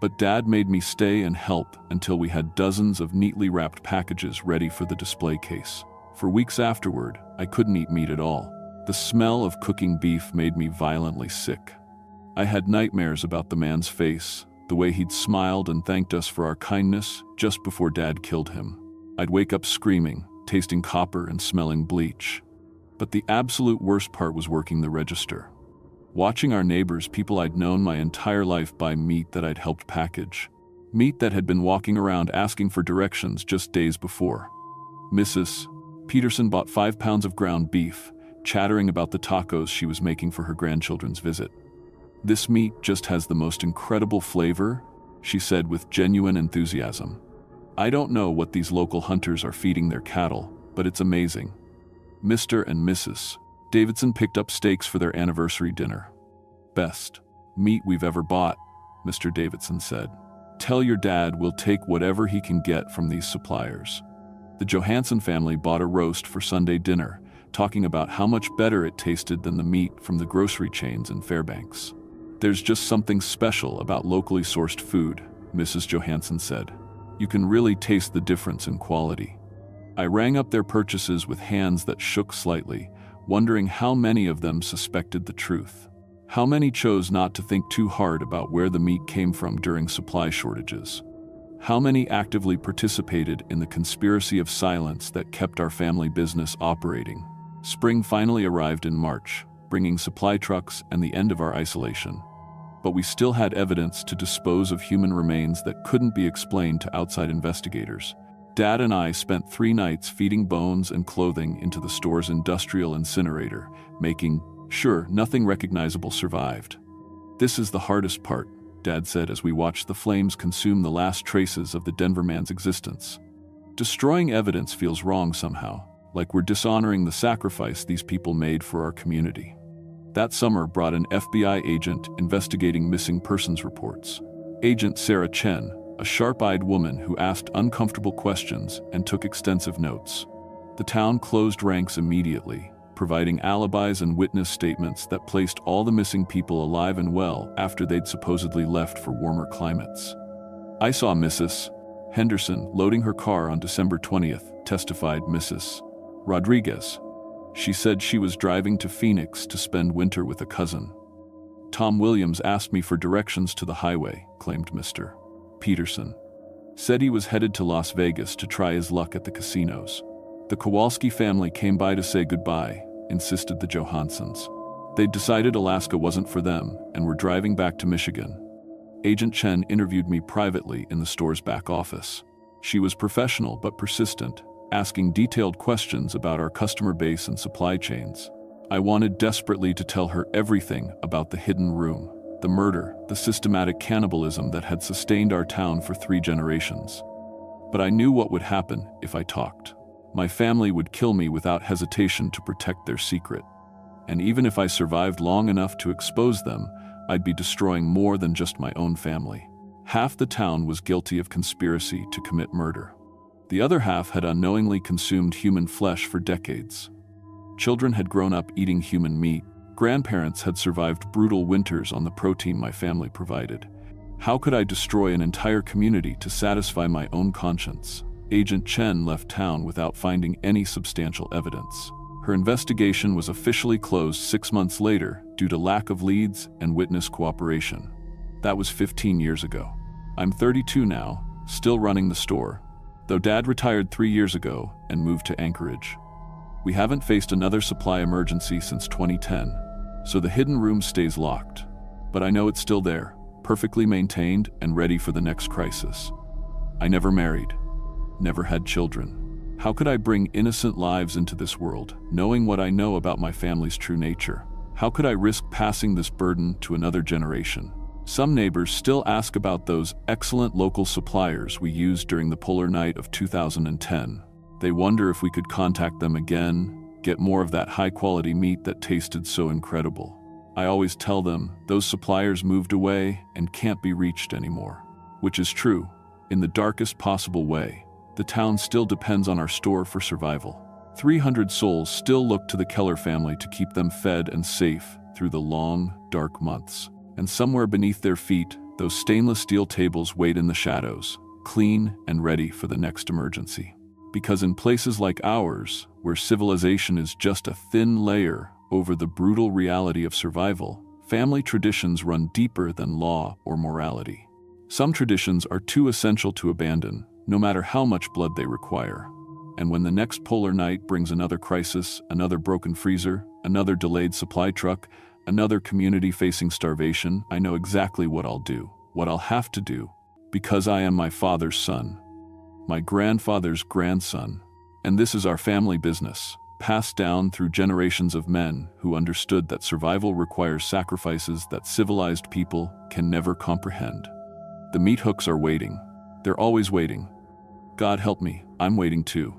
But Dad made me stay and help until we had dozens of neatly wrapped packages ready for the display case. For weeks afterward, I couldn't eat meat at all. The smell of cooking beef made me violently sick. I had nightmares about the man's face, the way he'd smiled and thanked us for our kindness just before Dad killed him. I'd wake up screaming, tasting copper and smelling bleach. But the absolute worst part was working the register. Watching our neighbors, people I'd known my entire life, buy meat that I'd helped package. Meat that had been walking around asking for directions just days before. Mrs. Peterson bought 5 pounds of ground beef, chattering about the tacos she was making for her grandchildren's visit. "This meat just has the most incredible flavor," she said with genuine enthusiasm. "I don't know what these local hunters are feeding their cattle, but it's amazing." Mr. and Mrs. Davidson picked up steaks for their anniversary dinner. "Best meat we've ever bought," Mr. Davidson said. "Tell your dad we'll take whatever he can get from these suppliers." The Johansson family bought a roast for Sunday dinner, talking about how much better it tasted than the meat from the grocery chains in Fairbanks. "There's just something special about locally sourced food," Mrs. Johansson said. "You can really taste the difference in quality." I rang up their purchases with hands that shook slightly, wondering how many of them suspected the truth. How many chose not to think too hard about where the meat came from during supply shortages? How many actively participated in the conspiracy of silence that kept our family business operating? Spring finally arrived in March, bringing supply trucks and the end of our isolation. but we still had evidence to dispose of human remains that couldn't be explained to outside investigators. Dad and I spent 3 nights feeding bones and clothing into the store's industrial incinerator, making sure nothing recognizable survived. "This is the hardest part," Dad said as we watched the flames consume the last traces of the Denver man's existence. "Destroying evidence feels wrong somehow, like we're dishonoring the sacrifice these people made for our community." That summer brought an FBI agent investigating missing persons reports. Agent Sarah Chen, a sharp-eyed woman who asked uncomfortable questions and took extensive notes. The town closed ranks immediately, providing alibis and witness statements that placed all the missing people alive and well after they'd supposedly left for warmer climates. "I saw Mrs. Henderson loading her car on December 20th, testified Mrs. Rodriguez. She said she was driving to Phoenix to spend winter with a cousin. Tom Williams asked me for directions to the highway," claimed Mr. Peterson. "Said he was headed to Las Vegas to try his luck at the casinos. The Kowalski family came by to say goodbye," insisted the Johansons. "They'd decided Alaska wasn't for them and were driving back to Michigan." Agent Chen interviewed me privately in the store's back office. She was professional but persistent, asking detailed questions about our customer base and supply chains. I wanted desperately to tell her everything about the hidden room, the murder, the systematic cannibalism that had sustained our town for 3 generations. But I knew what would happen if I talked. My family would kill me without hesitation to protect their secret. And even if I survived long enough to expose them, I'd be destroying more than just my own family. Half the town was guilty of conspiracy to commit murder. The other half had unknowingly consumed human flesh for decades. Children had grown up eating human meat. Grandparents had survived brutal winters on the protein my family provided. How could I destroy an entire community to satisfy my own conscience? Agent Chen left town without finding any substantial evidence. Her investigation was officially closed 6 months later due to lack of leads and witness cooperation. That was 15 years ago. I'm 32 now, still running the store, though Dad retired 3 years ago and moved to Anchorage. We haven't faced another supply emergency since 2010, so the hidden room stays locked. But I know it's still there, perfectly maintained and ready for the next crisis. I never married, never had children. How could I bring innocent lives into this world, knowing what I know about my family's true nature? How could I risk passing this burden to another generation? Some neighbors still ask about those excellent local suppliers we used during the polar night of 2010. They wonder if we could contact them again, get more of that high-quality meat that tasted so incredible. I always tell them those suppliers moved away and can't be reached anymore. Which is true, in the darkest possible way. The town still depends on our store for survival. 300 souls still look to the Keller family to keep them fed and safe through the long, dark months. And somewhere beneath their feet, those stainless steel tables wait in the shadows, clean and ready for the next emergency. Because in places like ours, where civilization is just a thin layer over the brutal reality of survival, family traditions run deeper than law or morality. Some traditions are too essential to abandon, no matter how much blood they require. And when the next polar night brings another crisis, another broken freezer, another delayed supply truck, another community facing starvation, I know exactly what I'll do, what I'll have to do, because I am my father's son, my grandfather's grandson, and this is our family business, passed down through generations of men who understood that survival requires sacrifices that civilized people can never comprehend. The meat hooks are waiting. They're always waiting. God help me, I'm waiting too.